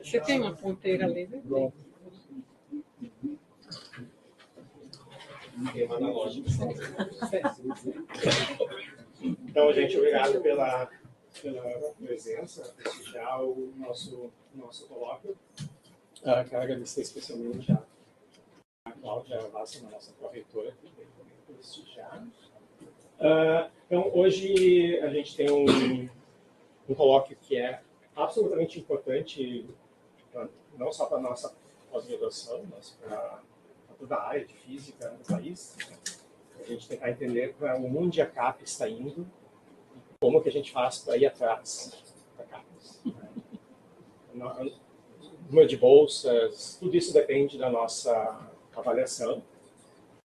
Você tem uma ponteira ali, né? Tem uma analógica. Então, gente, obrigado pela presença, prestigiar o nosso colóquio. Quero agradecer especialmente a Cláudia Vassa, nossa pró-reitora, que veio também prestigiar. Então, hoje a gente tem um colóquio que é absolutamente importante, não só para a nossa pós-graduação, mas para toda a área de física do país. A gente tentar entender para onde a CAP está indo e como que a gente faz para ir atrás da CAP. Número de bolsas, tudo isso depende da nossa avaliação.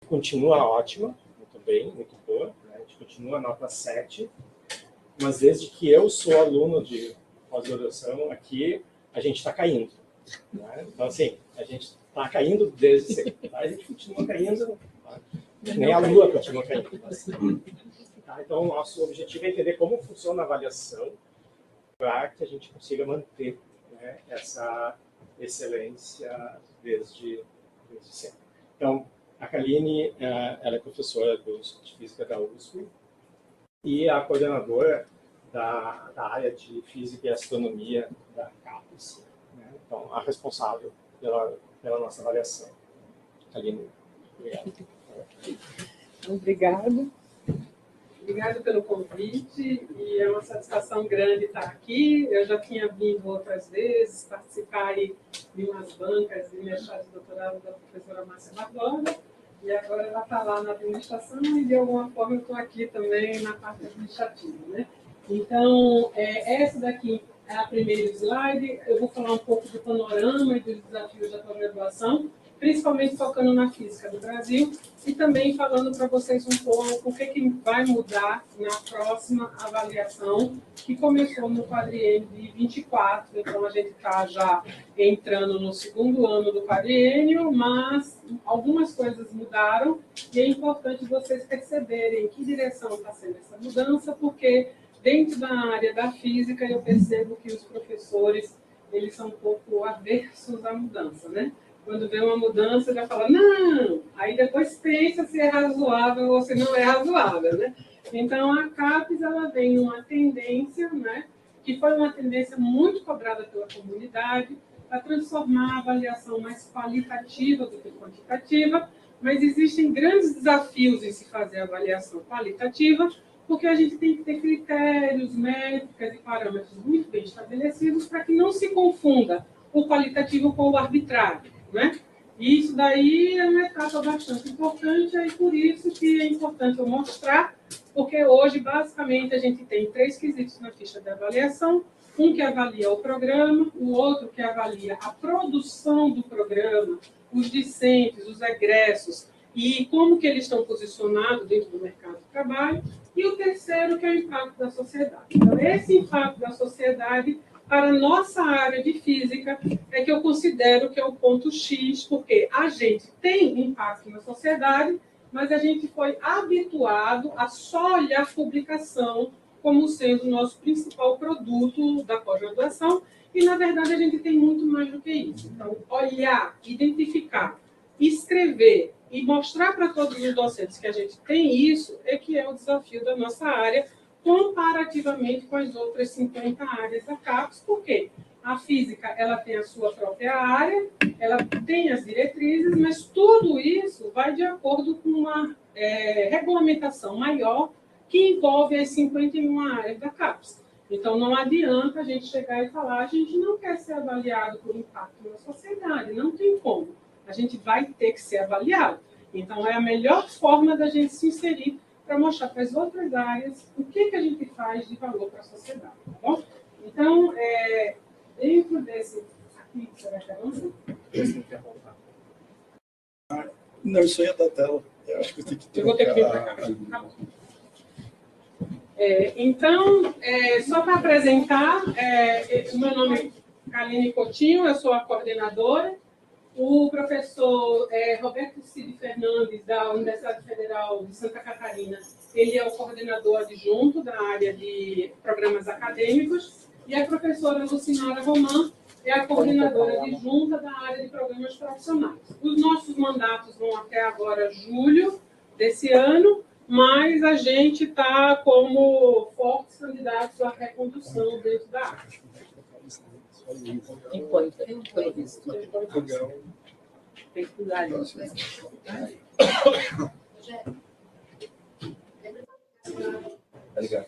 Continua ótima, muito bem, muito boa. Né? A gente continua nota 7, mas desde que eu sou aluno de pós-graduação aqui, a gente está caindo. Né? Então, assim, a gente está caindo desde sempre. Tá? A gente continua caindo, tá? Nem a Lua continua caindo. Tá? Então, o nosso objetivo é entender como funciona a avaliação para que a gente consiga manter, né, essa excelência desde sempre. Então, a Kaline, ela é professora de Física da USP e a coordenadora da área de Física e Astronomia da CAPES. Né? Então, a responsável pela nossa avaliação. Kaline, obrigado. Obrigado. Obrigado pelo convite, e é uma satisfação grande estar aqui. Eu já tinha vindo outras vezes participar aí de umas bancas de mestrado e doutorado da professora Márcia Barbosa, e agora ela está lá na administração e, de alguma forma, eu estou aqui também na parte administrativa. Né? Então, essa daqui é a primeira slide. Eu vou falar um pouco do panorama e dos desafios da pós-graduação, principalmente focando na física do Brasil e também falando para vocês um pouco o que vai mudar na próxima avaliação, que começou no quadriênio de 24, então a gente está já entrando no segundo ano do quadriênio, mas algumas coisas mudaram e é importante vocês perceberem em que direção está sendo essa mudança, porque dentro da área da física eu percebo que os professores eles são um pouco aversos à mudança, né? Quando vê uma mudança, já fala, não! Aí depois pensa se é razoável ou se não é razoável, né? Então, a CAPES, ela vem numa tendência, né, que foi uma tendência muito cobrada pela comunidade, para transformar a avaliação mais qualitativa do que quantitativa, mas existem grandes desafios em se fazer a avaliação qualitativa, porque a gente tem que ter critérios, métricas e parâmetros muito bem estabelecidos para que não se confunda o qualitativo com o arbitrário. Né? E isso daí é uma etapa bastante importante, e por isso que é importante eu mostrar, porque hoje, basicamente, a gente tem 3 quesitos na ficha de avaliação, um que avalia o programa, o outro que avalia a produção do programa, os discentes, os egressos, e como que eles estão posicionados dentro do mercado de trabalho, e o terceiro que é o impacto da sociedade. Então, esse impacto da sociedade para a nossa área de física, é que eu considero que é o ponto X, porque a gente tem impacto na sociedade, mas a gente foi habituado a só olhar a publicação como sendo o nosso principal produto da pós-graduação, e, na verdade, a gente tem muito mais do que isso. Então, olhar, identificar, escrever e mostrar para todos os docentes que a gente tem isso é que é o desafio da nossa área, comparativamente com as outras 50 áreas da CAPES, porque a física ela tem a sua própria área, ela tem as diretrizes, mas tudo isso vai de acordo com uma regulamentação maior que envolve as 51 áreas da CAPES. Então, não adianta a gente chegar e falar, a gente não quer ser avaliado por impacto na sociedade, não tem como. A gente vai ter que ser avaliado. Então, é a melhor forma da gente se inserir para mostrar para as outras áreas o que a gente faz de valor para a sociedade, tá bom? Então, dentro desse... Aqui, será que avança? Não, isso aí é da tela. Eu acho que eu tenho que trocar. Eu vou ter que vir para cá. Tá bom. Então, só para apresentar, o meu nome é Kaline Coutinho, eu sou a coordenadora. O professor Roberto Cid Fernandes, da Universidade Federal de Santa Catarina, ele é o coordenador adjunto da área de programas acadêmicos, e a professora Lucinara Roman, é a coordenadora adjunta da área de programas profissionais. Os nossos mandatos vão até agora julho desse ano, mas a gente está como fortes candidatos à recondução dentro da área. Enquanto, pelo visto. Tem que cuidar disso. Obrigado.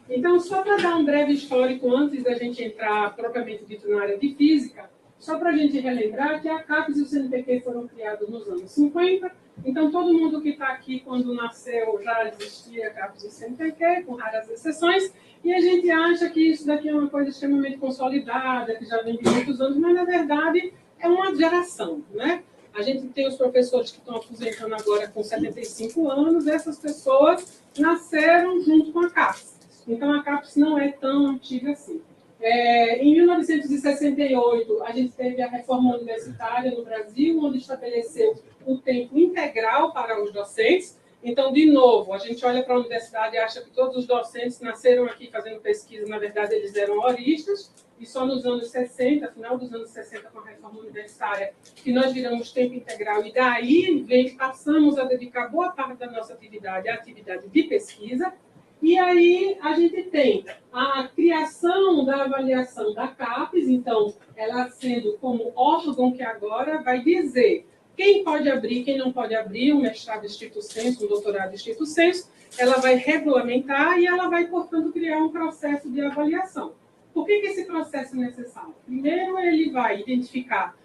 Então, só para dar um breve histórico antes da gente entrar propriamente dito na área de física, só para a gente relembrar que a CAPES e o CNPq foram criados nos anos 50, então todo mundo que está aqui quando nasceu já existia a CAPES e o CNPq, com raras exceções, e a gente acha que isso daqui é uma coisa extremamente consolidada, que já vem de muitos anos, mas na verdade é uma geração, né? A gente tem os professores que estão aposentando agora com 75 anos, essas pessoas nasceram junto com a CAPES. Então, a CAPES não é tão antiga assim. Em 1968, a gente teve a reforma universitária no Brasil, onde estabeleceu o tempo integral para os docentes. Então, de novo, a gente olha para a universidade e acha que todos os docentes nasceram aqui fazendo pesquisa, na verdade, eles eram horistas, e só nos anos 60, final dos anos 60, com a reforma universitária, que nós viramos tempo integral, e daí passamos a dedicar boa parte da nossa atividade à atividade de pesquisa. E aí a gente tem a criação da avaliação da CAPES, então, ela sendo como órgão que agora vai dizer quem pode abrir, quem não pode abrir, um mestrado estricto sensu, um doutorado estricto sensu, ela vai regulamentar e ela vai, portanto, criar um processo de avaliação. Por que esse processo é necessário? Primeiro, ele vai identificar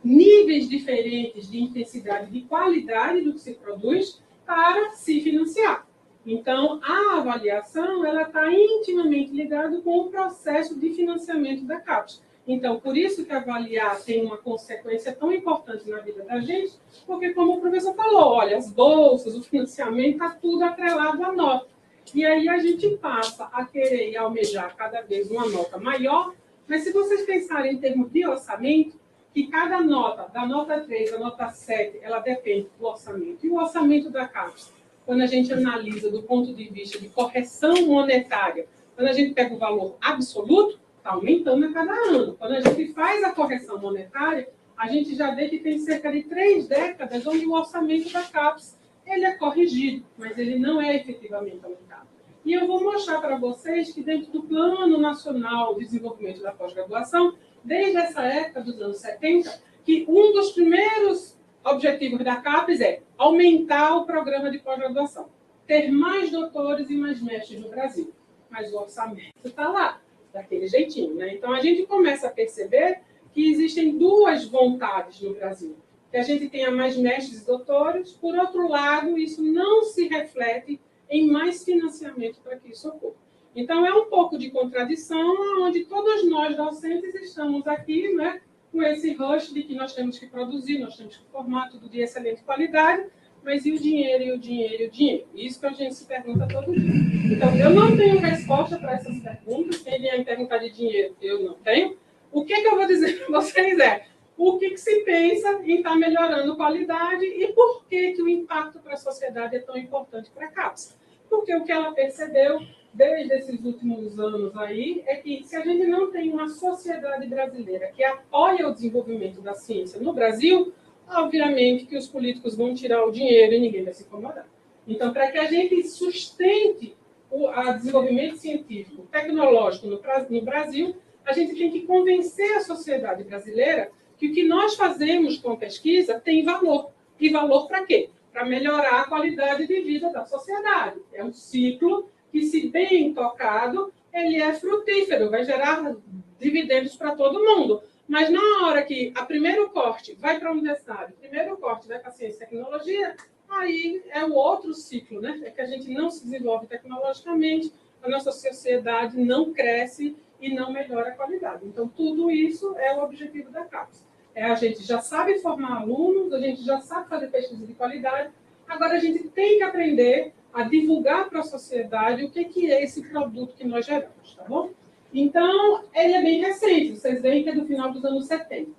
níveis diferentes de intensidade, de qualidade do que se produz para se financiar. Então, a avaliação ela está intimamente ligada com o processo de financiamento da CAPES. Então, por isso que avaliar tem uma consequência tão importante na vida da gente, porque, como o professor falou, olha, as bolsas, o financiamento, está tudo atrelado à nota. E aí a gente passa a querer e almejar cada vez uma nota maior, mas se vocês pensarem em termos de orçamento, que cada nota, da nota 3 à nota 7, ela depende do orçamento. E o orçamento da CAPES, quando a gente analisa do ponto de vista de correção monetária, quando a gente pega o valor absoluto, está aumentando a cada ano. Quando a gente faz a correção monetária, a gente já vê que tem cerca de 3 décadas onde o orçamento da CAPES ele é corrigido, mas ele não é efetivamente aumentado. E eu vou mostrar para vocês que dentro do Plano Nacional de Desenvolvimento da Pós-Graduação, desde essa época dos anos 70, que um dos primeiros objetivos da CAPES é aumentar o programa de pós-graduação, ter mais doutores e mais mestres no Brasil. Mas o orçamento está lá, daquele jeitinho, né? Então, a gente começa a perceber que existem duas vontades no Brasil. Que a gente tenha mais mestres e doutores, por outro lado, isso não se reflete em mais financiamento para que isso ocorra. Então, é um pouco de contradição, onde todos nós, docentes, estamos aqui, né, com esse rush de que nós temos que produzir, nós temos que formar tudo de excelente qualidade, mas e o dinheiro, e o dinheiro, e o dinheiro? Isso que a gente se pergunta todo dia. Então, eu não tenho resposta para essas perguntas. Quem vier me perguntar de dinheiro, eu não tenho. O que eu vou dizer para vocês é o que se pensa em estar melhorando qualidade e por que o impacto para a sociedade é tão importante para a CAPES. Porque o que ela percebeu desde esses últimos anos aí é que se a gente não tem uma sociedade brasileira que apoia o desenvolvimento da ciência no Brasil, obviamente que os políticos vão tirar o dinheiro e ninguém vai se incomodar. Então, para que a gente sustente o desenvolvimento científico, tecnológico no Brasil, a gente tem que convencer a sociedade brasileira que o que nós fazemos com pesquisa tem valor. E valor para quê? Para melhorar a qualidade de vida da sociedade. É um ciclo que, se bem tocado, ele é frutífero, vai gerar dividendos para todo mundo. Mas na hora que o primeiro corte vai para a universidade, o primeiro corte vai para a ciência e tecnologia, aí é o outro ciclo, né? É que a gente não se desenvolve tecnologicamente, a nossa sociedade não cresce e não melhora a qualidade. Então, tudo isso é o objetivo da CAPES. A gente já sabe formar alunos, a gente já sabe fazer pesquisa de qualidade, agora a gente tem que aprender a divulgar para a sociedade o que é esse produto que nós geramos, tá bom? Então, ele é bem recente, vocês veem que é do final dos anos 70.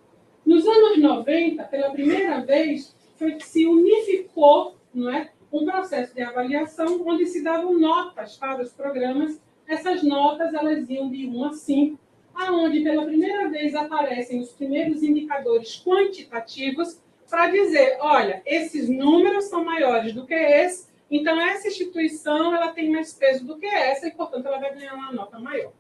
Nos anos 90, pela primeira vez, foi que se unificou, não é, um processo de avaliação onde se davam notas para os programas. Essas notas elas iam de 1 a 5, aonde pela primeira vez aparecem os primeiros indicadores quantitativos para dizer, olha, esses números são maiores do que esse, então essa instituição ela tem mais peso do que essa e, portanto, ela vai ganhar uma nota maior.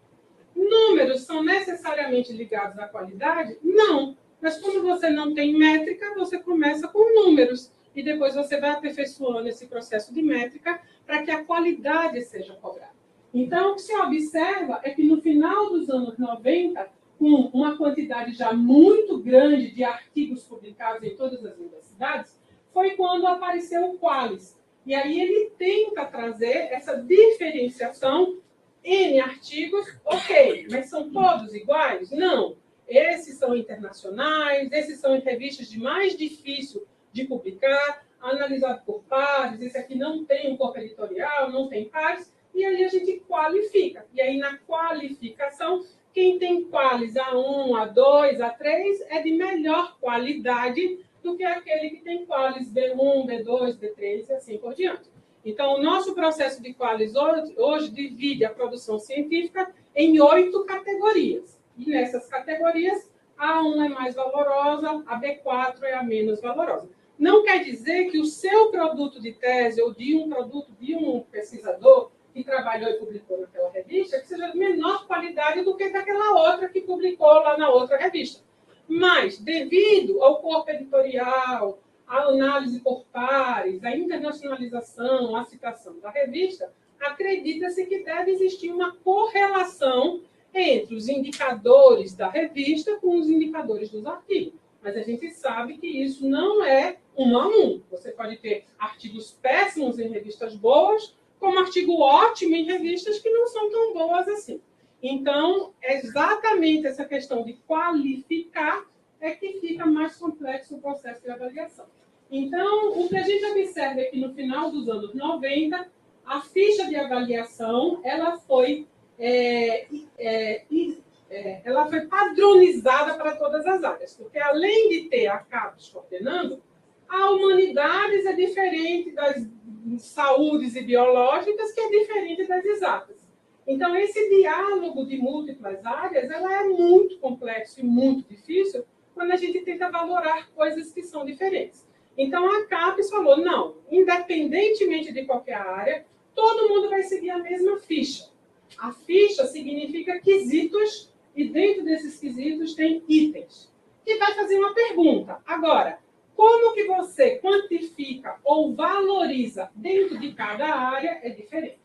Números são necessariamente ligados à qualidade? Não. Mas quando você não tem métrica, você começa com números. E depois você vai aperfeiçoando esse processo de métrica para que a qualidade seja cobrada. Então, o que se observa é que no final dos anos 90, com uma quantidade já muito grande de artigos publicados em todas as universidades, foi quando apareceu o Qualis. E aí ele tenta trazer essa diferenciação. N artigos, ok, mas são todos iguais? Não. Esses são internacionais, esses são em revistas de mais difícil de publicar, analisado por pares, esse aqui não tem um corpo editorial, não tem pares, e aí a gente qualifica. E aí, na qualificação, quem tem qualis A1, A2, A3 é de melhor qualidade do que aquele que tem qualis B1, B2, B3 e assim por diante. Então, o nosso processo de qualis hoje divide a produção científica em 8 categorias. E nessas categorias, a A1 é mais valorosa, a B4 é a menos valorosa. Não quer dizer que o seu produto de tese ou de um produto de um pesquisador que trabalhou e publicou naquela revista que seja de menor qualidade do que daquela outra que publicou lá na outra revista. Mas, devido ao corpo editorial, a análise por pares, a internacionalização, a citação da revista, acredita-se que deve existir uma correlação entre os indicadores da revista com os indicadores dos artigos. Mas a gente sabe que isso não é 1 a 1. Você pode ter artigos péssimos em revistas boas, como artigo ótimo em revistas que não são tão boas assim. Então, é exatamente essa questão de qualificar é que fica mais complexo o processo de avaliação. Então, o que a gente observa é que no final dos anos 90, a ficha de avaliação ela foi padronizada para todas as áreas, porque além de ter a CAPES coordenando, a humanidades é diferente das saúdes e biológicas, que é diferente das exatas. Então, esse diálogo de múltiplas áreas ela é muito complexo e muito difícil quando a gente tenta valorar coisas que são diferentes. Então, a CAPES falou, não, independentemente de qualquer área, todo mundo vai seguir a mesma ficha. A ficha significa quesitos, e dentro desses quesitos tem itens. E vai fazer uma pergunta. Agora, como que você quantifica ou valoriza dentro de cada área é diferente.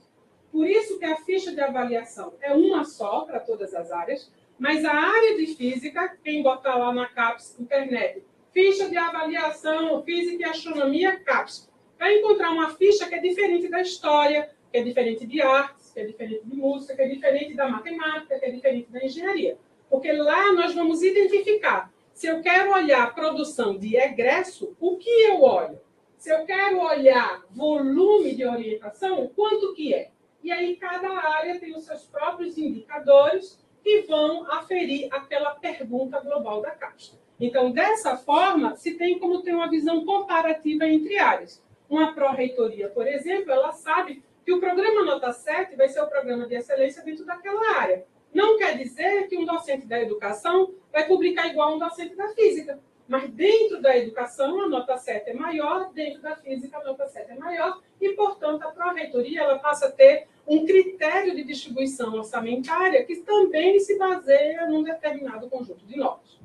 Por isso que a ficha de avaliação é uma só para todas as áreas, mas a área de física, quem botar lá na CAPES, internet, ficha de avaliação, física e astronomia, CAPES, vai encontrar uma ficha que é diferente da história, que é diferente de artes, que é diferente de música, que é diferente da matemática, que é diferente da engenharia. Porque lá nós vamos identificar, se eu quero olhar produção de egresso, o que eu olho? Se eu quero olhar volume de orientação, quanto que é? E aí cada área tem os seus próprios indicadores que vão aferir aquela pergunta global da CAPES. Então, dessa forma, se tem como ter uma visão comparativa entre áreas. Uma pró-reitoria, por exemplo, ela sabe que o programa Nota 7 vai ser o programa de excelência dentro daquela área. Não quer dizer que um docente da educação vai publicar igual a um docente da física. Mas dentro da educação, a nota 7 é maior, dentro da física, a nota 7 é maior, e, portanto, a pró-reitoria ela passa a ter um critério de distribuição orçamentária que também se baseia num determinado conjunto de notas.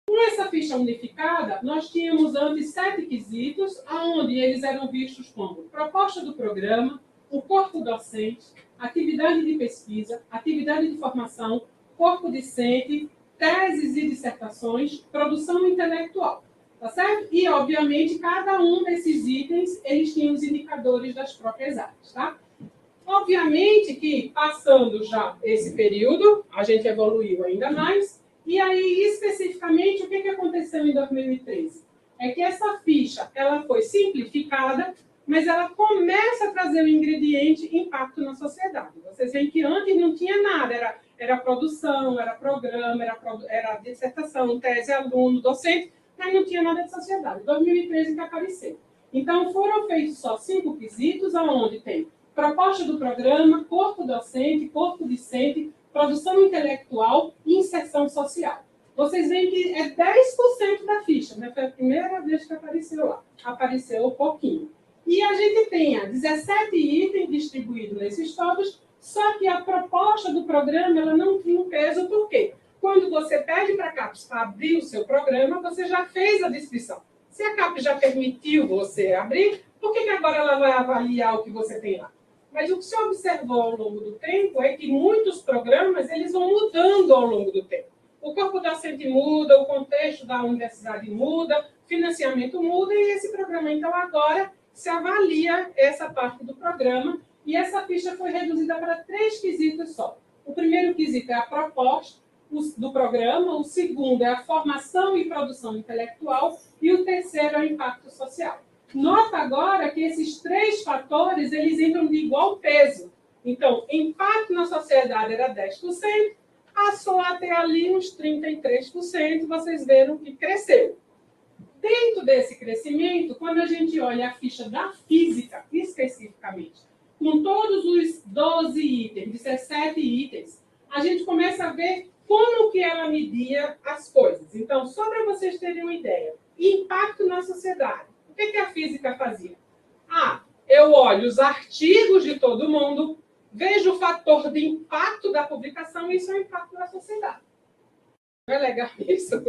Com essa ficha unificada, nós tínhamos antes 7 quesitos, onde eles eram vistos como proposta do programa, o corpo docente, atividade de pesquisa, atividade de formação, corpo discente, teses e dissertações, produção intelectual, tá certo? E, obviamente, cada um desses itens, eles tinham os indicadores das próprias áreas, tá? Obviamente que, passando já esse período, a gente evoluiu ainda mais, e aí, especificamente, o que aconteceu em 2013? É que essa ficha, ela foi simplificada mas ela começa a trazer o ingrediente impacto na sociedade. Vocês veem que antes não tinha nada, era produção, era programa, era dissertação, tese, aluno, docente, mas não tinha nada de sociedade. 2013 que apareceu. Então, foram feitos só 5 quesitos, onde tem proposta do programa, corpo docente, corpo discente, produção intelectual e inserção social. Vocês veem que é 10% da ficha, né? Foi a primeira vez que apareceu lá. Apareceu um pouquinho. E a gente tem 17 itens distribuídos nesses todos, só que a proposta do programa ela não tinha um peso, por quê? Quando você pede para a CAPES para abrir o seu programa, você já fez a descrição. Se a CAPES já permitiu você abrir, por que agora ela vai avaliar o que você tem lá? Mas o que se observou ao longo do tempo é que muitos programas eles vão mudando ao longo do tempo. O corpo docente muda, o contexto da universidade muda, o financiamento muda, e esse programa, então, agora se avalia essa parte do programa, e essa ficha foi reduzida para 3 quesitos só. O primeiro quesito é a proposta do programa, o segundo é a formação e produção intelectual, e o terceiro é o impacto social. Nota agora que esses 3 fatores, eles entram de igual peso. Então, impacto na sociedade era 10%, passou até ali uns 33%, vocês viram que cresceu. Dentro desse crescimento, quando a gente olha a ficha da física, especificamente, com todos os 12 itens, 17 itens, a gente começa a ver como que ela media as coisas. Então, só para vocês terem uma ideia, impacto na sociedade. O que a física fazia? Eu olho os artigos de todo mundo, vejo o fator de impacto da publicação, e isso é o impacto da sociedade. Não é legal isso?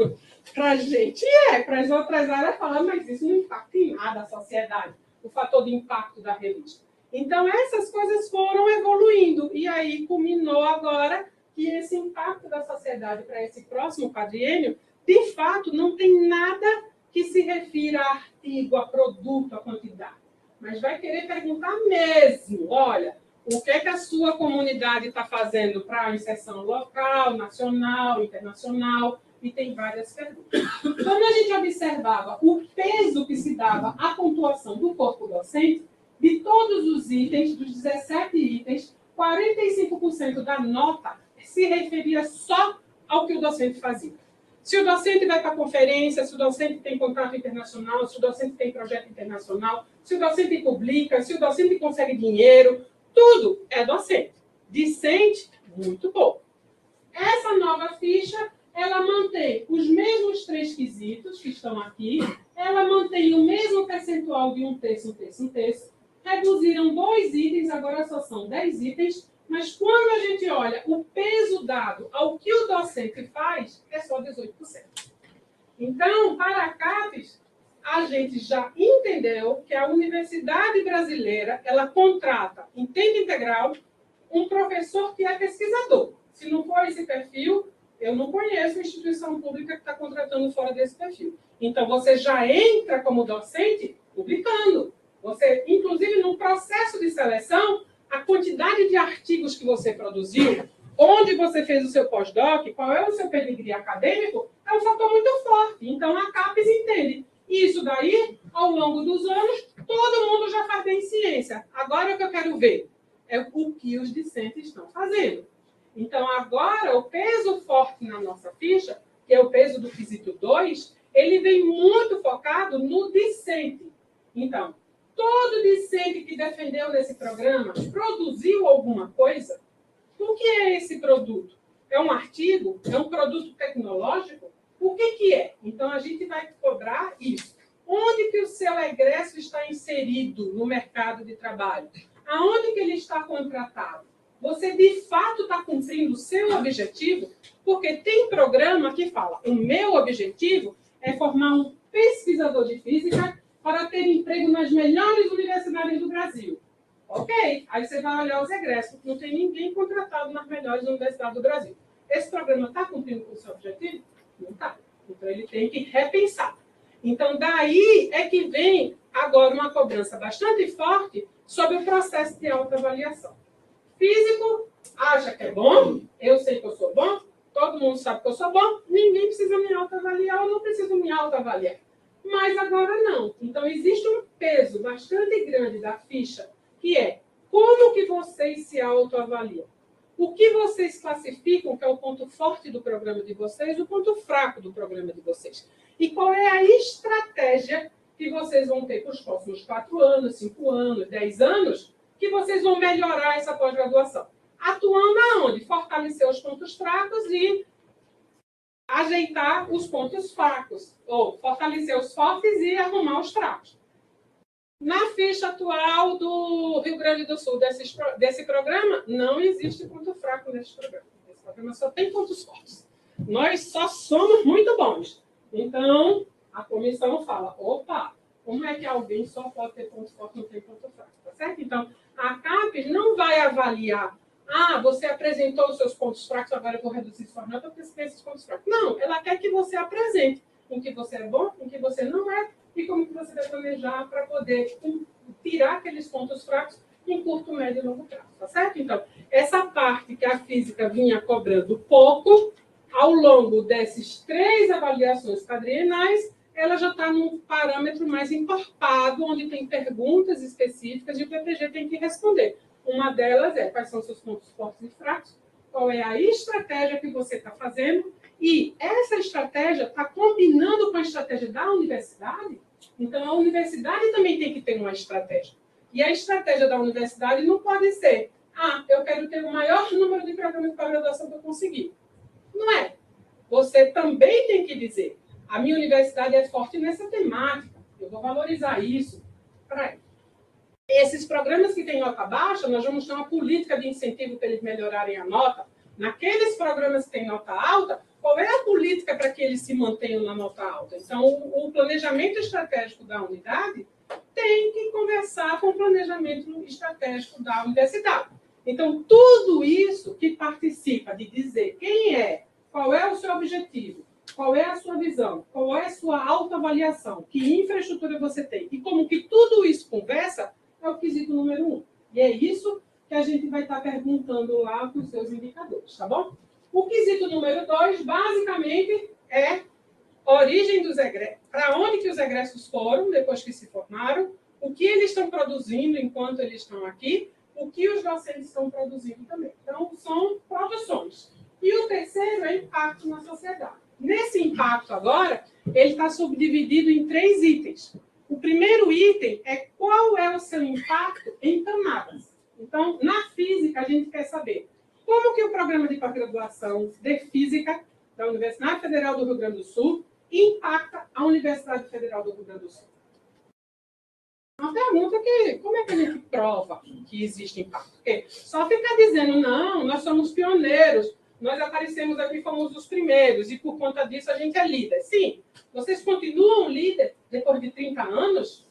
Para a gente para as outras áreas falam, mas isso não impacta em nada a sociedade, o fator de impacto da revista. Então, essas coisas foram evoluindo, e aí culminou agora que esse impacto da sociedade para esse próximo quadriênio, de fato, não tem nada que se refira a artigo, a produto, a quantidade. Mas vai querer perguntar mesmo, olha, o que a sua comunidade está fazendo para a inserção local, nacional, internacional, e tem várias perguntas. Quando a gente observava o peso que se dava à pontuação do corpo docente, de todos os itens, dos 17 itens, 45% da nota se referia só ao que o docente fazia. Se o docente vai para a conferência, se o docente tem contrato internacional, se o docente tem projeto internacional, se o docente publica, se o docente consegue dinheiro, tudo é docente. Discente, muito pouco. Essa nova ficha, ela mantém os mesmos 3 quesitos que estão aqui, ela mantém o mesmo percentual de 1/3, 1/3, 1/3, reduziram 2 itens, agora só são 10 itens, mas quando a gente olha o peso dado ao que o docente faz, é só 18%. Então, para a CAPES, a gente já entendeu que a universidade brasileira, ela contrata em tempo integral um professor que é pesquisador. Se não for esse perfil, eu não conheço instituição pública que está contratando fora desse perfil. Então, você já entra como docente publicando. Você, inclusive, no processo de seleção, a quantidade de artigos que você produziu, onde você fez o seu pós-doc, qual é o seu pedigree acadêmico, é um fator muito forte. Então, a CAPES entende. Isso daí, ao longo dos anos, todo mundo já faz bem ciência. Agora, o que eu quero ver é o que os discentes estão fazendo. Então, agora, o peso forte na nossa ficha, que é o peso do quesito 2, ele vem muito focado no discente. Então, todo discente que defendeu nesse programa produziu alguma coisa? O que é esse produto? É um artigo? É um produto tecnológico? O que é? Então, a gente vai cobrar isso. Onde que o seu egresso está inserido no mercado de trabalho? Aonde que ele está contratado? Você, de fato, está cumprindo o seu objetivo? Porque tem programa que fala, o meu objetivo é formar um pesquisador de física para ter emprego nas melhores universidades do Brasil. Ok, aí você vai olhar os egressos. Não tem ninguém contratado nas melhores universidades do Brasil. Esse programa está cumprindo com o seu objetivo? Não está. Então, ele tem que repensar. Então, daí é que vem agora uma cobrança bastante forte sobre o processo de autoavaliação. Físico acha que é bom, eu sei que eu sou bom, todo mundo sabe que eu sou bom, ninguém precisa me autoavaliar, eu não preciso me autoavaliar. mas agora não. Então, existe um peso bastante grande da ficha, que é como que vocês se autoavaliam. O que vocês classificam que é o ponto forte do programa de vocês, o ponto fraco do programa de vocês. E qual é a estratégia que vocês vão ter para os próximos 4 anos, 5 anos, 10 anos, que vocês vão melhorar essa pós-graduação. Atuando aonde? Fortalecer os pontos fracos e ajeitar os pontos fracos. Ou fortalecer os fortes e arrumar os fracos. Na ficha atual do Rio Grande do Sul, desse programa, não existe ponto fraco nesse programa. Esse programa só tem pontos fortes. Nós só somos muito bons. Então, a comissão fala, opa, como é que alguém só pode ter ponto forte e não tem ponto fraco? Tá certo? Então, a CAPES não vai avaliar, você apresentou os seus pontos fracos, agora eu vou reduzir sua nota porque você tem esses pontos fracos. Não, ela quer que você apresente em que você é bom, em que você não é, e como que você vai planejar para poder tirar aqueles pontos fracos em curto, médio e longo prazo, tá certo? Então, essa parte que a física vinha cobrando pouco, ao longo dessas 3 avaliações quadrienais, ela já está num parâmetro mais encorpado, onde tem perguntas específicas e o PPG tem que responder. Uma delas é quais são seus pontos fortes e fracos, qual é a estratégia que você está fazendo, e essa estratégia está combinando com a estratégia da universidade. Então, a universidade também tem que ter uma estratégia. E a estratégia da universidade não pode ser, eu quero ter o maior número de programas de pós-graduação que eu conseguir. Não é. Você também tem que dizer, a minha universidade é forte nessa temática, eu vou valorizar isso. Peraí. Esses programas que têm nota baixa, nós vamos ter uma política de incentivo para eles melhorarem a nota. Naqueles programas que têm nota alta, qual é a política para que eles se mantenham na nota alta? Então, o planejamento estratégico da unidade tem que conversar com o planejamento estratégico da universidade. Então, tudo isso que participa de dizer quem é, qual é o seu objetivo, qual é a sua visão, qual é a sua autoavaliação, que infraestrutura você tem e como que tudo isso conversa, é o quesito número 1. E é isso que a gente vai estar perguntando lá para os seus indicadores, tá bom? O quesito número 2, basicamente, é a origem dos egressos, para onde que os egressos foram depois que se formaram, o que eles estão produzindo enquanto eles estão aqui, o que os docentes estão produzindo também. Então, são produções. E o terceiro é impacto na sociedade. Nesse impacto agora, ele está subdividido em 3 itens. O primeiro item é qual é o seu impacto em camadas. Então, na física, a gente quer saber como que o programa de pós-graduação de física da Universidade Federal do Rio Grande do Sul impacta a Universidade Federal do Rio Grande do Sul. Uma pergunta que, como é que a gente prova que existe impacto? Porque só ficar dizendo, não, nós somos pioneiros, nós aparecemos aqui, fomos os primeiros, e por conta disso a gente é líder. Sim, vocês continuam líder depois de 30 anos?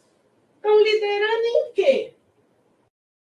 Estão liderando em quê?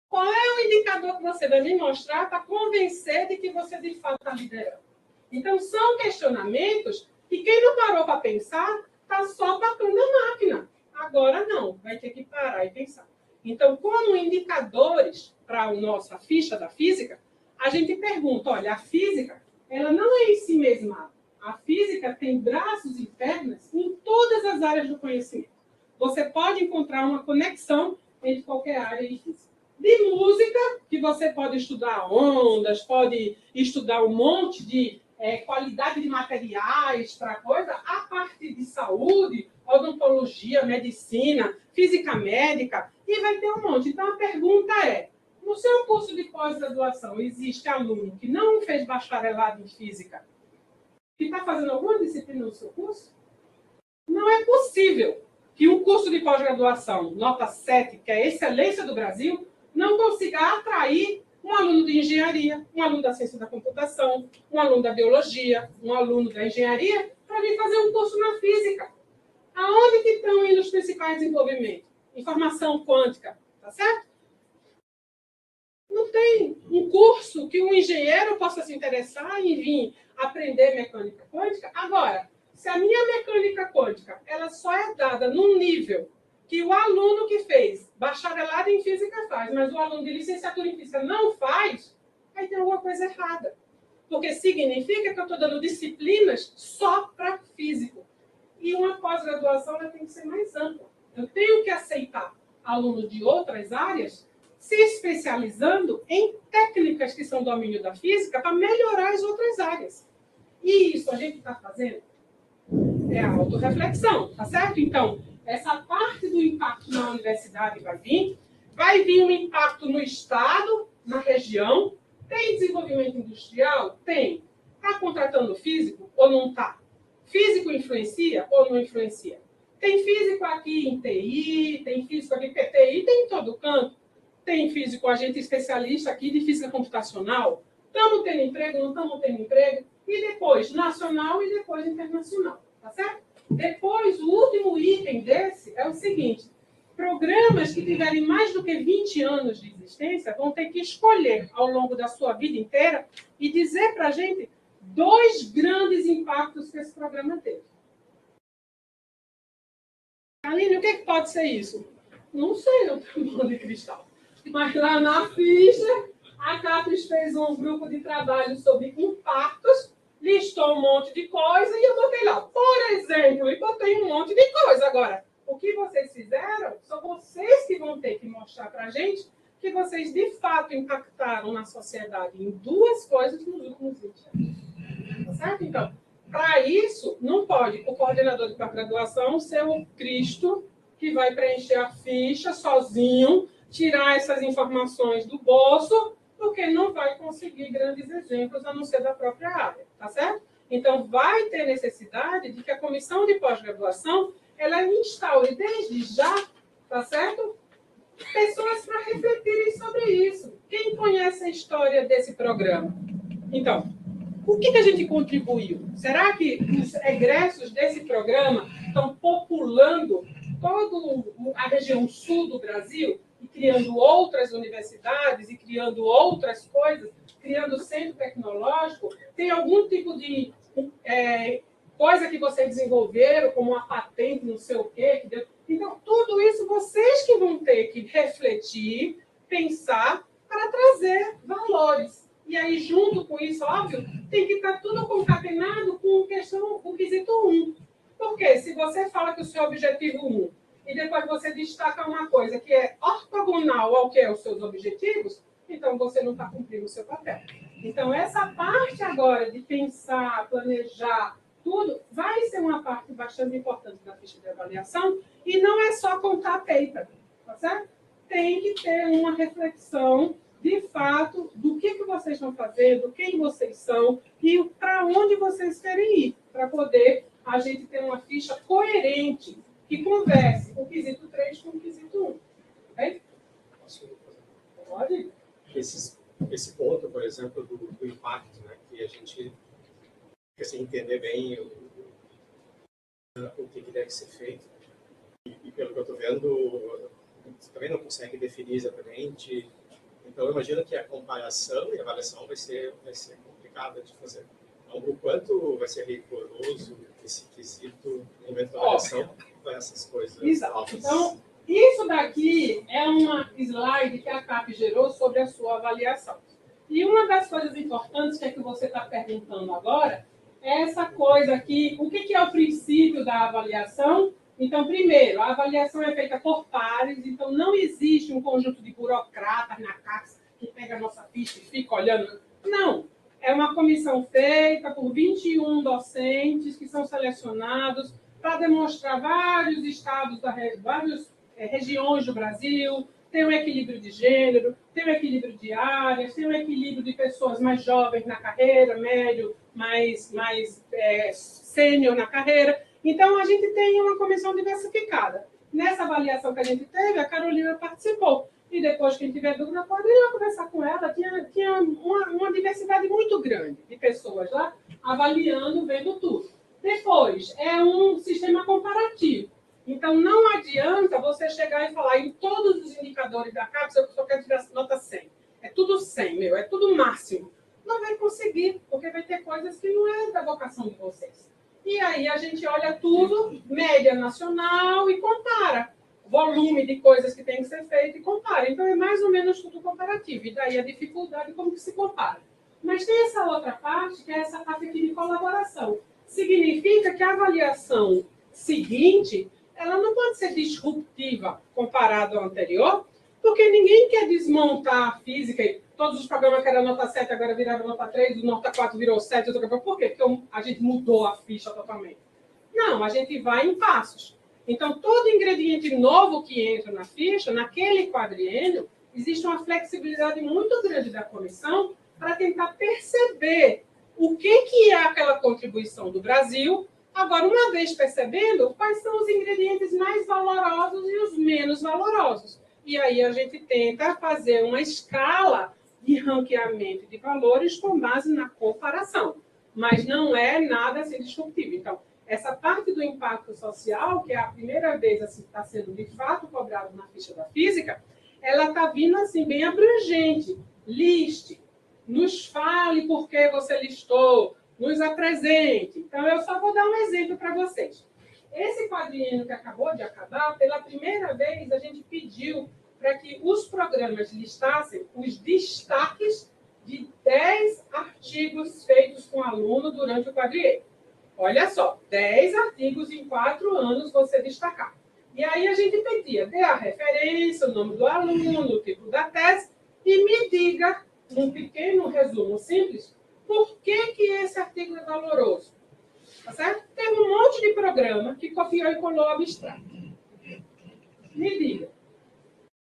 Qual é o indicador que você vai me mostrar para convencer de que você de fato está liderando? Então, são questionamentos que quem não parou para pensar está só tocando a máquina. Agora não, vai ter que parar e pensar. Então, como indicadores para a nossa ficha da física, a gente pergunta, olha, a física, ela não é em si mesma. A física tem braços e pernas em todas as áreas do conhecimento. Você pode encontrar uma conexão entre qualquer área de física. De música, que você pode estudar ondas, pode estudar um monte de qualidade de materiais para coisa, a parte de saúde, odontologia, medicina, física médica, e vai ter um monte. Então, a pergunta é, no seu curso de pós-graduação, existe aluno que não fez bacharelado em física, que está fazendo alguma disciplina no seu curso? Não é possível que um curso de pós-graduação, nota 7, que é a excelência do Brasil, não consiga atrair um aluno de engenharia, um aluno da ciência da computação, um aluno da biologia, um aluno da engenharia, para vir fazer um curso na física. Aonde que estão indo os principais desenvolvimentos? Informação quântica, tá certo? Não tem um curso que um engenheiro possa se interessar em vir aprender mecânica quântica. Agora, se a minha mecânica quântica ela só é dada num nível que o aluno que fez bacharelado em física faz, mas o aluno de licenciatura em física não faz, aí tem alguma coisa errada. Porque significa que eu estou dando disciplinas só para físico. E uma pós-graduação ela tem que ser mais ampla. Eu tenho que aceitar alunos de outras áreas se especializando em técnicas que são domínio da física para melhorar as outras áreas. E isso a gente está fazendo? É a autorreflexão, tá certo? Então, essa parte do impacto na universidade vai vir um impacto no Estado, na região. Tem desenvolvimento industrial? Tem. Está contratando físico ou não está? Físico influencia ou não influencia? Tem físico aqui em TI, tem físico aqui em TI, tem em todo canto. Tem físico, agente especialista aqui de física computacional. Estamos tendo emprego, não estamos tendo emprego? E depois, nacional e depois internacional. Tá certo? Depois, o último item desse é o seguinte. Programas que tiverem mais do que 20 anos de existência vão ter que escolher ao longo da sua vida inteira e dizer para a gente 2 grandes impactos que esse programa teve. Aline, o que pode ser isso? Não sei, não tenho bola de cristal. Mas lá na ficha, a CAPES fez um grupo de trabalho sobre impactos, listou um monte de coisa e eu botei lá, por exemplo, e botei um monte de coisa. Agora, o que vocês fizeram, são vocês que vão ter que mostrar para a gente que vocês, de fato, impactaram na sociedade em 2 coisas nos últimos 20 anos. Tá certo? Então, para isso, não pode o coordenador de pós-graduação ser o Cristo que vai preencher a ficha sozinho, tirar essas informações do bolso, porque não vai conseguir grandes exemplos a não ser da própria área. Tá certo? Então, vai ter necessidade de que a comissão de pós-graduação ela instaure desde já, tá certo? Pessoas para refletirem sobre isso. Quem conhece a história desse programa? Então, o que a gente contribuiu? Será que os egressos desse programa estão populando toda a região sul do Brasil e criando outras universidades e criando outras coisas, criando centro tecnológico? Tem algum tipo de coisa que vocês desenvolveram, como uma patente, não sei o quê? Então, tudo isso vocês que vão ter que refletir, pensar, para trazer valores. E aí, junto com isso, óbvio, tem que estar tudo concatenado com o quesito 1. Porque se você fala que o seu objetivo 1 e depois você destaca uma coisa que é ortogonal ao que é os seus objetivos, então você não está cumprindo o seu papel. Então, essa parte agora de pensar, planejar, tudo, vai ser uma parte bastante importante da ficha de avaliação e não é só contar paper, tá certo? Tem que ter uma reflexão, de fato, do que vocês estão fazendo, quem vocês são e para onde vocês querem ir, para poder a gente ter uma ficha coerente, que converse o quesito 3 com o quesito 1. Okay? Pode? Esse ponto, por exemplo, do impacto, né, que a gente precisa entender bem o que deve ser feito. E pelo que eu estou vendo, você também não consegue definir exatamente. Então, eu imagino que a comparação e a avaliação vai ser complicada de fazer. Então, o quanto vai ser rigoroso esse quesito no momento da avaliação para essas coisas. Exato. Altas. Então, isso daqui é uma slide que a CAP gerou sobre a sua avaliação. E uma das coisas importantes que você está perguntando agora é essa coisa aqui, o que é o princípio da avaliação? Então, primeiro, a avaliação é feita por pares, então não existe um conjunto de burocratas na CAPES que pega a nossa ficha e fica olhando. Não, é uma comissão feita por 21 docentes que são selecionados para demonstrar vários estados, várias regiões do Brasil, tem um equilíbrio de gênero, tem um equilíbrio de áreas, tem um equilíbrio de pessoas mais jovens na carreira, médio, mais sênior na carreira. Então, a gente tem uma comissão diversificada. Nessa avaliação que a gente teve, a Carolina participou. E depois, quem tiver dúvida, pode ir lá conversar com ela. Tinha uma diversidade muito grande de pessoas lá, avaliando, vendo tudo. Depois, é um sistema comparativo. Então, não adianta você chegar e falar em todos os indicadores da CAPES, eu só quero tirar nota 100. É tudo 100, é tudo máximo. Não vai conseguir, porque vai ter coisas que não é da vocação de vocês. E aí a gente olha tudo, média nacional, e compara. Volume de coisas que tem que ser feito e compara. Então, é mais ou menos tudo comparativo. E daí a dificuldade como que se compara. Mas tem essa outra parte, que é essa parte aqui de colaboração. Significa que a avaliação seguinte, ela não pode ser disruptiva comparado ao anterior, porque ninguém quer desmontar a física. E todos os programas que eram nota 7 agora viraram nota 3, o nota 4 virou 7. Por quê? Porque a gente mudou a ficha totalmente. Não, a gente vai em passos. Então, todo ingrediente novo que entra na ficha, naquele quadriênio, existe uma flexibilidade muito grande da comissão para tentar perceber o que é aquela contribuição do Brasil. Agora, uma vez percebendo, quais são os ingredientes mais valorosos e os menos valorosos. E aí a gente tenta fazer uma escala de ranqueamento de valores com base na comparação. Mas não é nada assim disruptivo. Então, essa parte do impacto social, que é a primeira vez assim, está sendo de fato cobrado na ficha da física, ela está vindo assim bem abrangente. Liste, nos fale por que você listou, nos apresente. Então, eu só vou dar um exemplo para vocês. Esse quadrinho que acabou de acabar, pela primeira vez, a gente pediu para que os programas listassem os destaques de 10 artigos feitos com aluno durante o quadriênio. Olha só, 10 artigos em 4 anos você destacar. E aí a gente pedia, dê a referência, o nome do aluno, o tipo da tese, e me diga, num pequeno resumo simples, por que esse artigo é valoroso. Tá certo? Tem um monte de programa que copiou e colou abstrato. Me diga.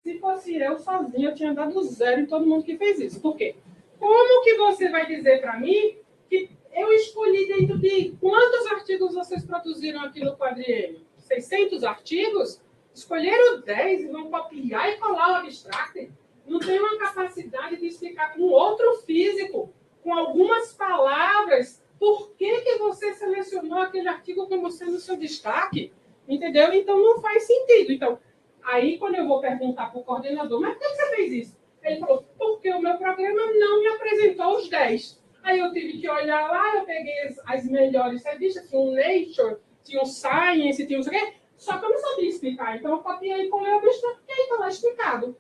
Se fosse eu sozinha, eu tinha dado 0 em todo mundo que fez isso. Por quê? Como que você vai dizer para mim que eu escolhi dentro de quantos artigos vocês produziram aqui no quadriênio? 600 artigos? Escolheram 10 e vão copiar e colar o abstract? Não tem uma capacidade de explicar com outro físico, com algumas palavras, por que você selecionou aquele artigo como sendo o seu destaque? Entendeu? Então, não faz sentido. Então, aí, quando eu vou perguntar para o coordenador, mas por que você fez isso? Ele falou, porque o meu programa não me apresentou os 10. Aí eu tive que olhar lá, eu peguei as melhores revistas, tinha um Nature, tinha um Science, tinha um... Só que eu não sabia explicar. Então, eu copiei e colei o abstract, e aí está lá explicado.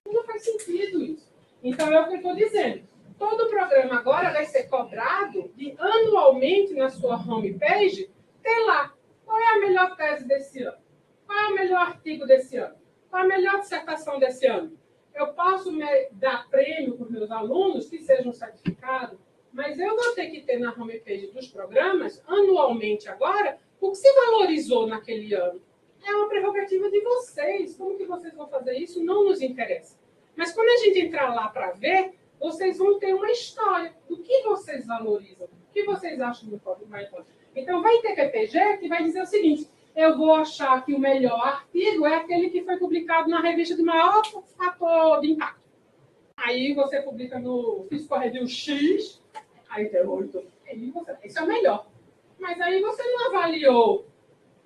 Não faz sentido isso. Então, é o que eu estou dizendo. Todo programa agora vai ser cobrado de anualmente na sua homepage ter lá qual é a melhor tese desse ano, qual é o melhor artigo desse ano, qual é a melhor dissertação desse ano. Eu posso dar prêmio para os meus alunos que sejam certificados, mas eu vou ter que ter na homepage dos programas, anualmente agora, o que se valorizou naquele ano. É uma prerrogativa de vocês. Como que vocês vão fazer isso? Não nos interessa. Mas quando a gente entrar lá para ver, vocês vão ter uma história do que vocês valorizam, o que vocês acham mais importante. Então, vai ter PPG que vai dizer o seguinte, eu vou achar que o melhor artigo é aquele que foi publicado na revista de maior fator de impacto. Aí você publica no Physical Review X, aí tem 8. Isso é o melhor. Mas aí você não avaliou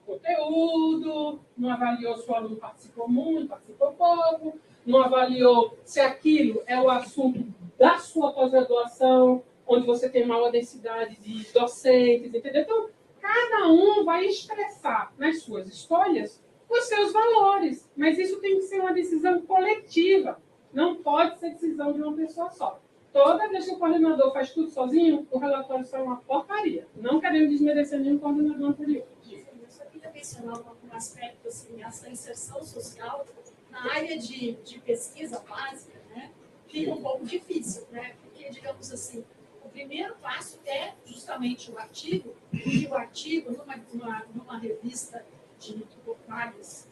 conteúdo, não avaliou se o aluno participou muito, participou pouco, não avaliou se aquilo é o assunto da sua pós-graduação, onde você tem maior densidade de docentes, entendeu? Então, cada um vai expressar nas suas escolhas os seus valores, mas isso tem que ser uma decisão coletiva, não pode ser decisão de uma pessoa só. Toda vez que o coordenador faz tudo sozinho, o relatório sai uma porcaria. Não querendo desmerecer nenhum coordenador anterior. Eu só queria mencionar um aspecto, assim, essa inserção social na área de pesquisa básica, né, fica um pouco difícil, né, porque, digamos assim, o primeiro passo é justamente o artigo, e o artigo, numa revista de vários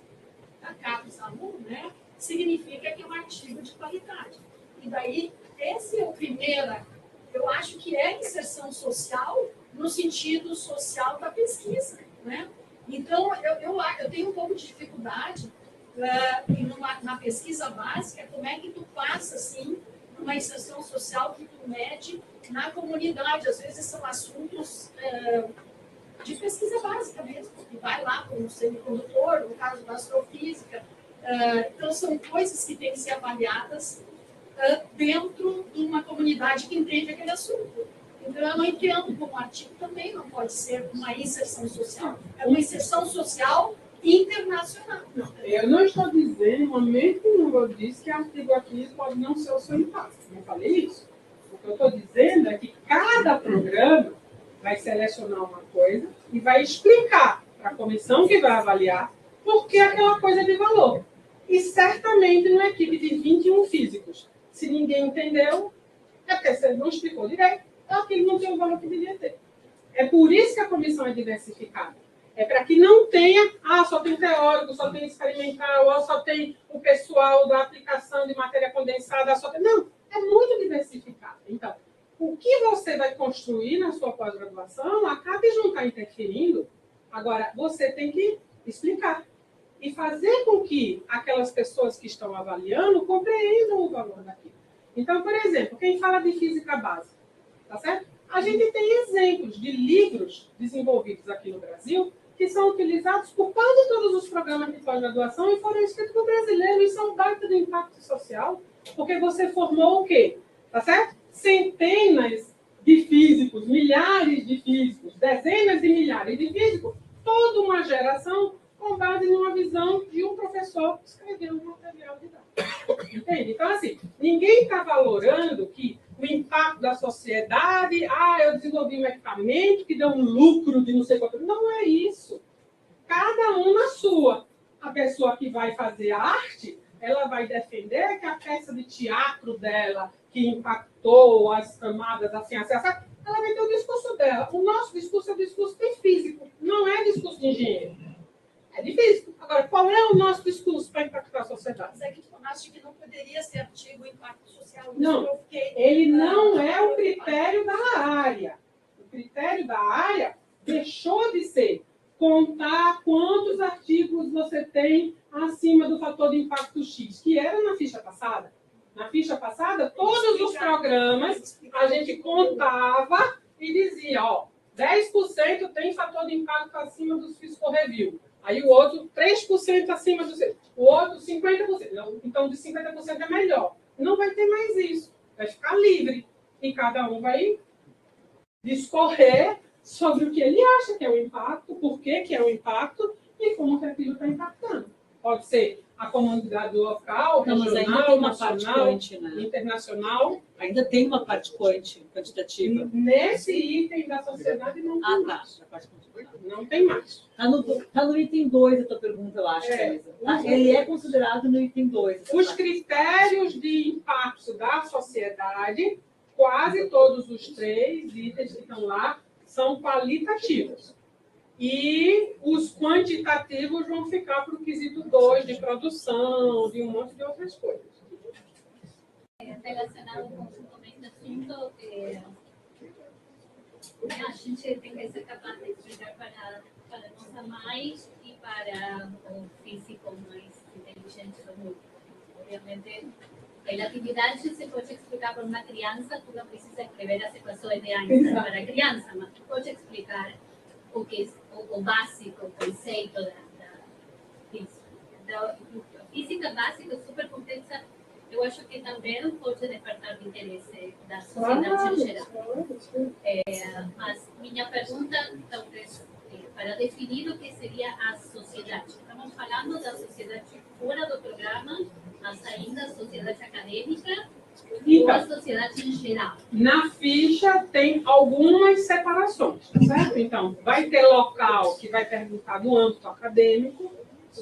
capas aluno, né, significa que é um artigo de qualidade. E daí, esse é o primeiro, eu acho que é inserção social no sentido social da pesquisa, né? Então, eu tenho um pouco de dificuldade na pesquisa básica, como é que tu passa, assim, uma inserção social que tu mede na comunidade. Às vezes são assuntos de pesquisa básica mesmo, que vai lá para o semicondutor, no caso da astrofísica. Então, são coisas que têm que ser avaliadas dentro de uma comunidade que entende aquele assunto. Então, eu não entendo como o artigo também não pode ser uma inserção social. É uma inserção social internacional. Não, eu não estou dizendo, no momento nenhum eu disse que artigo aqui pode não ser o seu impacto. Não falei isso. O que eu estou dizendo é que cada programa vai selecionar uma coisa e vai explicar para a comissão que vai avaliar, porque aquela coisa é de valor. E certamente numa equipe de 21 físicos, se ninguém entendeu, é porque você não explicou direito, aquilo não tem o valor que devia ter. É por isso que a comissão é diversificada. É para que não tenha, só tem teórico, só tem experimental, ou só tem o pessoal da aplicação de matéria condensada, só tem... Não, é muito diversificado. Então, o que você vai construir na sua pós-graduação, a CAPES não está interferindo. Agora, você tem que explicar e fazer com que aquelas pessoas que estão avaliando compreendam o valor daquilo. Então, por exemplo, quem fala de física básica, tá certo? A gente tem exemplos de livros desenvolvidos aqui no Brasil que são utilizados por quase todos os programas de pós-graduação e foram escritos por brasileiros. Isso é um baita de impacto social, porque você formou o quê? Tá certo? Centenas de físicos, milhares de físicos, dezenas de milhares de físicos, toda uma geração com base numa visão de um professor que escreveu um material didático. Entende? Então, assim, ninguém está valorando que o impacto da sociedade, eu desenvolvi um equipamento que deu um lucro de não sei quanto. Não é isso. Cada um na sua. A pessoa que vai fazer arte, ela vai defender que a peça de teatro dela, que impactou as camadas, assim, ela vai ter o discurso dela. O nosso discurso é o discurso de físico, não é discurso de engenheiro. É de físico. Agora, qual é o nosso discurso para impactar a sociedade? Mas é que tu acha que não poderia ser artigo impacto social? Não, ele não é o critério da área. O critério da área deixou de ser contar quantos artigos você tem acima do fator de impacto X, que era na ficha passada. Na ficha passada, todos os programas a gente contava e dizia, 10% tem fator de impacto acima dos Fiscal Review. Aí o outro, 3% acima do... O outro, 50%. Então, de 50% é melhor. Não vai ter mais isso. Vai ficar livre. E cada um vai discorrer sobre o que ele acha que é o impacto, por que é o impacto e como que aquilo está impactando. Pode ser a comunidade local, regional, nacional, internacional. Ainda tem uma parte quantitativa. Nesse item da sociedade não tem mais. Não tem mais. Está no item 2 a tua pergunta, eu acho, Teresa. Ele é considerado no item 2. Os critérios de impacto da sociedade, quase todos os 3 itens que estão lá, são qualitativos. E os quantitativos vão ficar para o quesito 2, de produção, de um monte de outras coisas. Relacionado com o assunto, a gente tem que ser capaz de explicar para nós mais e para o físico mais inteligente do mundo. Obviamente, a atividade se pode explicar para uma criança, tu não precisa escrever as equações de Einstein para a criança, mas tu pode explicar o básico, o conceito da física. Então, a física básica é super complexa, eu acho que também pode despertar o interesse da sociedade em geral. Mas minha pergunta, talvez, para definir o que seria a sociedade. Estamos falando da sociedade fora do programa, mas ainda a sociedade acadêmica ou a sociedade em geral? Na ficha tem algumas separações, certo? Então, vai ter local que vai perguntar no âmbito acadêmico,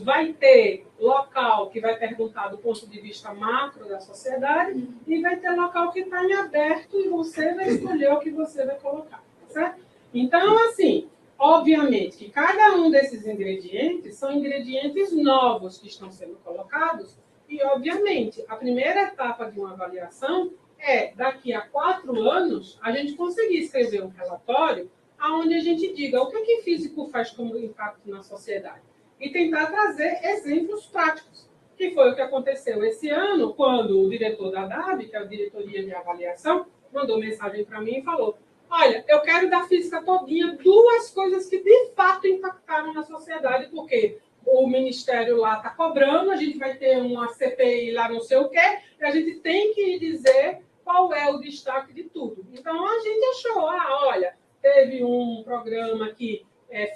vai ter local que vai perguntar do ponto de vista macro da sociedade e vai ter local que está em aberto e você vai escolher o que você vai colocar, certo? Então, assim, obviamente que cada um desses ingredientes são ingredientes novos que estão sendo colocados e, obviamente, a primeira etapa de uma avaliação é, daqui a 4 anos, a gente conseguir escrever um relatório onde a gente diga o que físico faz como impacto na sociedade e tentar trazer exemplos práticos, que foi o que aconteceu esse ano, quando o diretor da DAB, que é a Diretoria de Avaliação, mandou mensagem para mim e falou, olha, eu quero da física todinha 2 coisas que de fato impactaram na sociedade, porque o Ministério lá está cobrando, a gente vai ter uma CPI lá não sei o quê, e a gente tem que dizer qual é o destaque de tudo. Então, a gente achou, olha, teve um programa que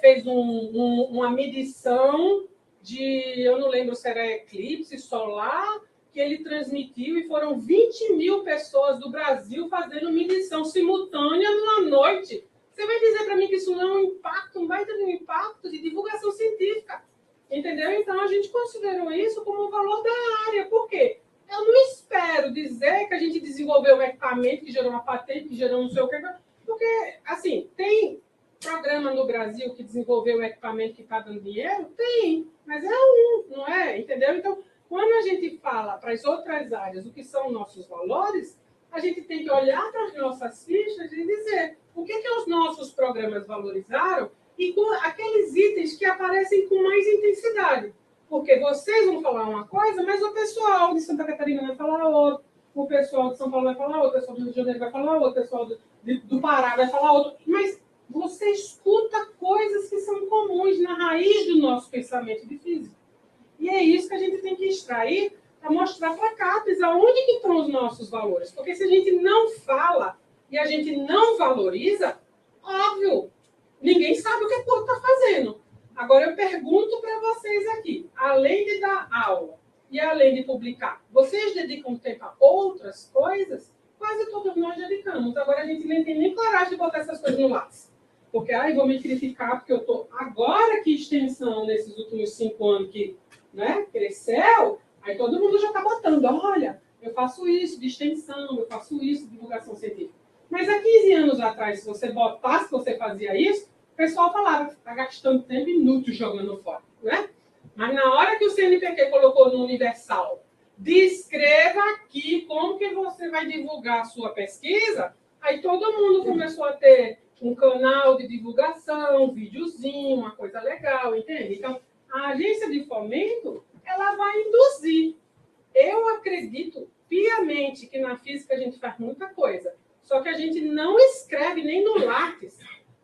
fez uma medição de, eu não lembro se era eclipse solar, que ele transmitiu e foram 20 mil pessoas do Brasil fazendo medição simultânea numa noite. Você vai dizer para mim que isso não é um impacto, um baita de um impacto de divulgação científica. Entendeu? Então, a gente considerou isso como um valor da área. Por quê? Eu não espero dizer que a gente desenvolveu um equipamento que gerou uma patente, que gerou não sei o quê, porque, assim, tem programa no Brasil que desenvolveu um equipamento que está dando dinheiro? Tem, mas é um, não é? Entendeu? Então, quando a gente fala para as outras áreas o que são nossos valores, a gente tem que olhar para as nossas fichas e dizer o que os nossos programas valorizaram e com aqueles itens que aparecem com mais intensidade. Porque vocês vão falar uma coisa, mas o pessoal de Santa Catarina vai falar outra, o pessoal de São Paulo vai falar outra, o pessoal do Rio de Janeiro vai falar outra, o pessoal do Pará vai falar outra. Mas você escuta coisas que são comuns na raiz do nosso pensamento de física. E é isso que a gente tem que extrair para mostrar para a CAPES aonde que estão os nossos valores. Porque se a gente não fala e a gente não valoriza, óbvio, ninguém sabe o que o outro está fazendo. Agora, eu pergunto para vocês aqui, além de dar aula e além de publicar, vocês dedicam tempo a outras coisas? Quase todos nós dedicamos. Agora, a gente nem tem nem coragem de botar essas coisas no lápis. Porque, vou me criticar, porque eu estou... Agora que extensão, nesses últimos 5 anos, que cresceu, aí todo mundo já está botando, olha, eu faço isso de extensão, eu faço isso de divulgação científica. Mas há 15 anos atrás, se você botasse que você fazia isso, o pessoal falava que está gastando tempo inútil jogando fora, né? Mas na hora que o CNPq colocou no Universal, descreva aqui como que você vai divulgar a sua pesquisa, aí todo mundo começou a ter um canal de divulgação, um videozinho, uma coisa legal, entende? Então, a agência de fomento, ela vai induzir. Eu acredito piamente que na física a gente faz muita coisa, só que a gente não escreve nem no lápis.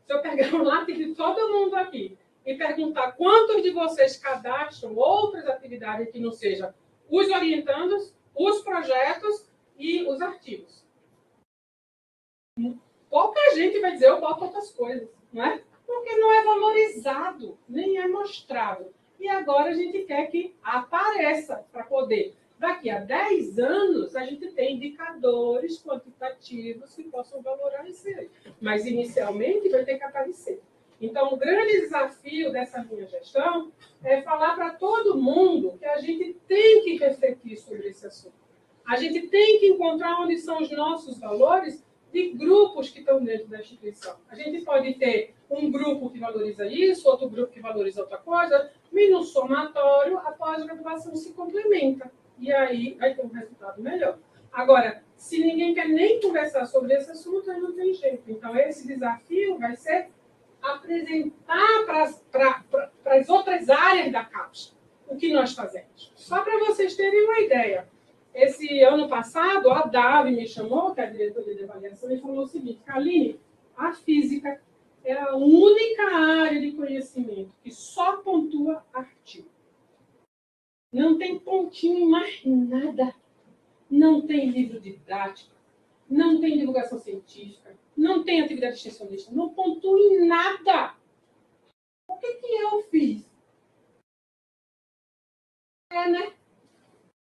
Se eu pegar um lápis de todo mundo aqui e perguntar quantos de vocês cadastram outras atividades que não sejam os orientandos, os projetos e os artigos. Pouca gente vai dizer, eu boto outras coisas, não é? Porque não é valorizado, nem é mostrado. E agora a gente quer que apareça para poder. Daqui a 10 anos, a gente tem indicadores quantitativos que possam valorar isso aí. Mas, inicialmente, vai ter que aparecer. Então, o grande desafio dessa minha gestão é falar para todo mundo que a gente tem que refletir sobre esse assunto. A gente tem que encontrar onde são os nossos valores de grupos que estão dentro da instituição. A gente pode ter um grupo que valoriza isso, outro grupo que valoriza outra coisa, e no somatório, a pós-graduação se complementa. E aí vai ter um resultado melhor. Agora, se ninguém quer nem conversar sobre esse assunto, aí não tem jeito. Então, esse desafio vai ser apresentar para as outras áreas da CAPES o que nós fazemos. Só para vocês terem uma ideia. Esse ano passado, a Davi me chamou, que é a diretora de avaliação, e falou o seguinte: Aline, a física é a única área de conhecimento que só pontua artigo. Não tem pontinho em mais nada. Não tem livro didático, não tem divulgação científica, não tem atividade extensionista, não pontua em nada. O que eu fiz? Né?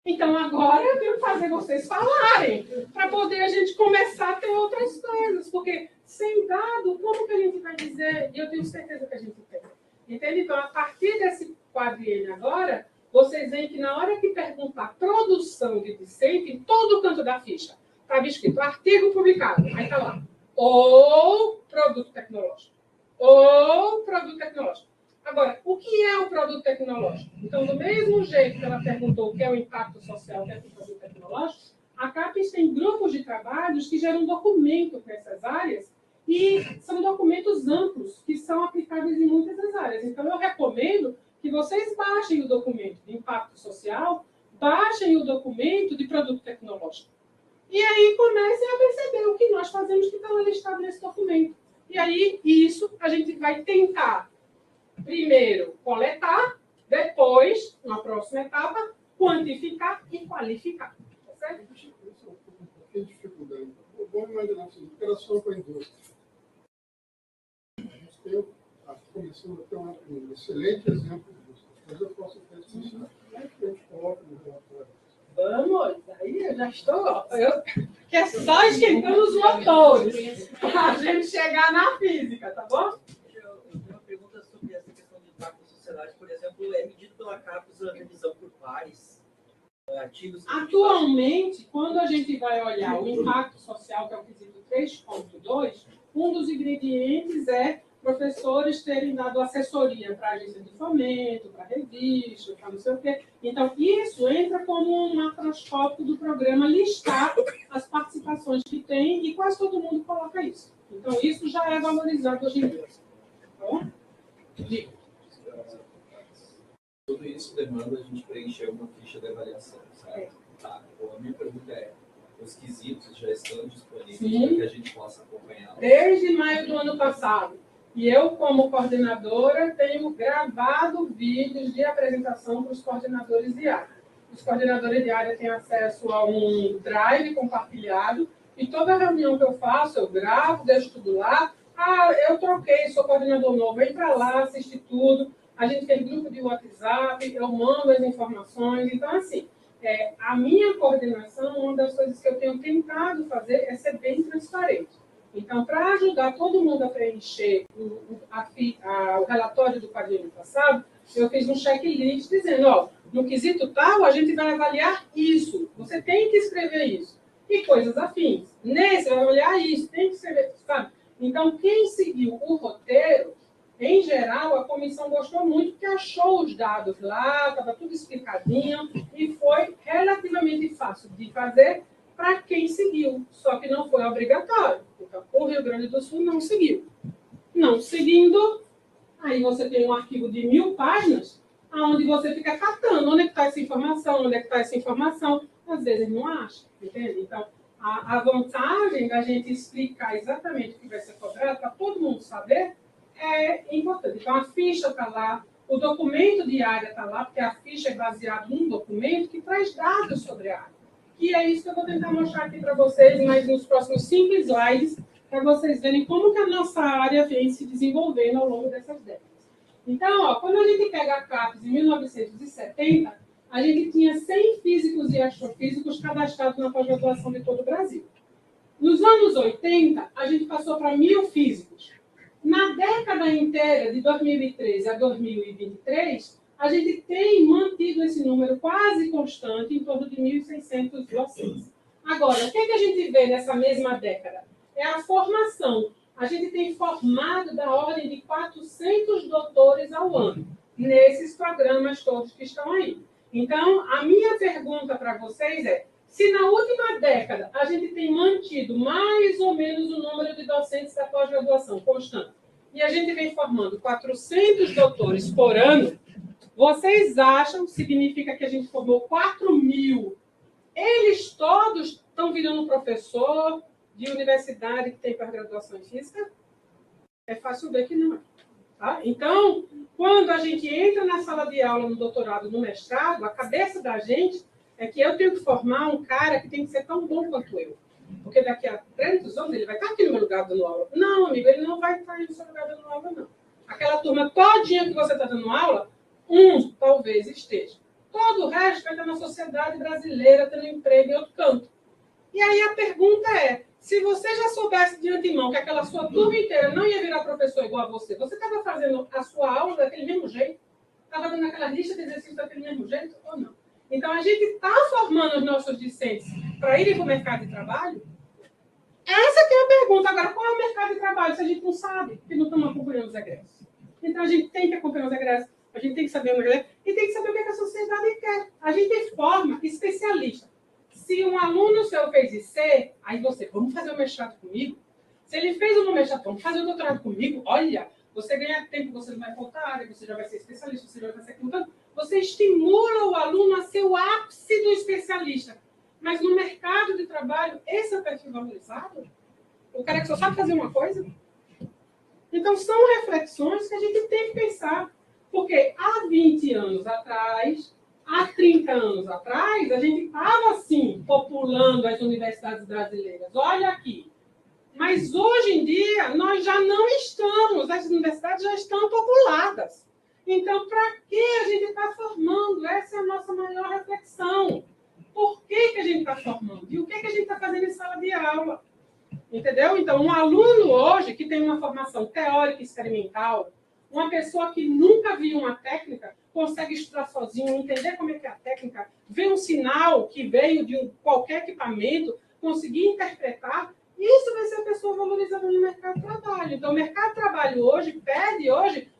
Então, agora eu tenho que fazer vocês falarem, para poder a gente começar a ter outras coisas. Porque, sem dado, como que a gente vai dizer? E eu tenho certeza que a gente tem. Entende? Então, a partir desse quadriênio agora, vocês veem que na hora que perguntar produção de discente, em todo o canto da ficha, estava escrito artigo publicado. Aí está lá. Ou produto tecnológico. Ou produto tecnológico. Agora, o que é o produto tecnológico? Então, do mesmo jeito que ela perguntou o que é o impacto social, o que é o produto tecnológico, a CAPES tem grupos de trabalhos que geram documento para essas áreas e são documentos amplos que são aplicáveis em muitas das áreas. Então, eu recomendo que vocês baixem o documento de impacto social, baixem o documento de produto tecnológico. E aí comecem a perceber o que nós fazemos que está listado nesse documento. E aí, isso a gente vai tentar primeiro coletar, depois, na próxima etapa, quantificar e qualificar. Tá certo? Tem dificuldade. Vamos imaginar o seguinte, operação para a indústria. Eu começando a ter um excelente exemplo disso. Mas eu posso ter esse como é que a gente coloca no relatório? Vamos, aí eu já estou, que é só esquentando os motores para a gente chegar na física, tá bom? Eu tenho uma pergunta sobre essa questão de impacto na sociedade. Por exemplo, é medido pela CAPES a revisão por pares, artigos... Atualmente, quando a gente vai olhar o impacto social, que é o quesito 3.2, um dos ingredientes é professores terem dado assessoria para a agência de fomento, para revista, para não sei o quê. Então, isso entra como um macroscópio do programa listar as participações que tem e quase todo mundo coloca isso. Então, isso já é valorizado hoje em dia. Tá bom? Diga. Tudo isso demanda a gente preencher uma ficha de avaliação, certo? Tá. Então, a minha pergunta é, os quesitos já estão disponíveis para que a gente possa acompanhar? Desde maio do ano passado. E eu, como coordenadora, tenho gravado vídeos de apresentação para os coordenadores de área. Os coordenadores de área têm acesso a um drive compartilhado e toda reunião que eu faço, eu gravo, deixo tudo lá. Ah, eu troquei, sou coordenador novo, entra lá, assiste tudo. A gente tem grupo de WhatsApp, eu mando as informações. Então, assim, a minha coordenação, uma das coisas que eu tenho tentado fazer é ser bem transparente. Então, para ajudar todo mundo a preencher o relatório do quadrinho passado, eu fiz um checklist dizendo, ó, no quesito tal, a gente vai avaliar isso. Você tem que escrever isso. E coisas afins. Nesse, vai avaliar isso. Tem que escrever, sabe? Então, quem seguiu o roteiro, em geral, a comissão gostou muito, porque achou os dados lá, estava tudo explicadinho, e foi relativamente fácil de fazer para quem seguiu, só que não foi obrigatório. Então, o Rio Grande do Sul não seguiu. Não seguindo, aí você tem um arquivo de 1000 páginas, onde você fica catando onde é que está essa informação, onde é que está essa informação. Às vezes não acha, entende? Então, a vantagem da gente explicar exatamente o que vai ser cobrado, para todo mundo saber, é importante. Então, a ficha está lá, o documento de área está lá, porque a ficha é baseada num documento que traz dados sobre a área. E é isso que eu vou tentar mostrar aqui para vocês, mas nos próximos 5 slides, para vocês verem como que a nossa área vem se desenvolvendo ao longo dessas décadas. Então, ó, quando a gente pega a CAPES em 1970, a gente tinha 100 físicos e astrofísicos cadastrados na pós-graduação de todo o Brasil. Nos anos 80, a gente passou para 1000 físicos. Na década inteira, de 2013 a 2023, a gente tem mantido esse número quase constante, em torno de 1.600 docentes. Agora, o que a gente vê nessa mesma década? É a formação. A gente tem formado da ordem de 400 doutores ao ano, nesses programas todos que estão aí. Então, a minha pergunta para vocês é, se na última década a gente tem mantido mais ou menos o número de docentes da pós-graduação constante, e a gente vem formando 400 doutores por ano, vocês acham, significa que a gente formou 4.000, eles todos estão virando professor de universidade que tem pós-graduação em física? É fácil ver que não é. Tá? Então, quando a gente entra na sala de aula, no doutorado, no mestrado, a cabeça da gente é que eu tenho que formar um cara que tem que ser tão bom quanto eu. Porque daqui a 300 anos ele vai estar aqui no meu lugar dando aula. Não, amigo, ele não vai estar aí no seu lugar dando aula, não. Aquela turma todinha que você está dando aula, talvez esteja. Todo o resto vai estar na sociedade brasileira, tendo emprego em outro canto. E aí a pergunta é, se você já soubesse de antemão que aquela sua turma inteira não ia virar professor igual a você estava fazendo a sua aula daquele mesmo jeito? Estava dando aquela lista de exercícios daquele mesmo jeito ou não? Então, a gente está formando os nossos discentes para irem para o mercado de trabalho? Essa que é a pergunta. Agora, qual é o mercado de trabalho se a gente não sabe, que não estamos acompanhando os egressos? Então, a gente tem que acompanhar os egressos, a gente tem que saber o egresso e tem que saber o que a sociedade quer. A gente forma especialista. Se um aluno seu fez IC, aí você, vamos fazer o mestrado comigo? Se ele fez o mestrado, vamos fazer o doutorado comigo? Olha, você ganha tempo, você não vai faltar área, você já vai ser especialista, você já vai ser consultor. Você estimula o aluno a ser o ápice do especialista. Mas no mercado de trabalho, esse é o perfil valorizado? O cara que só sabe fazer uma coisa? Então, são reflexões que a gente tem que pensar. Porque há 20 anos atrás, há 30 anos atrás, a gente estava, assim, populando as universidades brasileiras. Olha aqui. Mas, hoje em dia, nós já não estamos. As universidades já estão populadas. Então, para que a gente está formando? Essa é a nossa maior reflexão. por que, que a gente está formando e o que, que a gente está fazendo em sala de aula. Entendeu? Então, um aluno hoje que tem uma formação teórica e experimental, uma pessoa que nunca viu uma técnica, consegue estudar sozinho, entender como é que é a técnica, ver um sinal que veio de qualquer equipamento, conseguir interpretar, isso vai ser a pessoa valorizada no mercado de trabalho. Então, o mercado de trabalho hoje pede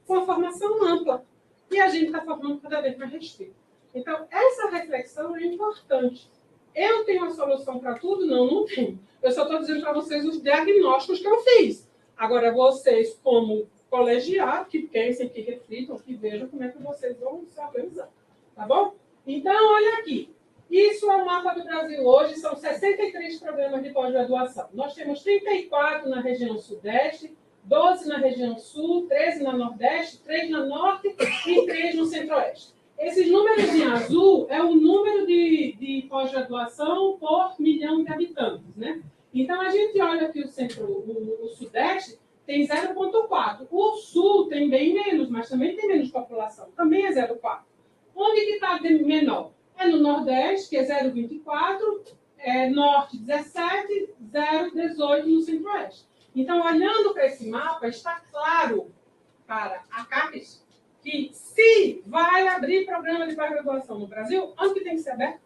uma formação ampla. E a gente está formando cada vez mais restrito. Então, essa reflexão é importante. Eu tenho uma solução para tudo? Não tenho. Eu só estou dizendo para vocês os diagnósticos que eu fiz. Agora, vocês, como colegiado, que pensem, que reflitam, que vejam como é que vocês vão se organizar. Tá bom? Então, olha aqui. Isso é o mapa do Brasil hoje. São 63 programas de pós-graduação. Nós temos 34 na região Sudeste, 12 na região Sul, 13 na Nordeste, 3 na Norte e 3 no Centro-Oeste. Esses números em azul é o número de pós-graduação por milhão de habitantes, né? Então, a gente olha aqui o Sudeste tem 0,4. O Sul tem bem menos, mas também tem menos população. Também é 0,4. Onde que está menor? É no Nordeste, que é 0,24, Norte 17, 0,18 no Centro-Oeste. Então, olhando para esse mapa, está claro para a CAPES que se vai abrir programa de pós-graduação no Brasil, onde que tem que ser aberto?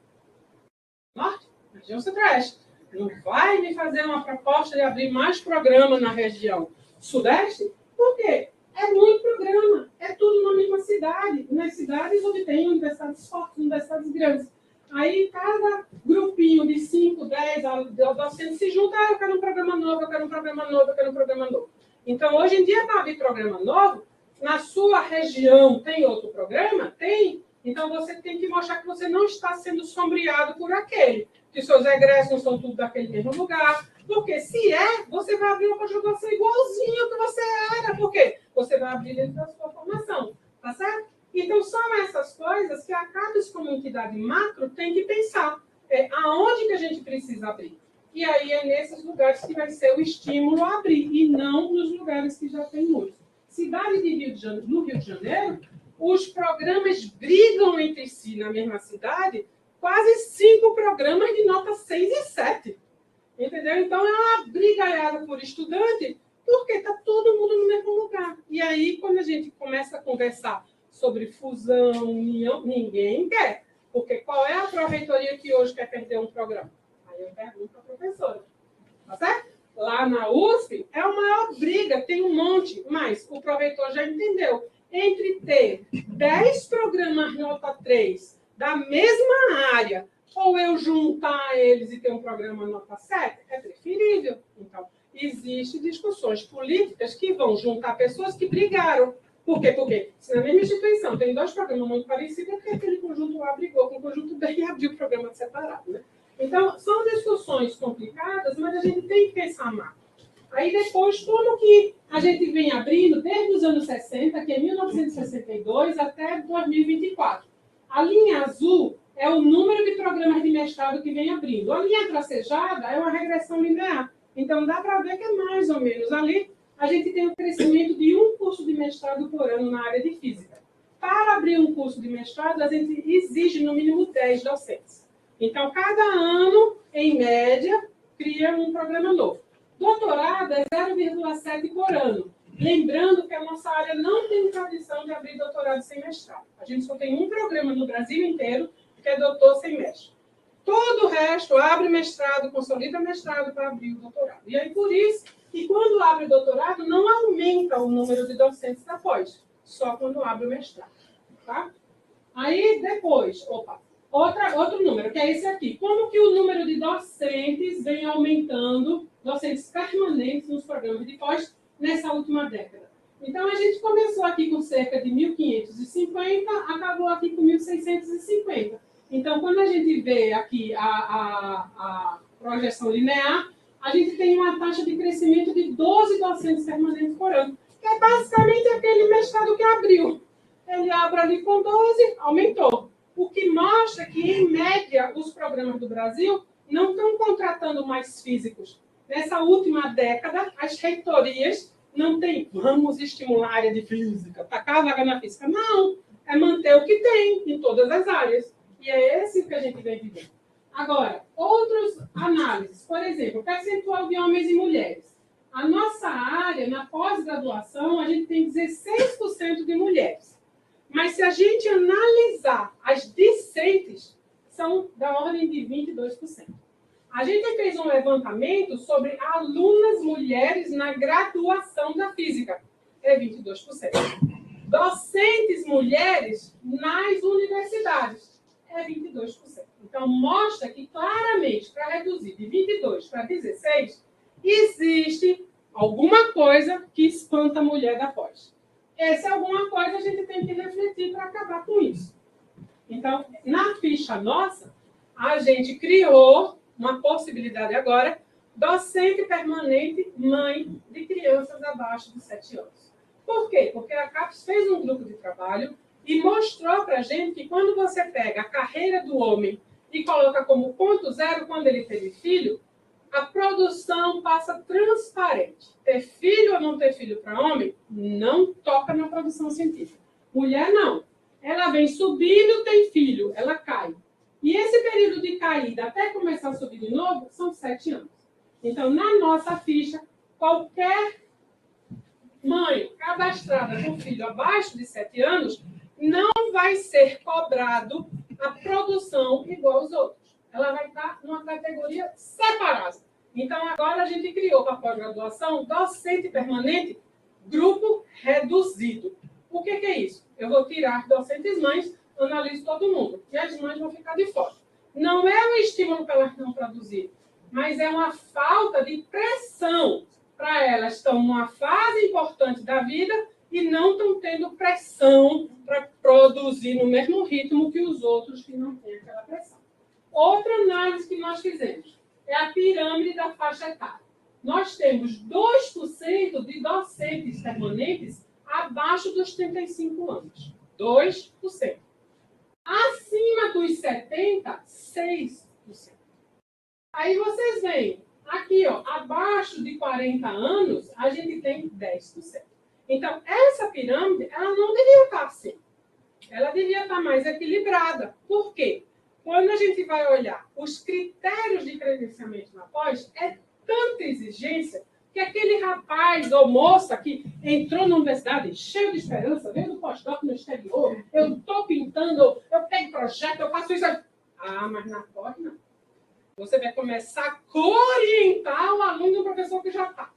Norte, região Centro-Oeste. Não vai me fazer uma proposta de abrir mais programa na região Sudeste? Por quê? É muito programa. É tudo na mesma cidade. Nas cidades onde tem universidades fortes, universidades grandes. Aí, cada grupinho de 5, 10 docentes se junta. Eu quero um programa novo, eu quero um programa novo, eu quero um programa novo. Então, hoje em dia, para abrir programa novo, na sua região tem outro programa? Tem. Então, você tem que mostrar que você não está sendo sombreado por aquele. Que seus egressos não são tudo daquele mesmo lugar. Porque se você vai abrir uma pós-graduação igualzinho que você era. Por quê? Você vai abrir dentro da sua formação. Tá certo? Então, são essas coisas que a CAPES, como entidade macro, tem que pensar. Aonde que a gente precisa abrir? E aí é nesses lugares que vai ser o estímulo a abrir. E não nos lugares que já tem muitos. Cidade no Rio de Janeiro, os programas brigam entre si na mesma cidade, quase 5 programas de nota 6 e 7. Entendeu? Então, é uma brigaiada por estudante, porque está todo mundo no mesmo lugar. E aí, quando a gente começa a conversar sobre fusão, união, ninguém quer. Porque qual é a pró-reitoria que hoje quer perder um programa? Aí eu pergunto à professora. Tá certo? Lá na USP, é a maior briga, tem um monte, mas o pró-reitor já entendeu. Entre ter 10 programas nota 3 da mesma área, ou eu juntar eles e ter um programa nota 7, é preferível. Então, existem discussões políticas que vão juntar pessoas que brigaram. Por quê? Porque se na mesma instituição tem 2 programas muito parecidos, é porque aquele conjunto A brigou com o conjunto B e abriu o programa separado, né? Então, são discussões complicadas, mas a gente tem que pensar mais. Aí depois, como que a gente vem abrindo desde os anos 60, que é 1962, até 2024. A linha azul é o número de programas de mestrado que vem abrindo. A linha tracejada é uma regressão linear. Então, dá para ver que é mais ou menos ali. A gente tem um crescimento de um curso de mestrado por ano na área de física. Para abrir um curso de mestrado, a gente exige no mínimo 10 docentes. Então, cada ano, em média, cria um programa novo. Doutorado é 0,7 por ano. Lembrando que a nossa área não tem tradição de abrir doutorado sem mestrado. A gente só tem um programa no Brasil inteiro, que é doutor sem mestre. Todo o resto abre mestrado, consolida mestrado para abrir o doutorado. E aí, por isso, que quando abre o doutorado, não aumenta o número de docentes da pós, só quando abre o mestrado. Tá? Aí, depois, outro número, que é esse aqui. Como que o número de docentes vem aumentando, docentes permanentes nos programas de pós, nessa última década? Então, a gente começou aqui com cerca de 1.550, acabou aqui com 1.650. Então, quando a gente vê aqui a projeção linear, a gente tem uma taxa de crescimento de 12 docentes permanentes por ano, que é basicamente aquele mestrado que abriu. Ele abre ali com 12, aumentou. O que mostra que, em média, os programas do Brasil não estão contratando mais físicos. Nessa última década, as reitorias não têm, vamos estimular a área de física, tacar a vaga na física. Não, é manter o que tem em todas as áreas. E é esse que a gente vem vivendo. Agora, outras análises, por exemplo, percentual de homens e mulheres. A nossa área, na pós-graduação, a gente tem 16% de mulheres. Mas se a gente analisar as discentes, são da ordem de 22%. A gente fez um levantamento sobre alunas mulheres na graduação da física. É 22%. Docentes mulheres nas universidades. É 22%. Então, mostra que, claramente, para reduzir de 22 para 16, existe alguma coisa que espanta a mulher da pós. Essa alguma coisa a gente tem que refletir para acabar com isso. Então, na ficha nossa, a gente criou uma possibilidade agora, docente permanente mãe de crianças abaixo de 7 anos. Por quê? Porque a CAPES fez um grupo de trabalho e mostrou para a gente que quando você pega a carreira do homem e coloca como ponto zero quando ele teve filho, a produção passa transparente. Ter filho ou não ter filho para homem não toca na produção científica. Mulher não. Ela vem subindo, tem filho, ela cai. E esse período de caída até começar a subir de novo são 7 anos. Então, na nossa ficha, qualquer mãe cadastrada com filho abaixo de 7 anos não vai ser cobrado a produção igual aos outros. Ela vai estar numa categoria separada. Então, agora a gente criou para a pós-graduação docente permanente, grupo reduzido. O que é isso? Eu vou tirar docentes mães, analiso todo mundo. E as mães vão ficar de fora. Não é um estímulo para elas não produzirem, mas é uma falta de pressão para elas. Estão numa fase importante da vida e não estão tendo pressão para produzir no mesmo ritmo que os outros que não têm aquela pressão. Outra análise que nós fizemos é a pirâmide da faixa etária. Nós temos 2% de docentes permanentes abaixo dos 35 anos. 2%. Acima dos 70, 6%. Aí vocês veem, aqui, ó, abaixo de 40 anos, a gente tem 10%. Então, essa pirâmide, ela não devia estar assim. Ela devia estar mais equilibrada. Por quê? Quando a gente vai olhar os critérios de credenciamento na pós, é tanta exigência que aquele rapaz ou moça que entrou na universidade cheio de esperança, veio do pós-doc no exterior, eu estou pintando, eu pego projeto, eu faço isso. Ah, mas na pós não. Você vai começar a orientar o aluno do professor que já está.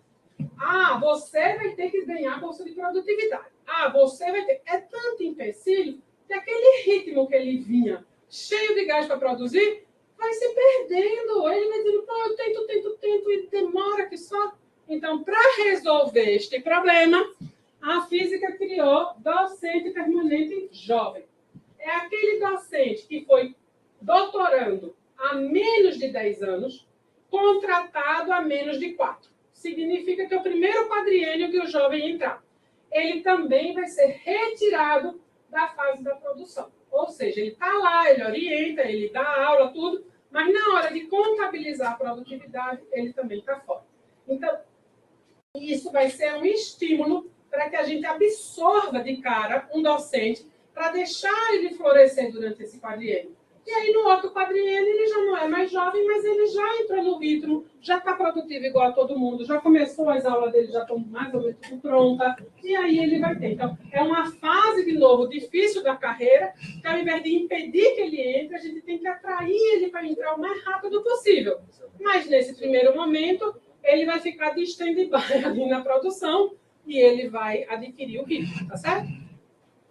Ah, você vai ter que ganhar bolsa de produtividade. Ah, você vai ter... É tanto empecilho que aquele ritmo que ele vinha cheio de gás para produzir, vai se perdendo. Ele vai dizendo, pô, eu tento, e demora que só. Então, para resolver este problema, a física criou docente permanente jovem. É aquele docente que foi doutorando há menos de 10 anos, contratado há menos de 4. Significa que é o primeiro quadriênio que o jovem entrar. Ele também vai ser retirado da fase da produção. Ou seja, ele está lá, ele orienta, ele dá aula, tudo, mas na hora de contabilizar a produtividade, ele também está fora. Então, isso vai ser um estímulo para que a gente absorva de cara um docente para deixar ele florescer durante esse quadriênio. E aí, no outro quadriênio, ele já não é mais jovem, mas ele já entrou no ritmo, já está produtivo igual a todo mundo, já começou, as aulas dele já estão mais ou menos tudo pronta, e aí ele vai ter. Então, é uma fase, de novo, difícil da carreira, que ao invés de impedir que ele entre, a gente tem que atrair ele para entrar o mais rápido possível. Mas, nesse primeiro momento, ele vai ficar de stand-by ali na produção, e ele vai adquirir o ritmo, tá certo?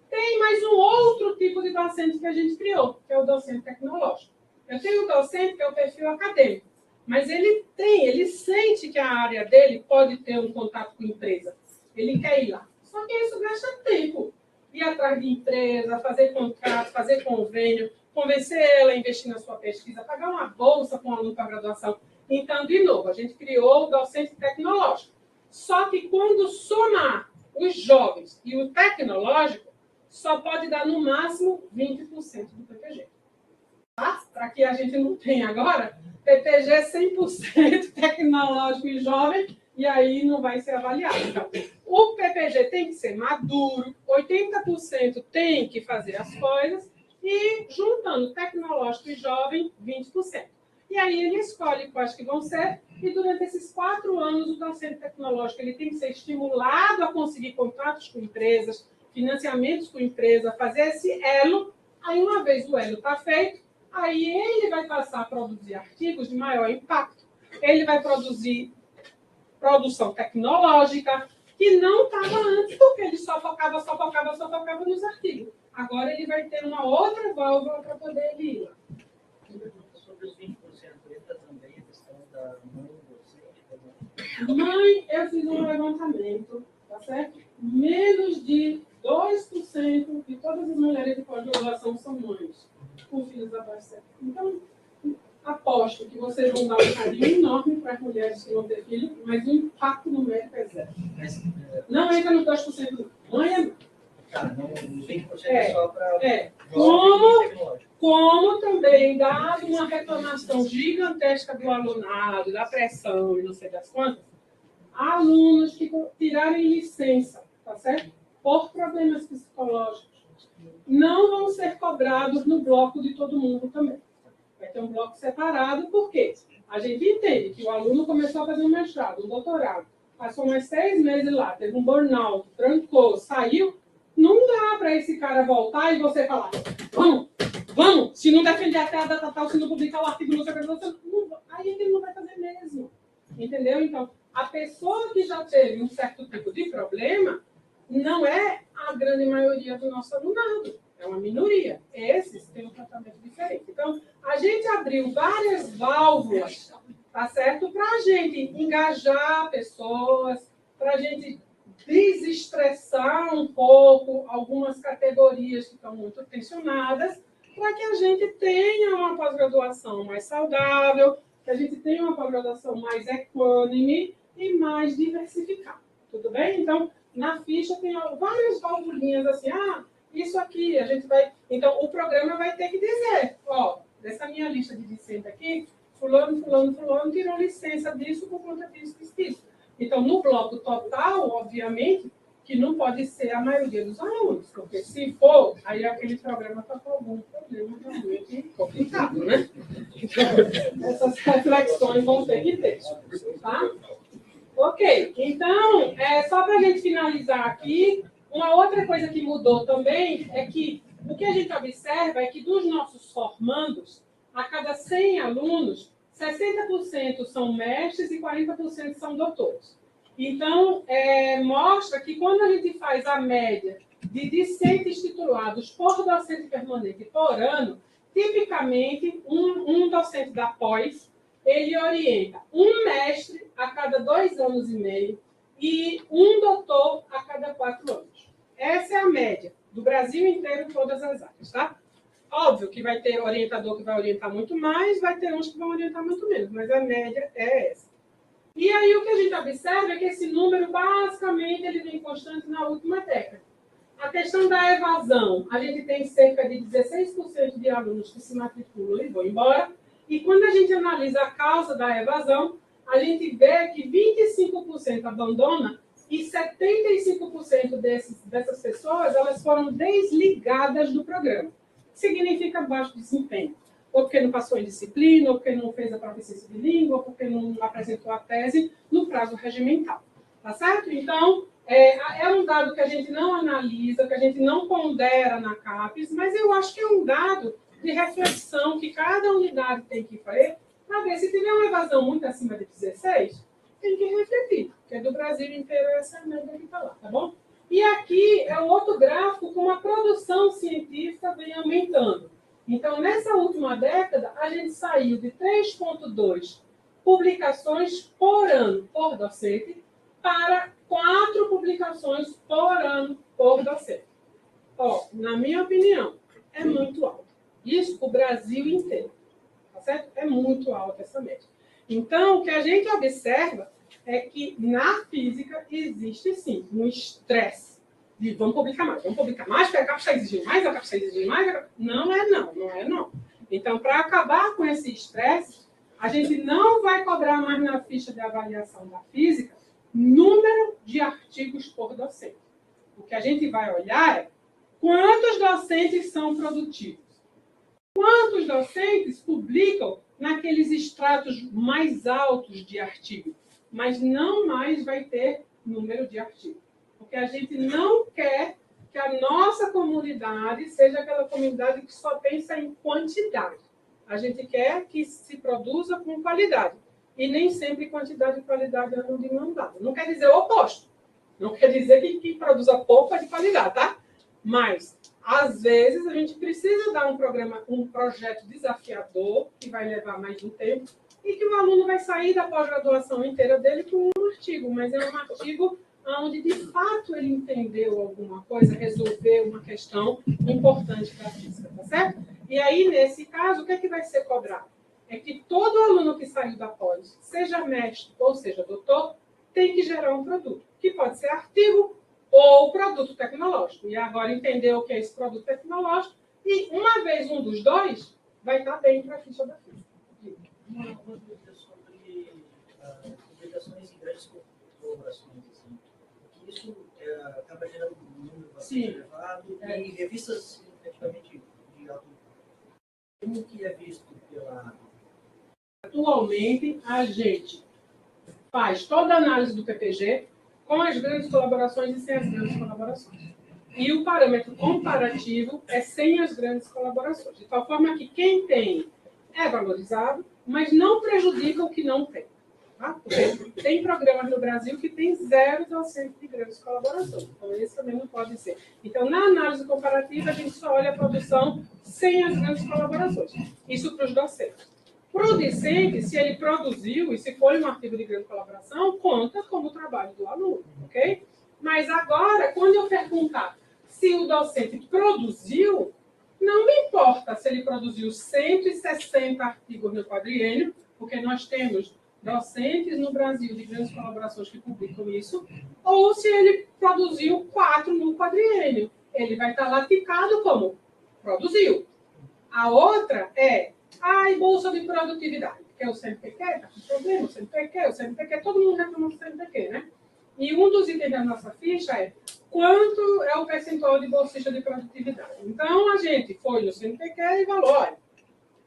Tem mais um outro tipo de docente que a gente criou, que é o docente tecnológico. Eu tenho um docente que é o perfil acadêmico, mas ele sente que a área dele pode ter um contato com a empresa. Ele quer ir lá. Só que isso gasta tempo. Ir atrás de empresa, fazer contrato, fazer convênio, convencer ela a investir na sua pesquisa, pagar uma bolsa para um aluno para graduação. Então, de novo, a gente criou o docente tecnológico. Só que quando somar os jovens e o tecnológico, só pode dar, no máximo, 20% do PPG. Tá? Para que a gente não tenha agora PPG 100% tecnológico e jovem, e aí não vai ser avaliado. Então, o PPG tem que ser maduro, 80% tem que fazer as coisas, e juntando tecnológico e jovem, 20%. E aí ele escolhe quais que vão ser, e durante esses 4 anos o docente tecnológico ele tem que ser estimulado a conseguir contratos com empresas, financiamentos com empresas, fazer esse elo. Aí, uma vez o elo está feito, aí ele vai passar a produzir artigos de maior impacto. Ele vai produzir produção tecnológica, que não estava antes, porque ele só focava nos artigos. Agora ele vai ter uma outra válvula para poder ir lá. Sobre os 20%, entra também a questão da mãe docente? Mãe, eu fiz um levantamento, tá certo? Menos de 2% de todas as mulheres de pós-graduação são mães, com filhos abaixo de 7. Então, aposto que vocês vão dar um carinho enorme para as mulheres que vão ter filho, mas o impacto numérico é zero. Não entra no 2%. Mãe é mãe. Tá, não, 20% é só para Como também, dado uma reclamação gigantesca do alunado, da pressão e não sei das quantas, alunos que tirarem licença, tá certo? Por problemas psicológicos, não vão ser cobrados no bloco de todo mundo também. Vai ter um bloco separado, por quê? A gente entende que o aluno começou a fazer um mestrado, um doutorado, passou mais 6 meses lá, teve um burnout, trancou, saiu. Não dá para esse cara voltar e você falar, vamos, se não defender até a data tal, se não publicar o artigo, não sei o que, aí ele não vai fazer mesmo. Entendeu? Então, a pessoa que já teve um certo tipo de problema não é a grande maioria do nosso alunado, é uma minoria. Esses têm um tratamento diferente. Então, a gente abriu várias válvulas, tá certo? Para a gente engajar pessoas, para a gente desestressar um pouco algumas categorias que estão muito tensionadas, para que a gente tenha uma pós-graduação mais saudável, que a gente tenha uma pós-graduação mais equânime e mais diversificada. Tudo bem? Então, na ficha tem várias válvulinhas assim, isso aqui, a gente vai... Então, o programa vai ter que dizer, dessa minha lista de discente aqui, fulano tirou licença disso por conta disso. Então, no bloco total, obviamente, que não pode ser a maioria dos alunos, porque se for, aí aquele programa está com algum problema realmente complicado, né? Então, essas reflexões vão ter que ter, tá? Ok, então, só para a gente finalizar aqui, uma outra coisa que mudou também é que o que a gente observa é que dos nossos formandos, a cada 100 alunos, 60% são mestres e 40% são doutores. Então, mostra que quando a gente faz a média de discentes titulados por docente permanente por ano, tipicamente, um docente da pós, ele orienta um mestre a cada 2 anos e meio e um doutor a cada 4 anos. Essa é a média do Brasil inteiro, todas as áreas, tá? Óbvio que vai ter orientador que vai orientar muito mais, vai ter uns que vão orientar muito menos, mas a média é essa. E aí o que a gente observa é que esse número, basicamente, ele vem constante na última década. A questão da evasão, a gente tem cerca de 16% de alunos que se matriculam e vão embora, e quando a gente analisa a causa da evasão, a gente vê que 25% abandona e 75% dessas pessoas elas foram desligadas do programa. Significa baixo desempenho. Ou porque não passou em disciplina, ou porque não fez a proficiência de língua, ou porque não apresentou a tese no prazo regimental. Tá certo? Então, é um dado que a gente não analisa, que a gente não pondera na CAPES, mas eu acho que é um dado de reflexão que cada unidade tem que fazer para ver se tiver uma evasão muito acima de 16, tem que refletir, porque do Brasil inteiro essa é a média que está lá, tá bom? E aqui é um outro gráfico como a produção científica vem aumentando. Então, nessa última década, a gente saiu de 3,2 publicações por ano por docente para 4 publicações por ano por docente. Na minha opinião, é muito alto. Isso para o Brasil inteiro. Tá certo? É muito alta essa média. Então, o que a gente observa é que na física existe, sim, um estresse de vamos publicar mais, porque a CAPES está exigindo mais, a CAPES está exigindo mais. Não é não. Então, para acabar com esse estresse, a gente não vai cobrar mais na ficha de avaliação da física número de artigos por docente. O que a gente vai olhar é quantos docentes são produtivos. Quantos docentes publicam naqueles extratos mais altos de artigo, mas não mais vai ter número de artigo? Porque a gente não quer que a nossa comunidade seja aquela comunidade que só pensa em quantidade. A gente quer que se produza com qualidade. E nem sempre quantidade e qualidade andam de mão dada. Não quer dizer o oposto. Não quer dizer que quem produza pouco é de qualidade, tá? Mas, às vezes, a gente precisa dar um projeto desafiador, que vai levar mais um tempo, e que o aluno vai sair da pós-graduação inteira dele com um artigo, mas é um artigo onde, de fato, ele entendeu alguma coisa, resolveu uma questão importante da física, tá certo? E aí, nesse caso, o que é que vai ser cobrado? É que todo aluno que saiu da pós, seja mestre ou seja doutor, tem que gerar um produto, que pode ser artigo ou produto tecnológico. E agora entender o que é esse produto tecnológico, e uma vez um dos dois, vai estar dentro da ficha da física. Uma dúvida sobre publicações em grandes colaborações, assim. Porque isso acaba gerando um número bastante elevado e revistas, efetivamente, de alto. Como que é visto pela... Atualmente, a gente faz toda a análise do PPG com as grandes colaborações e sem as grandes colaborações. E o parâmetro comparativo é sem as grandes colaborações. De tal forma que quem tem é valorizado, mas não prejudica o que não tem. Tá? Porque tem programas no Brasil que tem 0 docente de grandes colaborações. Então, esse também não pode ser. Então, na análise comparativa, a gente só olha a produção sem as grandes colaborações. Isso para os docentes. Para o discente, se ele produziu, e se foi um artigo de grande colaboração, conta como trabalho do aluno, ok? Mas agora, quando eu perguntar se o docente produziu, não me importa se ele produziu 160 artigos no quadriênio, porque nós temos docentes no Brasil de grandes colaborações que publicam isso, ou se ele produziu 4 no quadriênio. Ele vai estar lá ticado como produziu. A outra é bolsa de produtividade, que é o CNPq, está com problema, o CNPq, todo mundo reclama do CNPq, né? E um dos itens da nossa ficha é quanto é o percentual de bolsista de produtividade. Então, a gente foi no CNPq e falou, olha,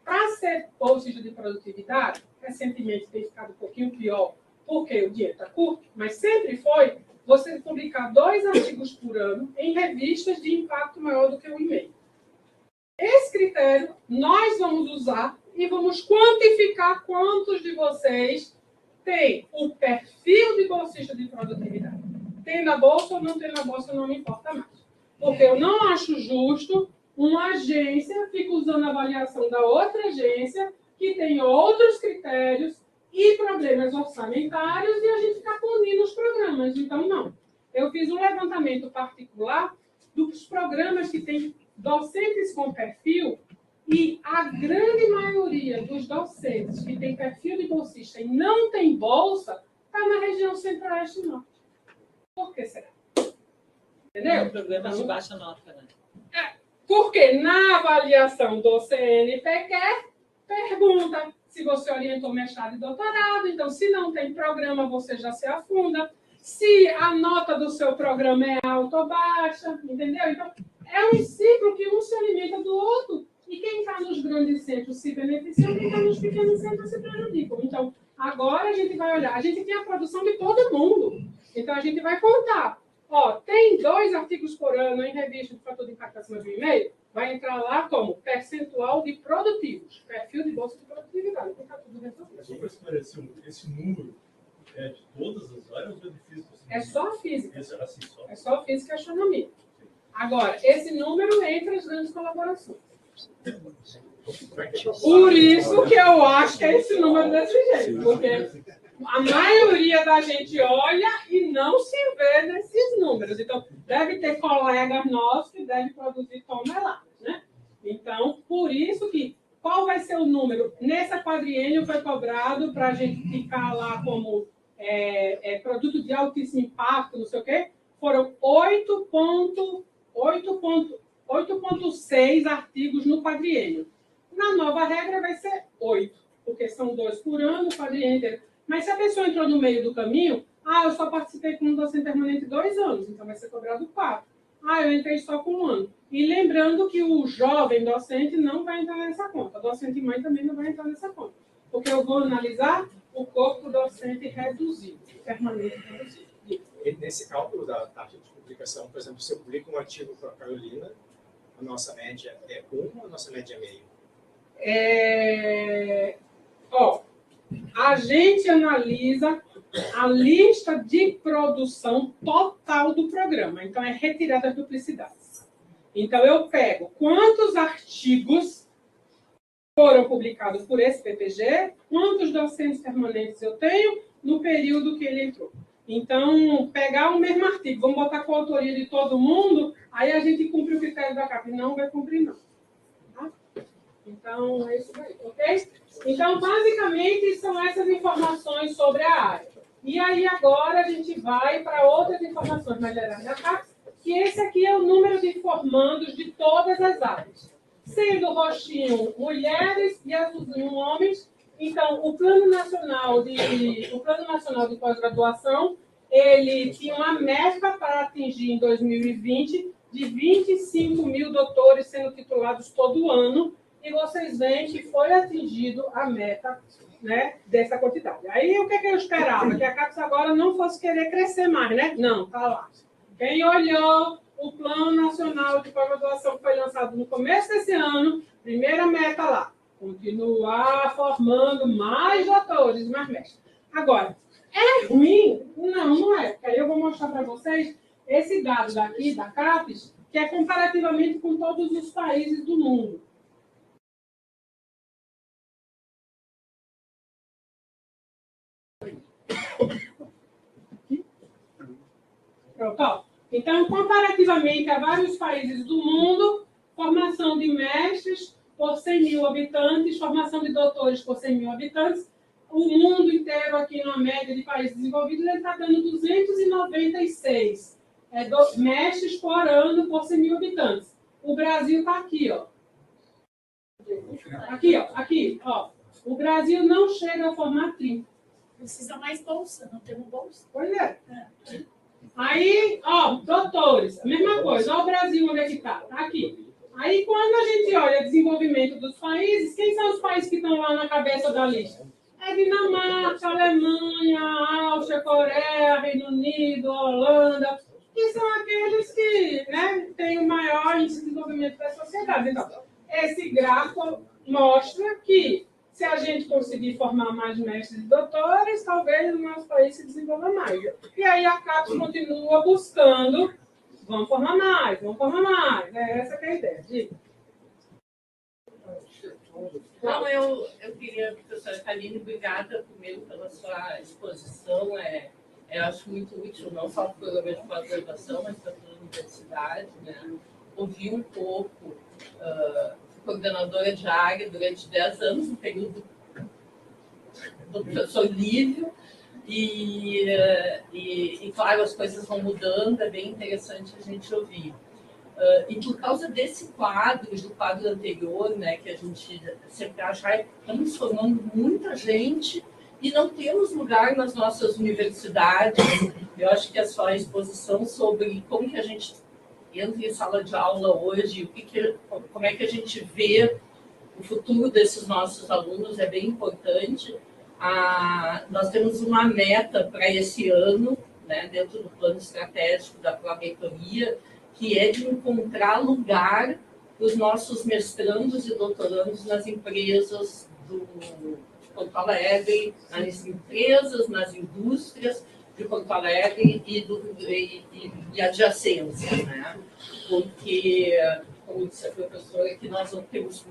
para ser bolsista de produtividade, recentemente tem ficado um pouquinho pior, porque o dinheiro está curto, mas sempre foi você publicar 2 artigos por ano em revistas de impacto maior do que o e-mail. Esse critério nós vamos usar e vamos quantificar quantos de vocês têm o perfil de bolsista de produtividade. Tem na bolsa ou não tem na bolsa, não me importa mais. Porque eu não acho justo uma agência ficar usando a avaliação da outra agência que tem outros critérios e problemas orçamentários e a gente ficar punindo os programas. Então, não. Eu fiz um levantamento particular dos programas que têm docentes com perfil, e a grande maioria dos docentes que tem perfil de bolsista e não tem bolsa está na região centro-oeste e norte. Por que será? Entendeu? Problemas então, de baixa nota, né? Porque na avaliação do CNPq, pergunta se você orientou mestrado e doutorado, então se não tem programa, você já se afunda. Se a nota do seu programa é alta ou baixa, entendeu? Então, é um ciclo que um se alimenta do outro. E quem está nos grandes centros se beneficia, quem está nos pequenos centros se prejudica. Então, agora a gente vai olhar. A gente tem a produção de todo mundo. Então, a gente vai contar. Ó, tem 2 artigos por ano em revista de fator de impacto acima do e-mail? Vai entrar lá como percentual de produtivos. Perfil de bolsa de produtividade. Então, tá tudo resolvido. Só para esclarecer, esse número é de todas as áreas ou de física? É só física. Assim, só? É só física e astronomia. Agora, esse número entra as grandes colaborações. Por isso que eu acho que é esse número desse jeito. Porque a maioria da gente olha e não se vê nesses números. Então, deve ter colegas nossos que devem produzir toneladas, né? Então, por isso que qual vai ser o número? Nessa quadriênio foi cobrado para a gente ficar lá como produto de altíssimo impacto, não sei o quê. Foram 8,6 artigos no quadriênio. Na nova regra vai ser 8, porque são 2 por ano, o quadriênio inteiro. Mas se a pessoa entrou no meio do caminho, eu só participei como docente permanente 2 anos, então vai ser cobrado 4. Ah, eu entrei só com 1 ano. E lembrando que o jovem docente não vai entrar nessa conta. A docente mãe também não vai entrar nessa conta. Porque eu vou analisar o corpo docente reduzido, permanente reduzido. E nesse cálculo da taxa de publicação, por exemplo, se eu publico um artigo para a Carolina, a nossa média é 1 ou a nossa média é meio? A gente analisa a lista de produção total do programa. Então, é retirada as duplicidades. Então, eu pego quantos artigos foram publicados por esse PPG, quantos docentes permanentes eu tenho no período que ele entrou. Então, pegar o mesmo artigo, vamos botar com a autoria de todo mundo, aí a gente cumpre o critério da CAP. Não vai cumprir, não. Tá? Então, é isso aí, ok? Então, basicamente, são essas informações sobre a área. E aí, agora, a gente vai para outras informações mais gerais da CAP, que esse aqui é o número de formandos de todas as áreas. Sendo roxinho mulheres e azulzinho homens. Então, o Plano Nacional de Pós-Graduação, ele tinha uma meta para atingir em 2020 de 25 mil doutores sendo titulados todo ano, e vocês veem que foi atingido a meta, né, dessa quantidade. Aí, o que eu esperava? Que a CAPES agora não fosse querer crescer mais, né? Não, está lá. Quem olhou o Plano Nacional de Pós-Graduação que foi lançado no começo desse ano, primeira meta lá, continuar formando mais doutores, mais mestres. Agora, é ruim? Não, não é. Porque aí eu vou mostrar para vocês esse dado daqui, da CAPES, que é comparativamente com todos os países do mundo. Pronto. Então, comparativamente a vários países do mundo, formação de mestres por 100 mil habitantes, formação de doutores por 100 mil habitantes, o mundo inteiro aqui na média de países desenvolvidos, ele está dando 296 mestres por ano por 100 mil habitantes. O Brasil está aqui, ó. Aqui, ó. O Brasil não chega a formar 30. Precisa mais bolsa, não temos bolsa. Pois é. Aí, ó, doutores, a mesma coisa. Olha o Brasil, onde é que está? Está aqui. Aí, quando a gente olha o desenvolvimento dos países, quem são os países que estão lá na cabeça da lista? É Dinamarca, Alemanha, Áustria, Coreia, Reino Unido, Holanda, que são aqueles que, né, têm o maior índice de desenvolvimento da sociedade. Então, esse gráfico mostra que, se a gente conseguir formar mais mestres e doutores, talvez o nosso país se desenvolva mais. E aí a CAPES continua buscando, vamos formar mais, vamos formar mais. É essa que é a ideia. Diga. Então, eu queria, professora Kaline, obrigada primeiro pela sua exposição. Eu acho muito útil, não só para o programa de pós-graduação, mas para toda a universidade, né? Ouvir um pouco, coordenadora de área durante 10 anos, no período do professor Lívio, e claro, as coisas vão mudando, é bem interessante a gente ouvir. E por causa desse quadro e do quadro anterior, né, que a gente sempre acha, estamos formando muita gente e não temos lugar nas nossas universidades. Eu acho que a sua exposição sobre como que a gente entra em sala de aula hoje, como é que a gente vê o futuro desses nossos alunos é bem importante. Nós temos uma meta para esse ano, né, dentro do plano estratégico da Pró-Reitoria, que é de encontrar lugar para os nossos mestrandos e doutorandos nas empresas de Porto Alegre, nas empresas, nas indústrias de Porto Alegre e adjacência, né? Porque, como disse a professora, que nós temos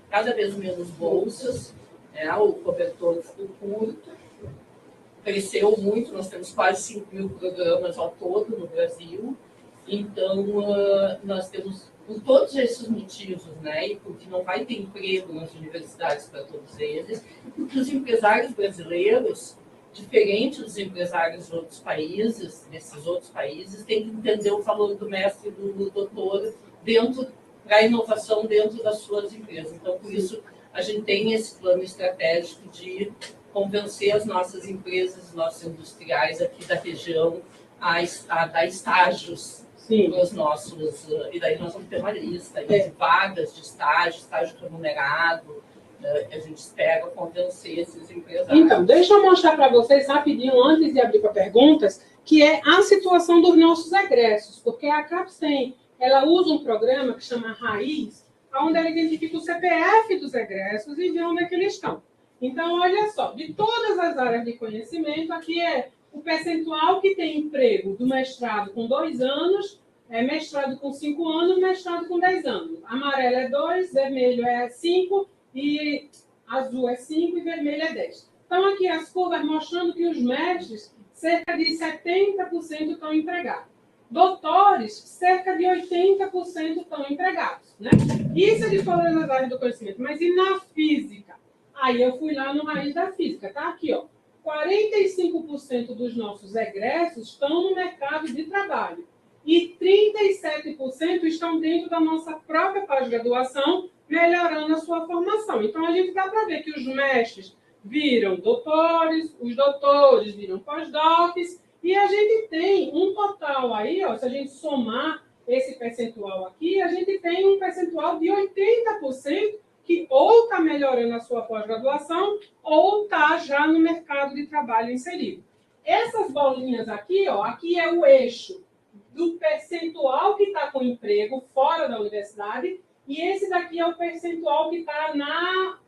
cada vez menos bolsas, né? O cobertor ficou curto, cresceu muito, nós temos quase 5 mil programas ao todo no Brasil. Então, nós temos, por todos esses motivos, né, e porque não vai ter emprego nas universidades para todos eles, porque os empresários brasileiros, diferente dos empresários de outros países, desses outros países, têm que entender o valor do mestre e do doutor para a inovação dentro das suas empresas. Então, por isso, a gente tem esse plano estratégico de convencer as nossas empresas, nossos industriais aqui da região a dar estágios os nossos... E daí nós vamos ter uma lista de vagas de estágio remunerado. A gente espera convencer esses empresários. Então, deixa eu mostrar para vocês rapidinho, antes de abrir para perguntas, que é a situação dos nossos egressos, porque a CAPES ela usa um programa que chama Raiz, onde ela identifica o CPF dos egressos e vê onde é que eles estão. Então, olha só, de todas as áreas de conhecimento, aqui é o percentual que tem emprego do mestrado com 2 anos, mestrado com 5 anos, mestrado com 10 anos. Amarelo é 2, vermelho é 5, e azul é 5 e vermelho é 10. Então, aqui as curvas mostrando que os mestres, cerca de 70% estão empregados. Doutores, cerca de 80% estão empregados. Né? Isso é de todas as áreas do conhecimento. Mas e na física? Aí eu fui lá no Raiz da Física. Tá aqui, ó. 45% dos nossos egressos estão no mercado de trabalho. E 37% estão dentro da nossa própria pós-graduação, melhorando a sua formação. Então, a gente dá para ver que os mestres viram doutores, os doutores viram pós-docs, e a gente tem um total aí, ó, se a gente somar esse percentual aqui, a gente tem um percentual de 80% que ou está melhorando a sua pós-graduação ou está já no mercado de trabalho inserido. Essas bolinhas aqui, ó, aqui é o eixo do percentual que está com emprego fora da universidade, e esse daqui é o percentual que está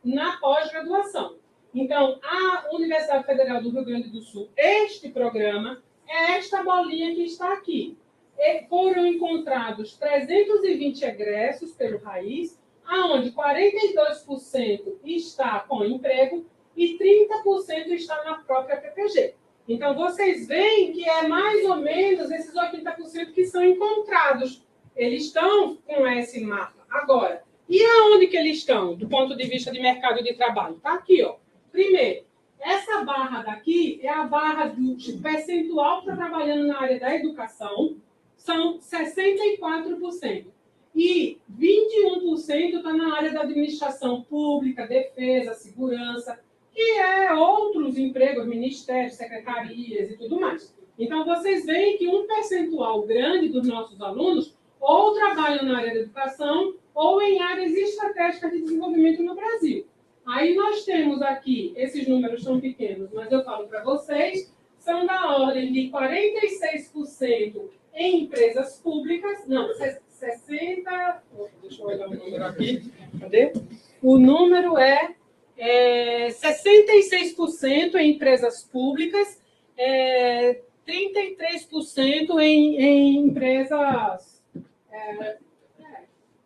na pós-graduação. Então, a Universidade Federal do Rio Grande do Sul, este programa, é esta bolinha que está aqui. E foram encontrados 320 egressos pelo Raiz, onde 42% está com emprego e 30% está na própria PPG. Então, vocês veem que é mais ou menos esses 80% que são encontrados. Eles estão com esse mapa. Agora, e aonde que eles estão, do ponto de vista de mercado de trabalho? Está aqui, ó. Primeiro, essa barra daqui é a barra do percentual que está trabalhando na área da educação, são 64%. E 21% está na área da administração pública, defesa, segurança, que é outros empregos, ministérios, secretarias e tudo mais. Então, vocês veem que um percentual grande dos nossos alunos ou trabalham na área da educação ou em áreas estratégicas de desenvolvimento no Brasil. Aí nós temos aqui, esses números são pequenos, mas eu falo para vocês, são da ordem de 46% em empresas públicas, não, 60, deixa eu olhar o número aqui, cadê? O número é 66% em empresas públicas, 33% em empresas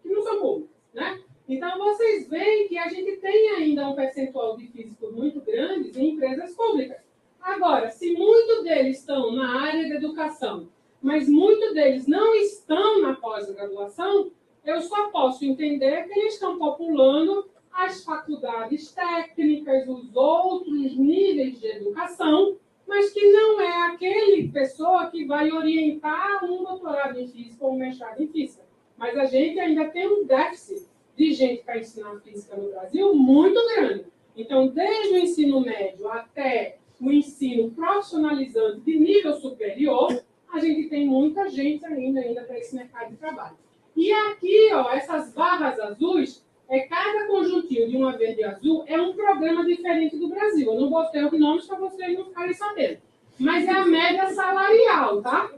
que não são públicas, né? Então, vocês veem que a gente tem ainda um percentual de físicos muito grandes em empresas públicas. Agora, se muitos deles estão na área da educação, mas muitos deles não estão na pós-graduação, eu só posso entender que eles estão populando as faculdades técnicas, os outros níveis de educação, mas que não é aquele pessoa que vai orientar um doutorado em física ou um mestrado em física. Mas a gente ainda tem um déficit de gente para ensinar física no Brasil muito grande. Então, desde o ensino médio até o ensino profissionalizante de nível superior, a gente tem muita gente ainda para esse mercado de trabalho. E aqui, ó, essas barras azuis, cada conjuntinho de uma verde e azul é um programa diferente do Brasil. Eu não botei os nomes para vocês não ficarem sabendo. Mas é a média salarial, tá?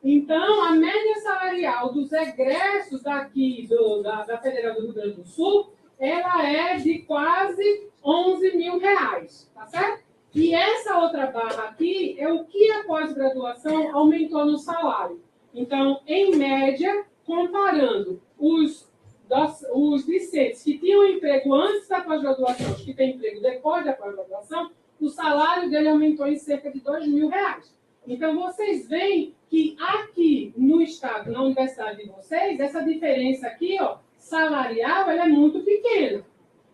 Então, a média salarial dos egressos daqui da Federal do Rio Grande do Sul, ela é de quase 11 mil reais, tá certo? E essa outra barra aqui é o que a pós-graduação aumentou no salário. Então, em média, comparando os discentes que tinham emprego antes da pós-graduação, os que têm emprego depois da pós-graduação, o salário dele aumentou em cerca de 2 mil reais. Então, vocês veem que aqui no estado, na universidade de vocês, essa diferença aqui, ó, salarial, ela é muito pequena.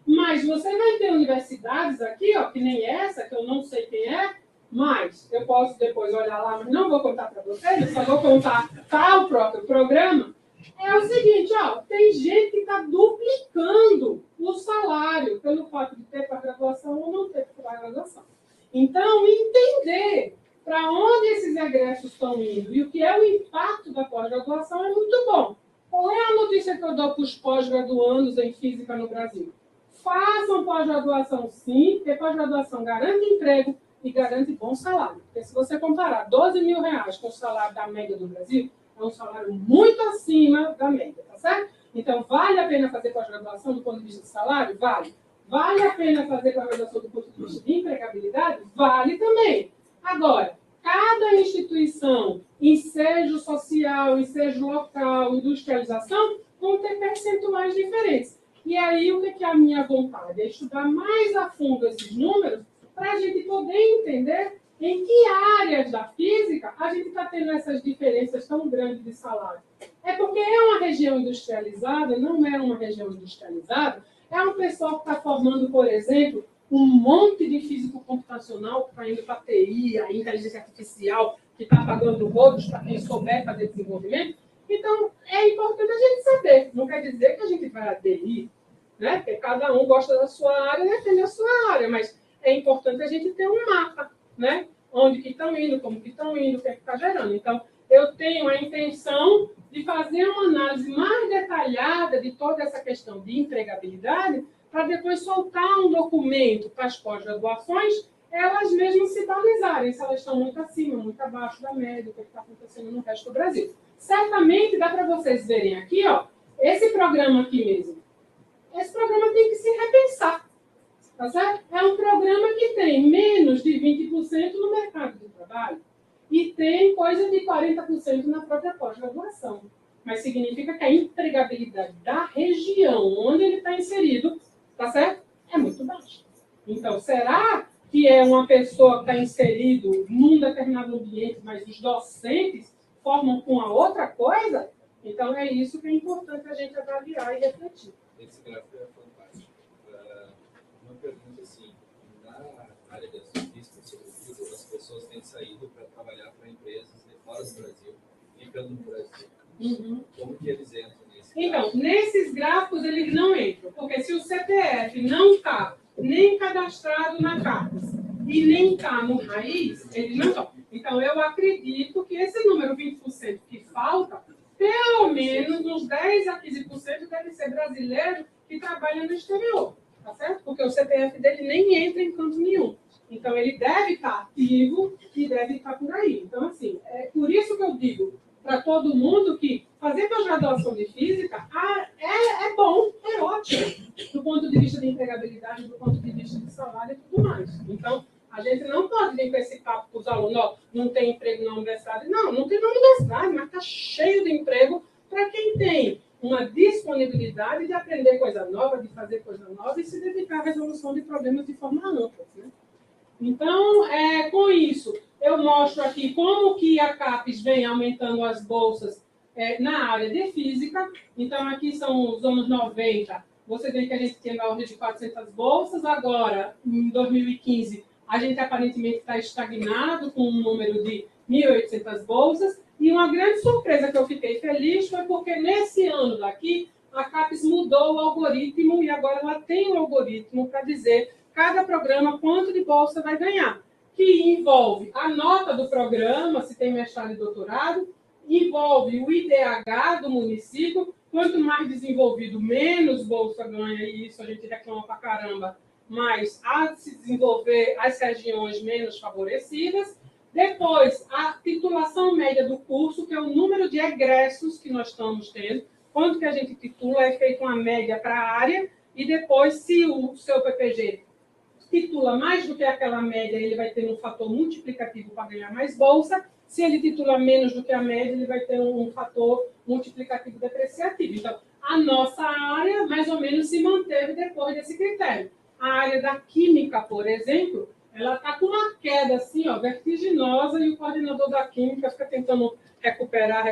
Mas você vai ter universidades aqui, ó, que nem essa, que eu não sei quem é, mas eu posso depois olhar lá, mas não vou contar para vocês, eu só vou contar para o próprio programa. É o seguinte, ó, tem gente que está duplicando o salário pelo fato de ter pós-graduação ou não ter pós-graduação. Então, entender para onde esses egressos estão indo e o que é o impacto da pós-graduação é física no Brasil. Façam pós-graduação sim, porque pós-graduação garante emprego e garante bom salário. Porque se você comparar 12 mil reais com o salário da média do Brasil, é um salário muito acima da média, tá certo? Então, vale a pena fazer pós-graduação do ponto de vista de salário? Vale. Vale a pena fazer pós-graduação do ponto de vista de empregabilidade? Vale também. Agora, cada instituição, ensejo social, ensejo local, industrialização, vão ter percentuais diferentes. E aí, o que é a minha vontade? É estudar mais a fundo esses números para a gente poder entender em que áreas da física a gente está tendo essas diferenças tão grandes de salário. É porque é uma região industrializada, não é uma região industrializada, é um pessoal que está formando, por exemplo, um monte de físico computacional que está indo para a TI, a inteligência artificial, que está pagando rodos para quem souber fazer desenvolvimento. Então, é importante a gente saber. Não quer dizer que a gente vai aderir, né? Porque cada um gosta da sua área e defende a sua área, mas é importante a gente ter um mapa, né? Onde que estão indo, como que estão indo, o que é que está gerando. Então, eu tenho a intenção de fazer uma análise mais detalhada de toda essa questão de empregabilidade, para depois soltar um documento para as pós-graduações, elas mesmas se balizarem, se elas estão muito acima, muito abaixo da média, o que está acontecendo no resto do Brasil. Certamente dá para vocês verem aqui, ó, esse programa aqui mesmo. Esse programa tem que se repensar. Tá certo? É um programa que tem menos de 20% no mercado de trabalho e tem coisa de 40% na própria pós-graduação. Mas significa que a empregabilidade da região onde ele está inserido, tá certo? É muito baixa. Então, será que é uma pessoa que está inserido num determinado ambiente, mas os docentes formam com a outra coisa? Então, é isso que é importante a gente avaliar e refletir. Esse gráfico é fantástico. Uma pergunta assim, na área das revistas, sobretudo, as pessoas têm saído para trabalhar para empresas de fora do Brasil, ficando no Brasil. Uhum. Como que eles entram nesse Então, gráfico? nesses gráficos eles não entram, porque se o CPF não está nem cadastrado na CAPES e nem está no raiz, eles não estão. Então, eu acredito que esse número 20% que falta, pelo menos uns 10% a 15% deve ser brasileiro que trabalha no exterior, tá certo? Porque o CPF dele nem entra em canto nenhum. Então, ele deve estar ativo e deve estar por aí. Então, assim, é por isso que eu digo para todo mundo que fazer pós-graduação de física é bom, é ótimo, do ponto de vista de empregabilidade, do ponto de vista de salário e tudo mais. Então, a gente não pode vir com esse papo para os alunos, ó, não tem emprego na universidade. Não, não tem na universidade, mas está cheio de emprego para quem tem uma disponibilidade de aprender coisa nova, de fazer coisa nova e se dedicar à resolução de problemas de forma ampla, né? Então, com isso, eu mostro aqui como que a CAPES vem aumentando as bolsas na área de física. Então, aqui são os anos 90. Você vê que a gente tinha na ordem de 400 bolsas. Agora, em 2015, a gente aparentemente está estagnado com um número de 1.800 bolsas. E uma grande surpresa que eu fiquei feliz foi porque nesse ano daqui, a CAPES mudou o algoritmo e agora ela tem um algoritmo para dizer cada programa quanto de bolsa vai ganhar, que envolve a nota do programa, se tem mestrado e doutorado, envolve o IDH do município, quanto mais desenvolvido, menos bolsa ganha, e isso a gente reclama pra caramba, mas há de se desenvolver as regiões menos favorecidas. Depois, a titulação média do curso, que é o número de egressos que nós estamos tendo, quanto que a gente titula, é feita uma média para a área, e depois, se o seu PPG titula mais do que aquela média, ele vai ter um fator multiplicativo para ganhar mais bolsa. Se ele titula menos do que a média, ele vai ter um fator multiplicativo depreciativo. Então, a nossa área, mais ou menos, se manteve depois desse critério. A área da química, por exemplo, ela está com uma queda assim, ó, vertiginosa, e o coordenador da química fica tentando recuperar,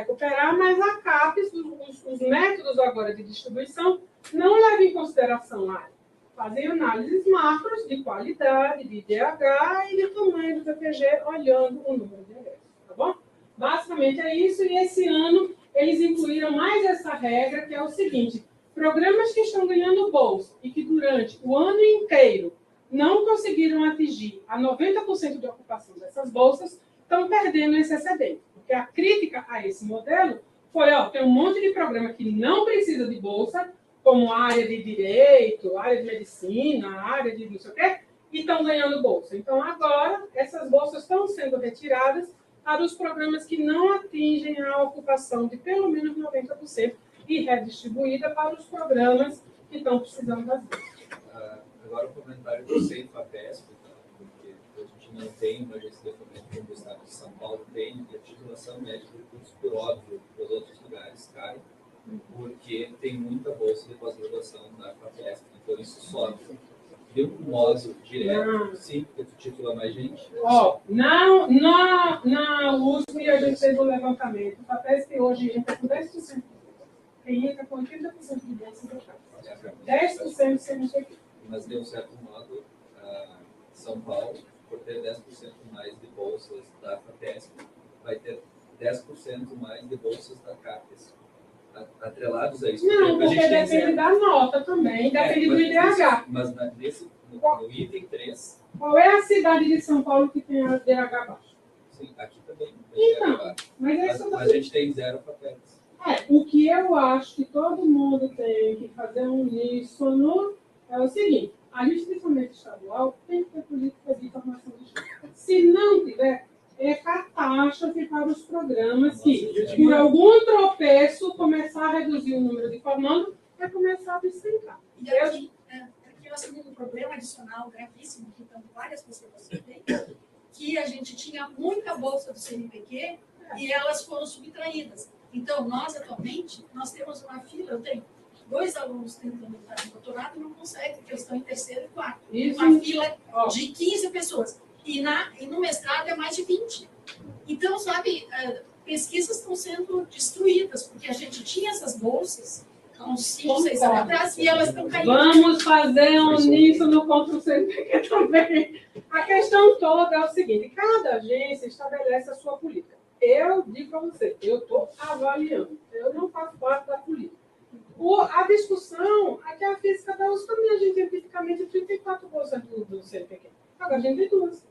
mas a CAPES, os métodos agora de distribuição, não levam em consideração a área. Fazem análises macros de qualidade, de IDH e de tamanho do PPG, olhando o número de egressos, tá bom? Basicamente é isso, e esse ano eles incluíram mais essa regra, que é o seguinte: programas que estão ganhando bolsa e que durante o ano inteiro não conseguiram atingir a 90% de ocupação dessas bolsas, estão perdendo esse excedente. Porque a crítica a esse modelo foi, ó, tem um monte de programa que não precisa de bolsa, como área de direito, área de medicina, área de não sei o quê, e estão ganhando bolsa. Então, agora, essas bolsas estão sendo retiradas para os programas que não atingem a ocupação de pelo menos 90% e redistribuída para os programas que estão precisando das bolsas. Agora, o comentário do CEIFAPESP, porque a gente não tem uma agência de fomento como o Estado de São Paulo tem, e a titulação média de recursos, por óbvio, para os outros lugares cai, porque tem muita bolsa de pós-graduação na FAPESP, então isso sobe. De um modo direto, sim, porque tu titula mais gente. Na USP a gente fez um levantamento. A FAPESP hoje entra com 10%. Quem entra com 80% de bolsa da casa. 10% sem não sei o quê. Mas, de um certo modo, São Paulo, por ter 10% mais de bolsas da FAPESP, vai ter 10% mais de bolsas da CAPES. Atrelados a isso. Não, porque depende da nota também, depende do IDH. Mas no item 3... Qual é a cidade de São Paulo que tem a IDH baixo? Sim, aqui também. Então, mas a gente tem 0 papéis. O que eu acho que todo mundo tem que fazer uníssono é o seguinte: a justiça estadual tem que ter política de informação de estudo. Se não tiver, é catástrofe para os programas que, por algum tropeço, começar a reduzir o número de formando, vai começar a despencar. E aqui nós temos um problema adicional gravíssimo, que então várias pessoas têm, que a gente tinha muita bolsa do CNPq e elas foram subtraídas. Então, nós, atualmente, nós temos uma fila, eu tenho 2 alunos tentando entrar no doutorado e não conseguem, porque eles estão em 3º e 4º. Uma fila de 15 pessoas. E no mestrado é mais de 20. Então, sabe, pesquisas estão sendo destruídas, porque a gente tinha essas bolsas há uns 5, 6 anos atrás e elas estão caindo. Vamos fazer uníssono contra o CNPq também. A questão toda é o seguinte: cada agência estabelece a sua política. Eu digo para você, eu estou avaliando, eu não faço parte da política. A discussão é que a física da USP também, a gente tem tipicamente 34 bolsas do CNPq. Agora a gente tem 2.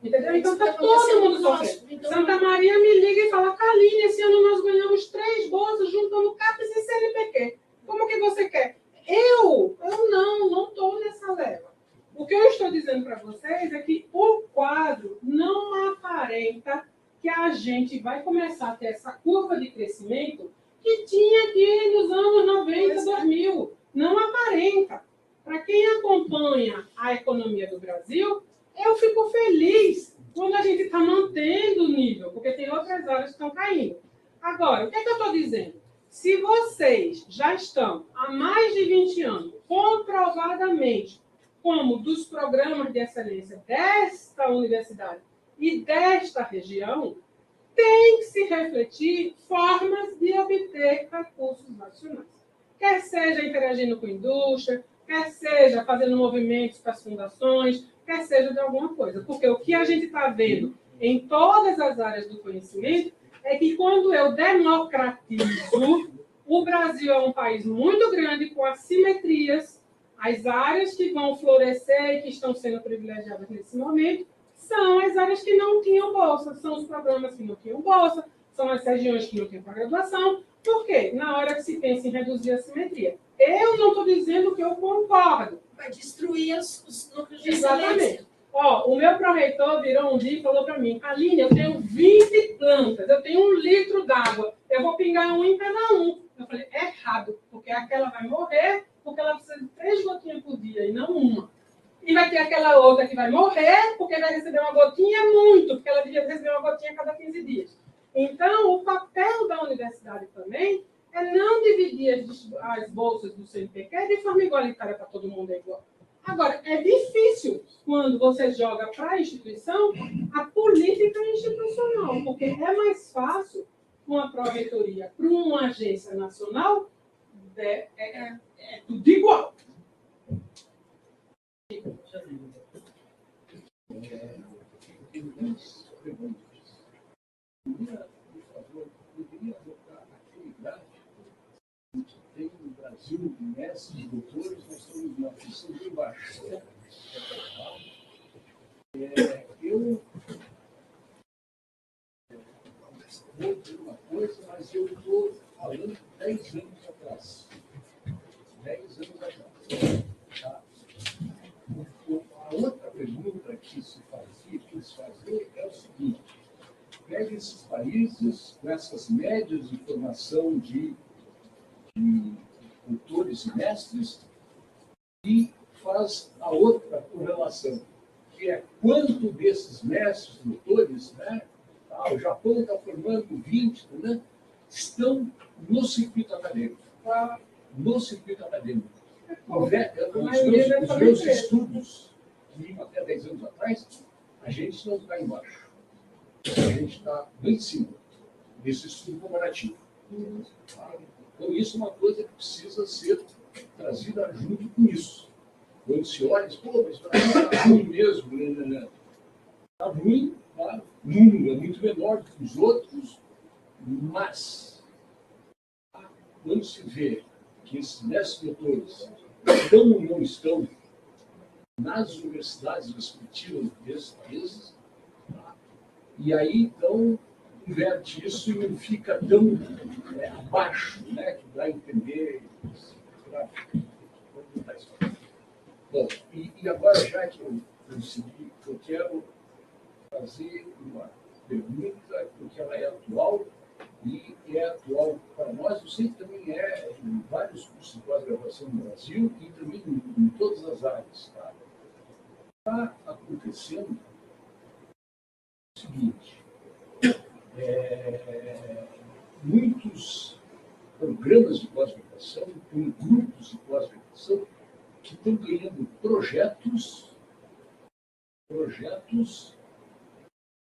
Entendeu? Então está todo mundo sofrendo. Santa Maria me liga e fala: Kaline, esse ano nós ganhamos 3 bolsas juntando CAPES e CNPq. Como que você quer? Eu não estou nessa leva. O que eu estou dizendo para vocês é que o quadro não aparenta que a gente vai começar a ter essa curva de crescimento que tinha aqui nos anos 90, 2000. Não aparenta. Para quem acompanha a economia do Brasil, eu fico feliz quando a gente está mantendo o nível, porque tem outras áreas que estão caindo. Agora, o que é que eu estou dizendo? Se vocês já estão há mais de 20 anos, comprovadamente, como dos programas de excelência desta universidade e desta região, tem que se refletir formas de obter recursos nacionais. Quer seja interagindo com a indústria, quer seja fazendo movimentos para as fundações, quer seja de alguma coisa. Porque o que a gente está vendo em todas as áreas do conhecimento é que quando eu democratizo, o Brasil é um país muito grande, com assimetrias. As áreas que vão florescer e que estão sendo privilegiadas nesse momento são as áreas que não tinham bolsa, são os programas que não tinham bolsa, são as regiões que não tinham graduação. Por quê? Na hora que se pensa em reduzir a assimetria. Eu não estou dizendo que eu concordo. Vai destruir os núcleos de excelência. O meu pró-reitor virou um dia e falou para mim: Kaline, eu tenho 20 plantas, eu tenho 1 litro d'água, eu vou pingar um em cada um. Eu falei: é errado, porque aquela vai morrer, porque ela precisa de 3 gotinhas por dia e não 1. E vai ter aquela outra que vai morrer, porque vai receber uma gotinha muito, porque ela devia receber uma gotinha a cada 15 dias. Então, o papel da universidade também é não dividir as bolsas do CNPq de forma igualitária para todo mundo igual. Agora, é difícil quando você joga para a instituição a política institucional, porque é mais fácil uma pró-reitoria para uma agência nacional, é tudo igual. Poderia adotar aquele gráfico que tem no Brasil, mestres e doutores, nós estamos na função de embaixo. Eu vou dizer uma coisa, mas eu estou falando 10 anos atrás. países com essas médias de formação de doutores e mestres, e faz a outra correlação, que é quanto desses mestres, doutores, né, o Japão está formando 20, né, estão no circuito acadêmico. No circuito acadêmico. Os meus estudos, que iam até 10 anos atrás, a gente não está embaixo. A gente está bem em cima desse estudo comparativo. Então, isso é uma coisa que precisa ser trazida junto com isso. Quando se olha, diz, pô, mas está ruim mesmo. Está ruim, tá? O número é muito menor do que os outros, mas quando se vê que esses mestres doutores estão ou não estão nas universidades respectivas desses países, tá? E aí, então, inverte isso e não fica tão abaixo, né, que dá a entender. Bom, e agora, já que eu consegui, eu quero fazer uma pergunta, porque ela é atual, e é atual para nós. Eu sei que também é em vários cursos de pós-graduação no Brasil e também em todas as áreas. Está acontecendo o seguinte: muitos programas de pós-graduação, tem grupos de pós-graduação que estão ganhando projetos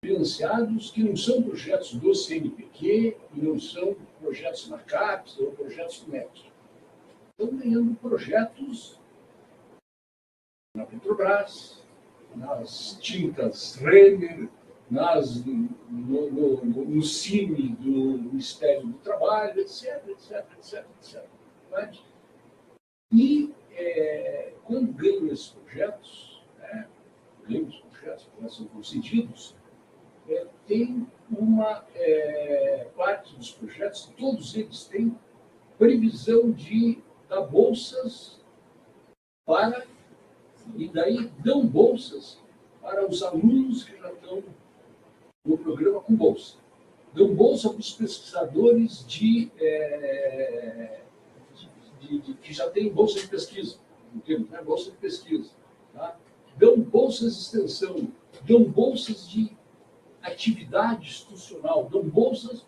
financiados que não são projetos do CNPq e não são projetos na CAPES ou projetos do MEC. Estão ganhando projetos na Petrobras, nas tintas Renner, no Cine do Ministério do Trabalho, etc. Right? E quando ganham esses projetos, são concedidos, tem uma parte dos projetos, todos eles têm previsão de dar bolsas para, e daí dão bolsas para os alunos que já estão no programa com bolsa. Dão bolsa para os pesquisadores que já têm bolsa de pesquisa, entende? Né? Bolsa de pesquisa. Tá? Dão bolsas de extensão, dão bolsas de atividade institucional, dão bolsas,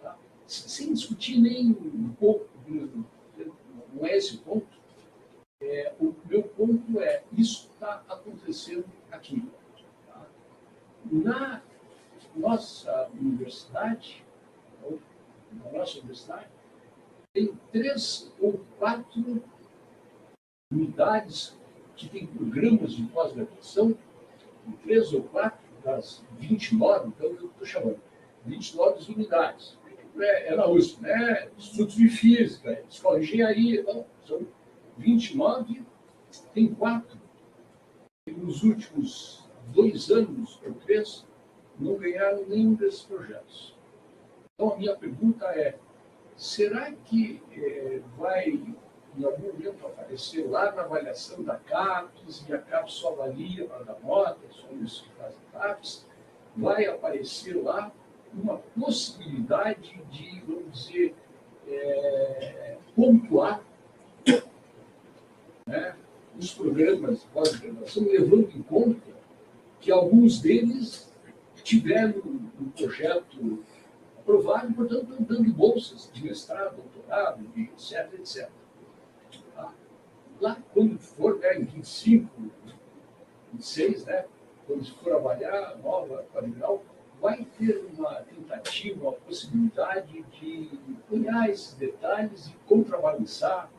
tá? Sem discutir nem um pouco, não é esse o ponto. O meu ponto é, isso está acontecendo aqui. Tá? Na nossa universidade, tem 3 ou 4 unidades que têm programas de pós-graduação, 3 ou 4 das 29, então eu estou chamando, 29 unidades. É na USP, né? Instituto de Física, Escola de Engenharia, então, são 29, tem 4 que nos últimos 2 anos ou 3 não ganharam nenhum desses projetos. Então, a minha pergunta é, será que vai, em algum momento, aparecer lá na avaliação da CAPES, e a CAPES só avalia para dar nota, só isso que faz a CAPES, vai aparecer lá uma possibilidade de, vamos dizer, pontuar, né, os programas de pós-graduação, levando em conta que alguns deles tiveram um projeto aprovado, portanto, estão dando bolsas de mestrado, doutorado, etc. Tá? Lá, quando for, em 25, 26, né, quando se for avaliar a nova quadrigrau, vai ter uma tentativa, uma possibilidade de olhar esses detalhes e contrabalançar,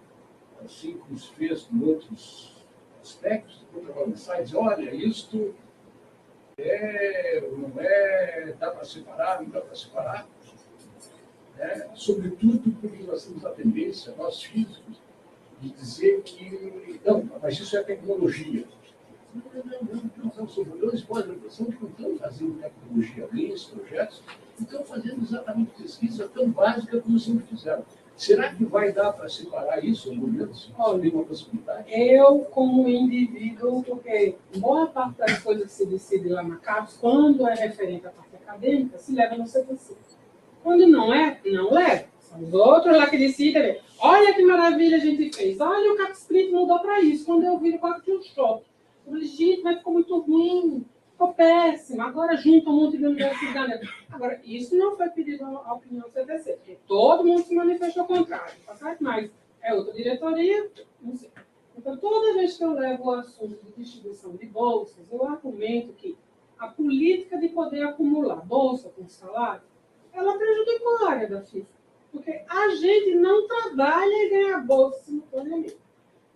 assim como se fez com outros aspectos, contrabalançar e dizer, olha, isto dá para separar, não dá para separar. Sobretudo porque nós temos a tendência, nós físicos, de dizer que, não, mas isso é tecnologia. Não, são programas de pós-graduação que não estão fazendo tecnologia, grandes projetos, estão fazendo exatamente pesquisa tão básica como sempre fizeram. Será que vai dar para separar isso em momentos? Tem uma possibilidade? Eu, como indivíduo, porque boa parte das coisas que se decide lá na CAPES, quando é referente à parte acadêmica, se leva no CPC. Quando não é, não leva. São os outros lá que decidem. Olha que maravilha a gente fez. Olha, o CapSprint mudou para isso. Quando eu vi, quase tinha um choque. Eu falei, gente, mas ficou muito ruim. Ficou péssimo. Agora junta um monte de universidade. Agora, isso não foi pedido à opinião do CPC, porque todo mundo se manifestou ao contrário. Tá certo? Mas é outra diretoria, não sei. Então, toda vez que eu levo o assunto de distribuição de bolsas, eu argumento que a política de poder acumular bolsa com salário, ela prejudicou a área da FIFA. Porque a gente não trabalha e ganha bolsa simultaneamente.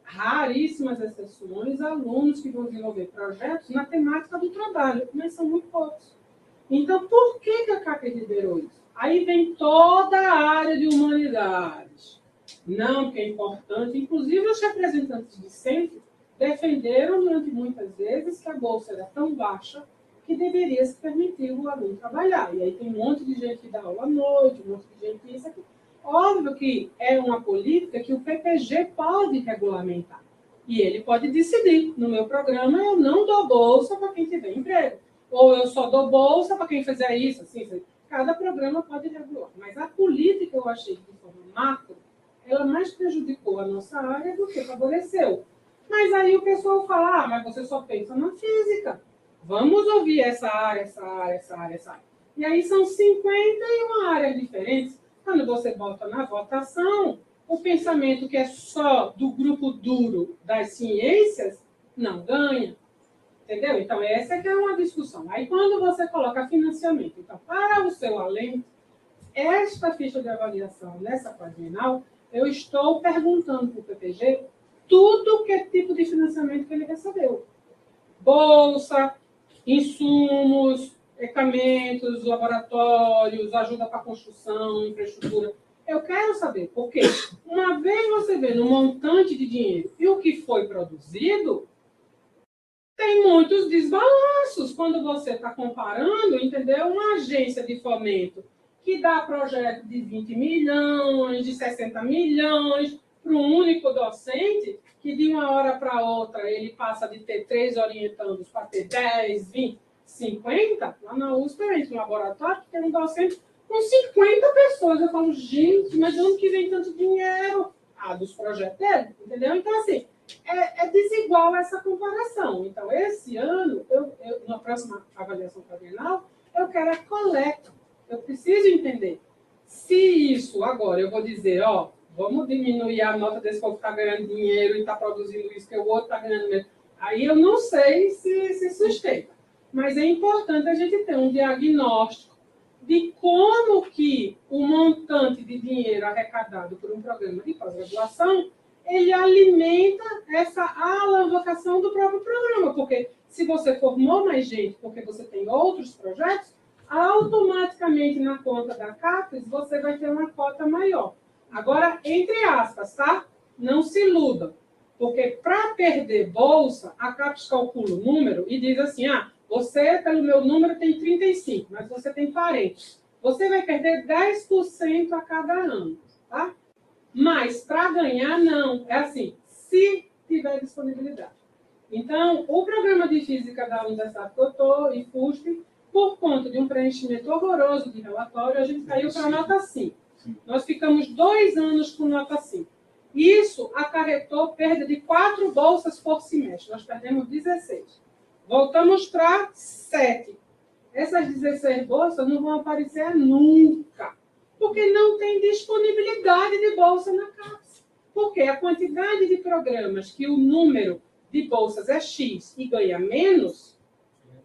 Raríssimas exceções, alunos que vão desenvolver projetos na temática do trabalho, mas são muito poucos. Então, por que a CAPES liberou isso? Aí vem toda a área de humanidades. Não, porque é importante. Inclusive, os representantes de centro defenderam durante muitas vezes que a bolsa era tão baixa que deveria se permitir o aluno trabalhar. E aí tem um monte de gente que dá aula à noite, um monte de gente que isso aqui. Óbvio que é uma política que o PPG pode regulamentar. E ele pode decidir. No meu programa, eu não dou bolsa para quem tiver emprego. Ou eu só dou bolsa para quem fizer isso. Assim. Cada programa pode regular. Mas a política, eu achei, de forma macro, ela mais prejudicou a nossa área do que favoreceu. Mas aí o pessoal fala, mas você só pensa na física. Vamos ouvir essa área. E aí são 51 áreas diferentes. Quando você bota na votação, o pensamento que é só do grupo duro das ciências não ganha. Entendeu? Então, essa é que é uma discussão. Aí, quando você coloca financiamento, então, para o seu alento, esta ficha de avaliação nessa quadrienal, eu estou perguntando para o PPG tudo que tipo de financiamento que ele recebeu. Bolsa, insumos, equipamentos, laboratórios, ajuda para construção, infraestrutura. Eu quero saber, porque uma vez você vê no montante de dinheiro e o que foi produzido, tem muitos desbalanços quando você está comparando, entendeu? Uma agência de fomento que dá projeto de 20 milhões, de 60 milhões, para um único docente, que de uma hora para outra ele passa de ter 3 orientandos para ter 10, 20, 50, lá na USP, um laboratório que tem um docente com 50 pessoas. Eu falo, gente, mas de onde que vem tanto dinheiro? Ah, dos projetos dele, entendeu? Então, assim, é desigual essa comparação. Então, esse ano, na próxima avaliação quadrienal, eu quero a coleta. Eu preciso entender se isso, agora, eu vou dizer, ó, vamos diminuir a nota desse povo que está ganhando dinheiro e está produzindo isso, que o outro está ganhando mesmo. Aí eu não sei se sustenta. Mas é importante a gente ter um diagnóstico de como que o montante de dinheiro arrecadado por um programa de pós-graduação, ele alimenta essa alavancação do próprio programa. Porque se você formou mais gente, porque você tem outros projetos, automaticamente na conta da CAPES você vai ter uma cota maior. Agora, entre aspas, tá? Não se iludam. Porque para perder bolsa, a CAPES calcula o número e diz assim, você, pelo meu número, tem 35, mas você tem 40. Você vai perder 10% a cada ano, tá? Mas, para ganhar, não. É assim, se tiver disponibilidade. Então, o programa de física da Universidade que eu estou, e FUSP, por conta de um preenchimento horroroso de relatório, a gente caiu para nota 5. Nós ficamos 2 anos com nota 5. Isso acarretou perda de 4 bolsas por semestre. Nós perdemos 16. Voltamos para 7. Essas 16 bolsas não vão aparecer nunca, porque não tem disponibilidade de bolsa na CAPES. Porque a quantidade de programas que o número de bolsas é X e ganha menos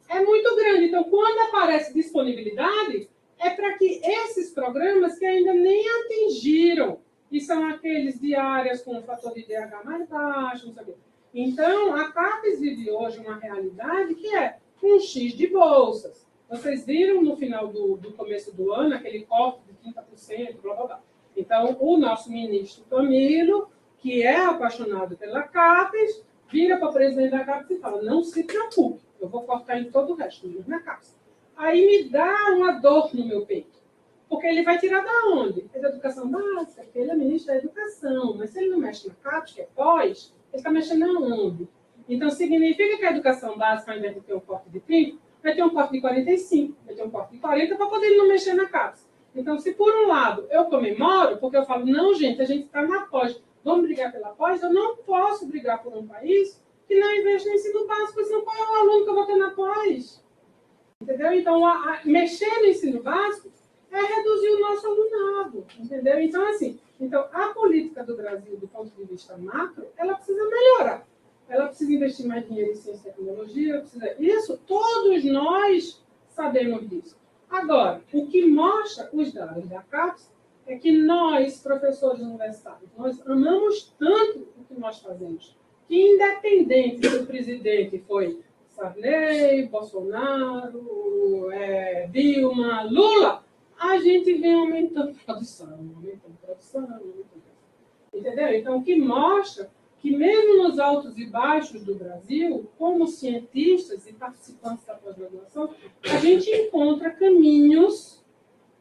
é muito grande. Então, quando aparece disponibilidade, é para que esses programas que ainda nem atingiram, e são aqueles de áreas com um fator de DH mais baixo, não sei o quê. Então, a CAPES vive hoje uma realidade que é um X de bolsas. Vocês viram no final do começo do ano aquele corte de 30%, blá, blá, blá. Então, o nosso ministro Camilo, que é apaixonado pela CAPES, vira para o presidente da CAPES e fala, não se preocupe, eu vou cortar em todo o resto, menos na CAPES. Aí me dá uma dor no meu peito. Porque ele vai tirar da onde? É da educação básica, porque ele é ministro da educação. Mas se ele não mexe na CAPES, que é pós, ele está mexendo aonde? Então, significa que a educação básica, ao invés de ter um corte de 30%, vai ter um corte de 45, vai ter um corte de 40 para poder ele não mexer na CAPES. Então, se por um lado eu comemoro, porque eu falo, não, gente, a gente está na pós, vamos brigar pela pós, eu não posso brigar por um país que não investe no ensino básico, senão qual é o aluno que eu vou ter na pós? Entendeu? Então, mexer no ensino básico é reduzir o nosso alunado, entendeu? Então, assim, a política do Brasil, do ponto de vista macro, ela precisa melhorar. Ela precisa investir mais dinheiro em ciência e tecnologia, isso, todos nós sabemos disso. Agora, o que mostra os dados da CAPES é que nós, professores universitários, nós amamos tanto o que nós fazemos, que independente se o presidente foi Sarney, Bolsonaro, Dilma, Lula, a gente vem aumentando produção. Entendeu? Então, o que mostra que mesmo nos altos e baixos do Brasil, como cientistas e participantes da pós-graduação, a gente encontra caminhos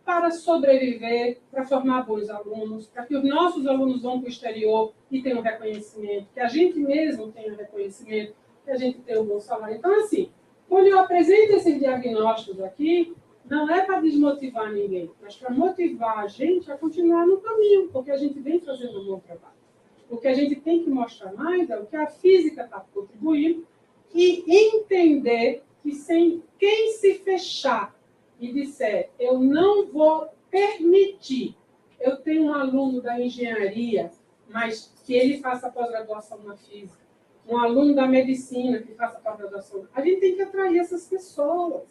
para sobreviver, para formar bons alunos, para que os nossos alunos vão para o exterior e tenham reconhecimento, que a gente mesmo tenha reconhecimento, que a gente tenha um bom salário. Então, assim, quando eu apresento esses diagnósticos aqui, não é para desmotivar ninguém, mas para motivar a gente a continuar no caminho, porque a gente vem fazendo um bom trabalho. O que a gente tem que mostrar mais é o que a física está contribuindo e entender que sem quem se fechar e disser, eu não vou permitir, eu tenho um aluno da engenharia, mas que ele faça pós-graduação na física, um aluno da medicina que faça pós-graduação, a gente tem que atrair essas pessoas.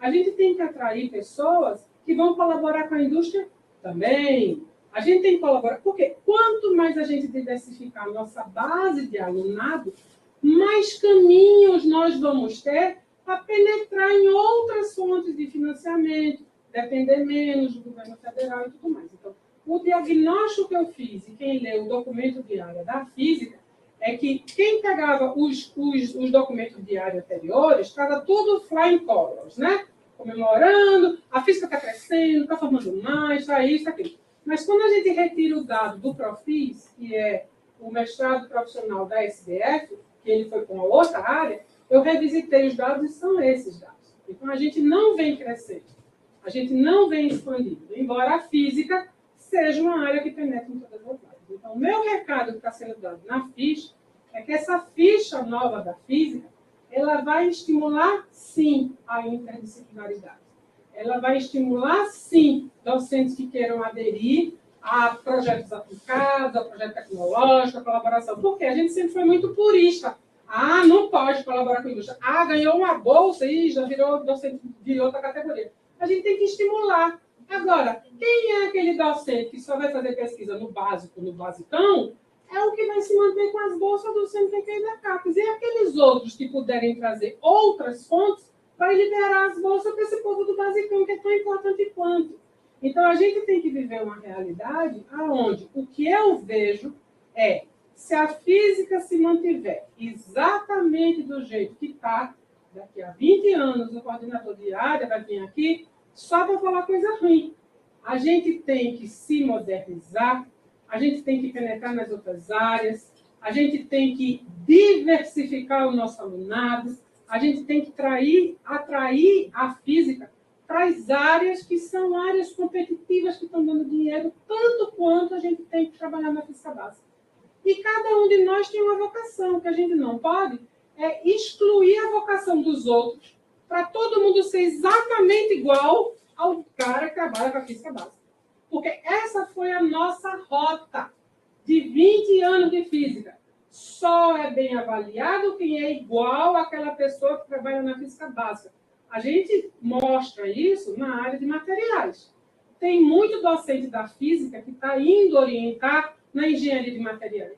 A gente tem que atrair pessoas que vão colaborar com a indústria também. A gente tem que colaborar, porque quanto mais a gente diversificar a nossa base de alunado, mais caminhos nós vamos ter para penetrar em outras fontes de financiamento, depender menos do governo federal e tudo mais. Então, o diagnóstico que eu fiz, e quem leu o documento de área da física, é que quem pegava os documentos de área anteriores, estava tudo flying colors, né? Comemorando, a física está crescendo, está formando mais, está isso, aquilo. Mas quando a gente retira o dado do Profis, que é o mestrado profissional da SBF, que ele foi com a outra área, eu revisitei os dados e são esses dados. Então, a gente não vem crescendo, a gente não vem expandindo, embora a física seja uma área que penetra em todas as áreas. Então, o meu recado que está sendo dado na ficha é que essa ficha nova da física, ela vai estimular, sim, a interdisciplinaridade. Ela vai estimular, sim, docentes que queiram aderir a projetos aplicados, a projeto tecnológico, a colaboração. Porque a gente sempre foi muito purista. Ah, não pode colaborar com a indústria. Ah, ganhou uma bolsa e já virou docente de outra categoria. A gente tem que estimular. Agora, quem é aquele docente que só vai fazer pesquisa no básico, no basicão, é o que vai se manter com as bolsas do CNPq e da CAPES. E aqueles outros que puderem trazer outras fontes, vai liberar as bolsas para esse povo do basicão, que é tão importante quanto. Então, a gente tem que viver uma realidade onde o que eu vejo é, se a física se mantiver exatamente do jeito que está, daqui a 20 anos, o coordenador de área vai vir aqui só para falar coisa ruim. A gente tem que se modernizar, a gente tem que penetrar nas outras áreas, a gente tem que diversificar o nosso alunado, a gente tem que atrair a física para as áreas que são áreas competitivas que estão dando dinheiro, tanto quanto a gente tem que trabalhar na física básica. E cada um de nós tem uma vocação, que a gente não pode excluir a vocação dos outros para todo mundo ser exatamente igual ao cara que trabalha com a física básica. Porque essa foi a nossa rota de 20 anos de física. Só é bem avaliado quem é igual àquela pessoa que trabalha na física básica. A gente mostra isso na área de materiais. Tem muito docente da física que está indo orientar na engenharia de materiais.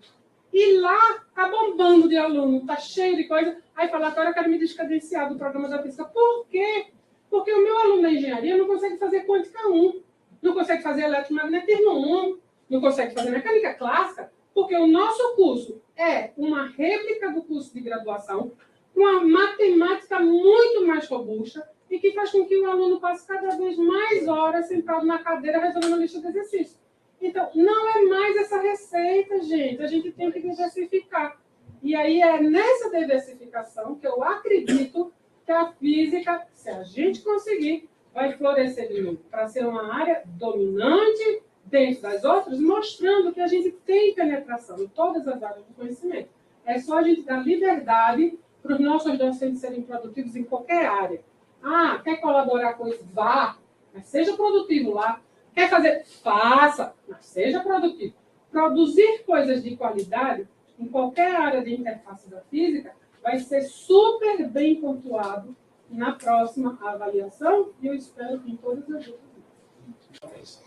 E lá está bombando de aluno, está cheio de coisa. Aí fala, agora eu quero me descredenciar do programa da física. Por quê? Porque o meu aluno da engenharia não consegue fazer quântica 1, não consegue fazer eletromagnetismo 1, não consegue fazer mecânica clássica, porque o nosso curso é uma réplica do curso de graduação, com uma matemática muito mais robusta e que faz com que o aluno passe cada vez mais horas sentado na cadeira resolvendo a lista de exercícios. Então, não é mais essa receita, gente. A gente tem que diversificar. E aí é nessa diversificação que eu acredito que a física, se a gente conseguir, vai florescer de novo para ser uma área dominante dentro das outras, mostrando que a gente tem penetração em todas as áreas do conhecimento. É só a gente dar liberdade para os nossos docentes serem produtivos em qualquer área. Ah, quer colaborar com isso? Vá, mas seja produtivo lá. Quer fazer? Faça, mas seja produtivo. Produzir coisas de qualidade em qualquer área de interface da física vai ser super bem pontuado na próxima avaliação e eu espero que em todas as outras.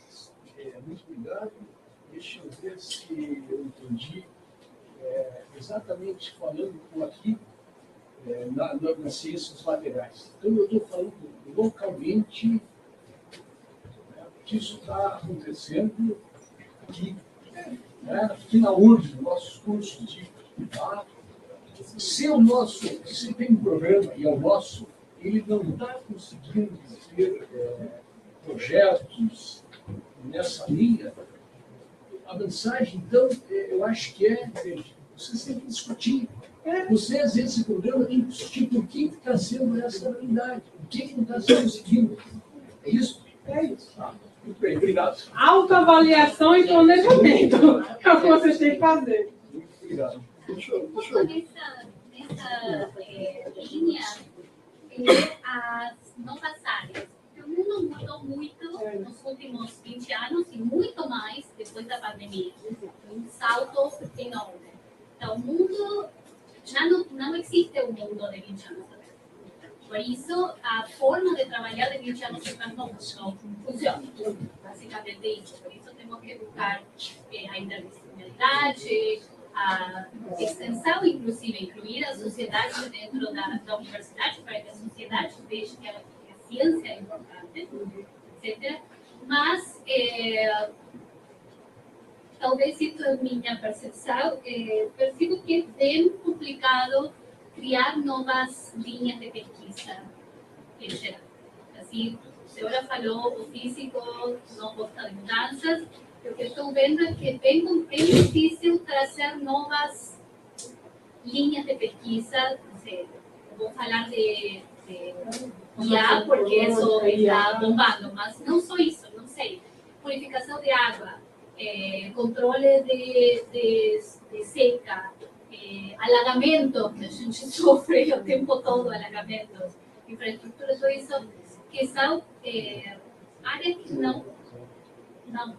Muito obrigado. Deixa eu ver se eu entendi. Exatamente falando por aqui, nas ciências materiais. Então, eu estou falando localmente que isso está acontecendo aqui, aqui na URGS, nos nossos cursos de se tem um programa, e é o nosso, ele não está conseguindo ter projetos nessa linha. A mensagem, então, eu acho que vocês têm que discutir. Você, às vezes, esse programa tem que discutir por que está sendo essa realidade, por que não está se conseguindo. É isso? É isso. Muito bem, obrigado. Autoavaliação e planejamento é o que vocês têm que fazer. Muito obrigado. Nessa linha, as novas áreas. O mundo mudou muito nos últimos 20 anos e muito mais depois da pandemia. Um salto enorme. Então, o mundo já não existe um mundo de 20 anos atrás. Por isso, a forma de trabalhar de 20 anos atrás não funciona. Basicamente isso. Por isso, temos que buscar a interdisciplinaridade, a extensão, inclusive, incluir a sociedade dentro da universidade, para que a sociedade veja que a ciência é importante, etc. Mas, talvez isso é minha percepção, percebo que é bem complicado criar novas linhas de pesquisa em geral. Assim, a senhora falou, o físico não gosta de mudanças, o que estou vendo é que é bem difícil trazer novas linhas de pesquisa. Não sei, vou falar de IA, porque isso está bombando, mas não só isso, não sei. Purificação de água, controle de seca, alagamento, que a gente sofre o tempo todo, alagamentos, infraestrutura, tudo isso, que são áreas que não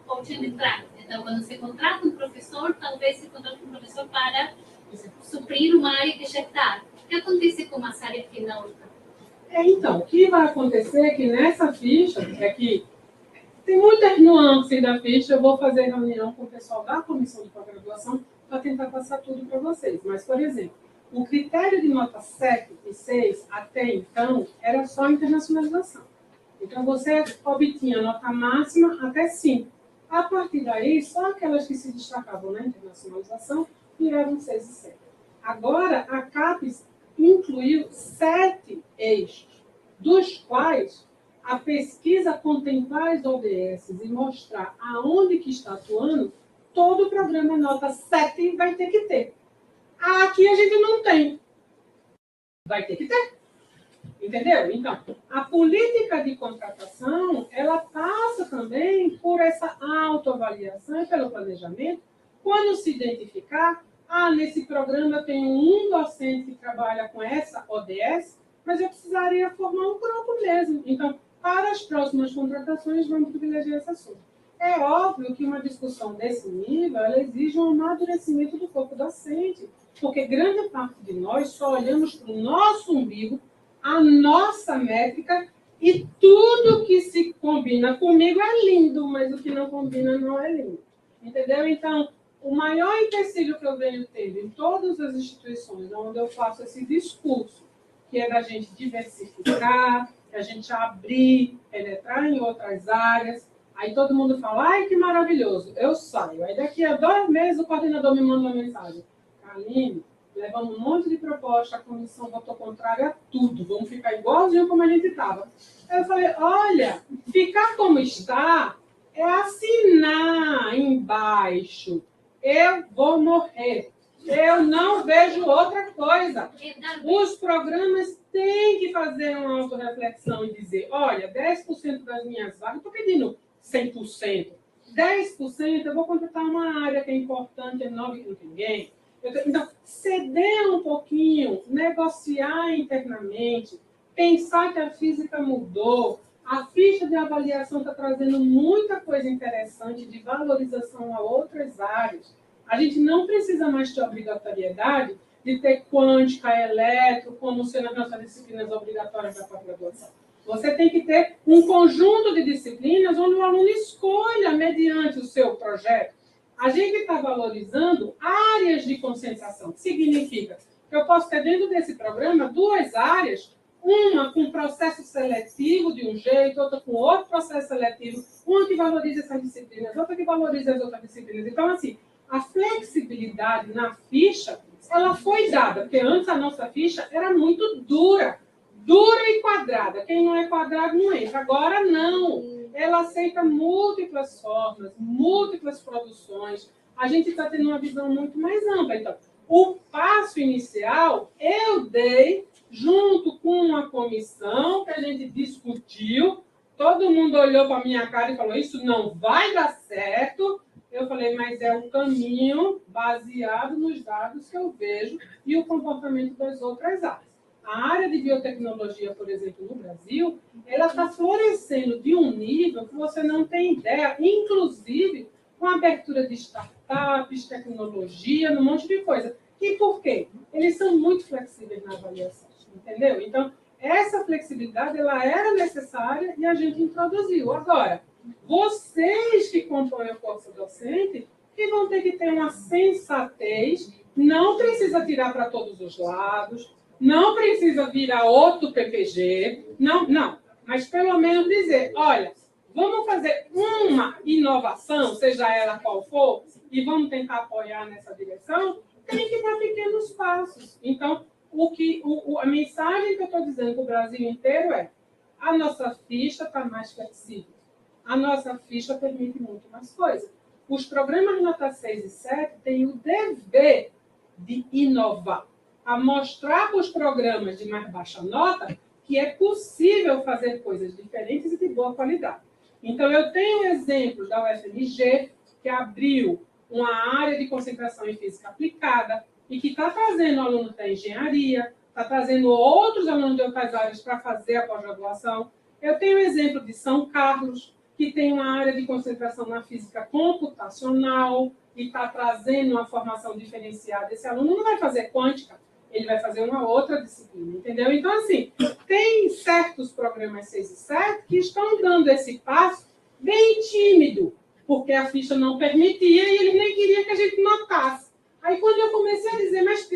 podem entrar. Então, quando se contrata um professor, talvez se contrata um professor para suprir uma área que já está. O que acontece com as áreas que não estão? Então, o que vai acontecer é que nessa ficha, que tem muitas nuances da ficha, eu vou fazer reunião com o pessoal da comissão de pós-graduação para tentar passar tudo para vocês. Mas, por exemplo, o critério de nota 7 e 6, até então, era só internacionalização. Então, você obtinha nota máxima até 5. A partir daí, só aquelas que se destacavam na internacionalização viraram 6 e 7. Agora, a CAPES incluiu 7 eixos, dos quais a pesquisa contemplar as ODS e mostrar aonde que está atuando, todo o programa nota 7 vai ter que ter. Aqui a gente não tem. Vai ter que ter. Entendeu? Então, a política de contratação, ela passa também por essa autoavaliação e pelo planejamento. Quando se identificar, nesse programa eu tenho um docente que trabalha com essa ODS, mas eu precisaria formar um grupo mesmo. Então, para as próximas contratações, vamos privilegiar esse assunto. É óbvio que uma discussão desse nível, ela exige um amadurecimento do corpo docente, porque grande parte de nós só olhamos para o nosso umbigo, a nossa métrica, e tudo que se combina comigo é lindo, mas o que não combina não é lindo. Entendeu? Então, o maior empecilho que eu venho tendo em todas as instituições onde eu faço esse discurso, que é da gente diversificar, a gente abrir, penetrar em outras áreas, aí todo mundo fala, ai, que maravilhoso, eu saio. Aí daqui a 2 meses o coordenador me manda uma mensagem, Aline, levamos um monte de proposta, a comissão votou contrária a tudo, vamos ficar igualzinho como a gente estava. Aí eu falei, olha, ficar como está é assinar embaixo, eu vou morrer. Eu não vejo outra coisa. Os programas têm que fazer uma autorreflexão e dizer, olha, 10% das minhas vagas, estou pedindo 100%. 10% eu vou contratar uma área que é importante, é nova, que não tem ninguém. Então, ceder um pouquinho, negociar internamente, pensar que a física mudou, a ficha de avaliação está trazendo muita coisa interessante de valorização a outras áreas. A gente não precisa mais ter obrigatoriedade de ter quântica, eletro, como sendo as nossas disciplinas obrigatórias da pós-graduação. Você tem que ter um conjunto de disciplinas onde o aluno escolha, mediante o seu projeto. A gente está valorizando áreas de concentração, que significa que eu posso ter dentro desse programa 2 áreas, uma com processo seletivo de um jeito, outra com outro processo seletivo, uma que valoriza essas disciplinas, outra que valoriza as outras disciplinas. Então, assim, a flexibilidade na ficha, ela foi dada, porque antes a nossa ficha era muito dura e quadrada. Quem não é quadrado não entra. Agora, não. Ela aceita múltiplas formas, múltiplas produções. A gente está tendo uma visão muito mais ampla. Então, o passo inicial eu dei junto com uma comissão que a gente discutiu. Todo mundo olhou para a minha cara e falou, isso não vai dar certo. Eu falei, mas é um caminho baseado nos dados que eu vejo e o comportamento das outras áreas. A área de biotecnologia, por exemplo, no Brasil, ela está florescendo de um nível que você não tem ideia, inclusive com a abertura de startups, tecnologia, um monte de coisa. E por quê? Eles são muito flexíveis na avaliação, entendeu? Então, essa flexibilidade ela era necessária e a gente introduziu. Agora, vocês que compõem a força docente, que vão ter que ter uma sensatez, não precisa tirar para todos os lados, não precisa virar outro PPG, não, mas pelo menos dizer, olha, vamos fazer uma inovação, seja ela qual for, e vamos tentar apoiar nessa direção, tem que dar pequenos passos. Então, a mensagem que eu estou dizendo para o Brasil inteiro é, a nossa ficha está mais flexível, a nossa ficha permite muito mais coisas. Os programas nota 6 e 7 têm o dever de inovar, a mostrar para os programas de mais baixa nota que é possível fazer coisas diferentes e de boa qualidade. Então, eu tenho exemplos da UFMG, que abriu uma área de concentração em física aplicada e que está trazendo alunos da engenharia, está trazendo outros alunos de outras áreas para fazer a pós-graduação. Eu tenho o exemplo de São Carlos, que tem uma área de concentração na física computacional e está trazendo uma formação diferenciada. Esse aluno não vai fazer quântica, ele vai fazer uma outra disciplina, entendeu? Então, assim, tem certos programas 6 e 7 que estão dando esse passo bem tímido, porque a ficha não permitia e eles nem queriam que a gente notasse. Aí, quando eu comecei a dizer, mas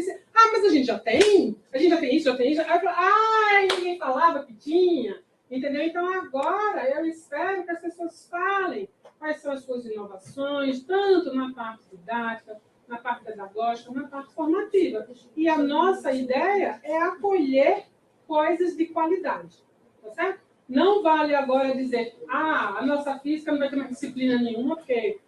a gente já tem isso, já tem isso. Aí eu falei, ninguém falava que tinha, entendeu? Então, agora, eu espero que as pessoas falem quais são as suas inovações, tanto na parte didática, na parte pedagógica, na parte formativa. E a nossa ideia é acolher coisas de qualidade, tá certo? Não vale agora dizer, a nossa física não vai ter mais disciplina nenhuma, porque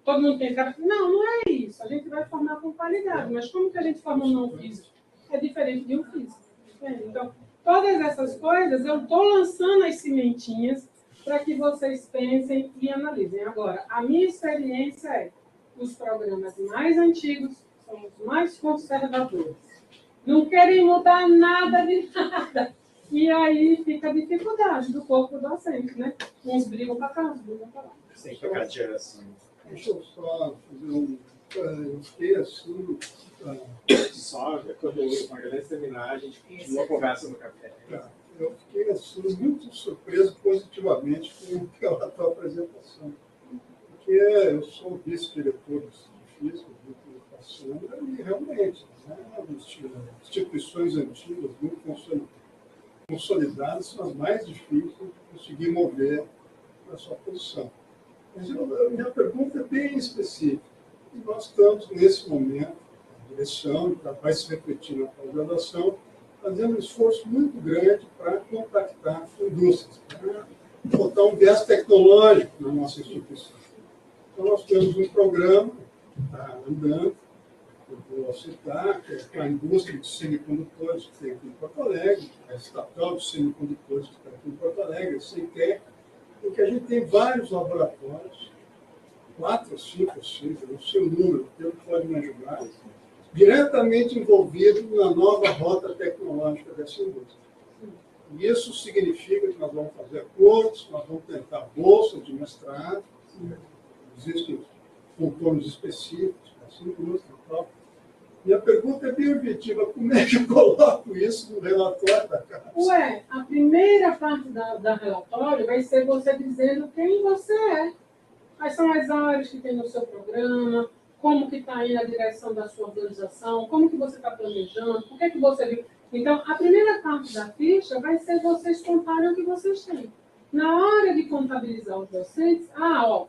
todo mundo tem cara. Não é isso. A gente vai formar com qualidade. Mas como que a gente forma um não físico? É diferente de um físico. Entende? Então, todas essas coisas, eu estou lançando as sementinhas para que vocês pensem e analisem. Agora, a minha experiência é os programas mais antigos são os mais conservadores. Não querem mudar nada de nada. E aí fica a dificuldade do corpo docente, né? Uns brigam para cá, uns brigam para lá. Sem trocar de geração. Deixa eu só fazer eu fiquei assim... Só quando o Magalhães terminar, a gente continua a conversa no café. Eu fiquei assim, muito surpreso positivamente com a tua apresentação. Porque eu sou vice-diretor de física, de educação, e realmente, instituições antigas, muito consolidadas, são as mais difíceis de conseguir mover a sua posição. Mas a minha pergunta é bem específica. E nós estamos, nesse momento, a direção, que vai se refletir na pós-graduação, fazendo um esforço muito grande para contactar indústrias, para botar um viés tecnológico na nossa instituição. Então, nós temos um programa, está andando, eu vou citar, que é a indústria de semicondutores que tem aqui em Porto Alegre, a estatal de semicondutores que está aqui em Porto Alegre, a CITEC, em que a gente tem vários laboratórios, 4 ou 5 ou 6, não sei o número, pelo que pode me ajudar, diretamente envolvido na nova rota tecnológica dessa indústria. E isso significa que nós vamos fazer acordos, nós vamos tentar bolsas de mestrado, existem contornos específicos para essa indústria e tal. Minha pergunta é bem objetiva, como é que eu coloco isso no relatório da casa? Ué, a primeira parte da relatório vai ser você dizendo quem você é, quais são as áreas que tem no seu programa, como que está aí a direção da sua organização, como que você está planejando, por que você viu. Então, a primeira parte da ficha vai ser vocês contarem o que vocês têm. Na hora de contabilizar os docentes,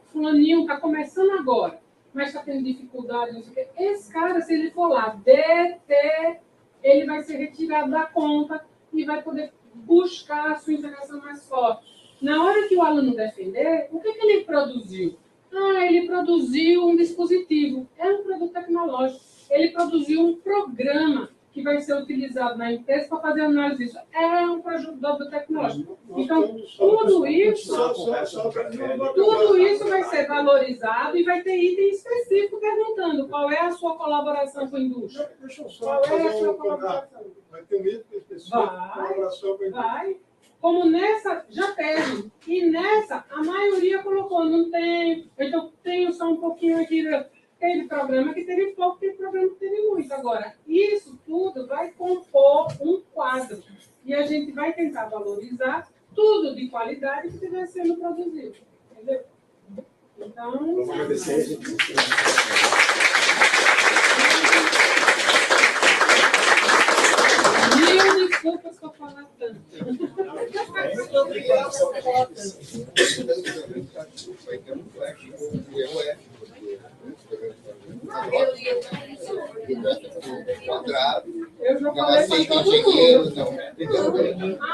fulaninho está começando agora, mas está tendo dificuldade, não sei o quê. Esse cara, se ele for lá, DT, ele vai ser retirado da conta e vai poder buscar a sua integração mais forte. Na hora que o aluno defender, o que ele produziu? Ele produziu um dispositivo, é um produto tecnológico. Ele produziu um programa que vai ser utilizado na empresa para fazer análise disso. É um produto tecnológico. Então, tudo isso vai ser valorizado e vai ter item específico perguntando qual é a sua colaboração com a indústria. Deixa eu só fazer a sua colaboração. Vai ter um item específico de colaboração com a indústria. Vai. Como nessa, já teve. E nessa, a maioria colocou, não tem. Então, tenho só um pouquinho aqui. Teve programa que teve pouco, teve programa que teve muito. Agora, isso tudo vai compor um quadro. E a gente vai tentar valorizar tudo de qualidade que estiver sendo produzido. Entendeu? Então. Vamos agradecer, gente. Mil desculpas por falar tanto. Muito obrigado. Vai ter um flash com o EOF. Quadrado. Eu já Não falei para aceita todo engenheiro, mundo. não.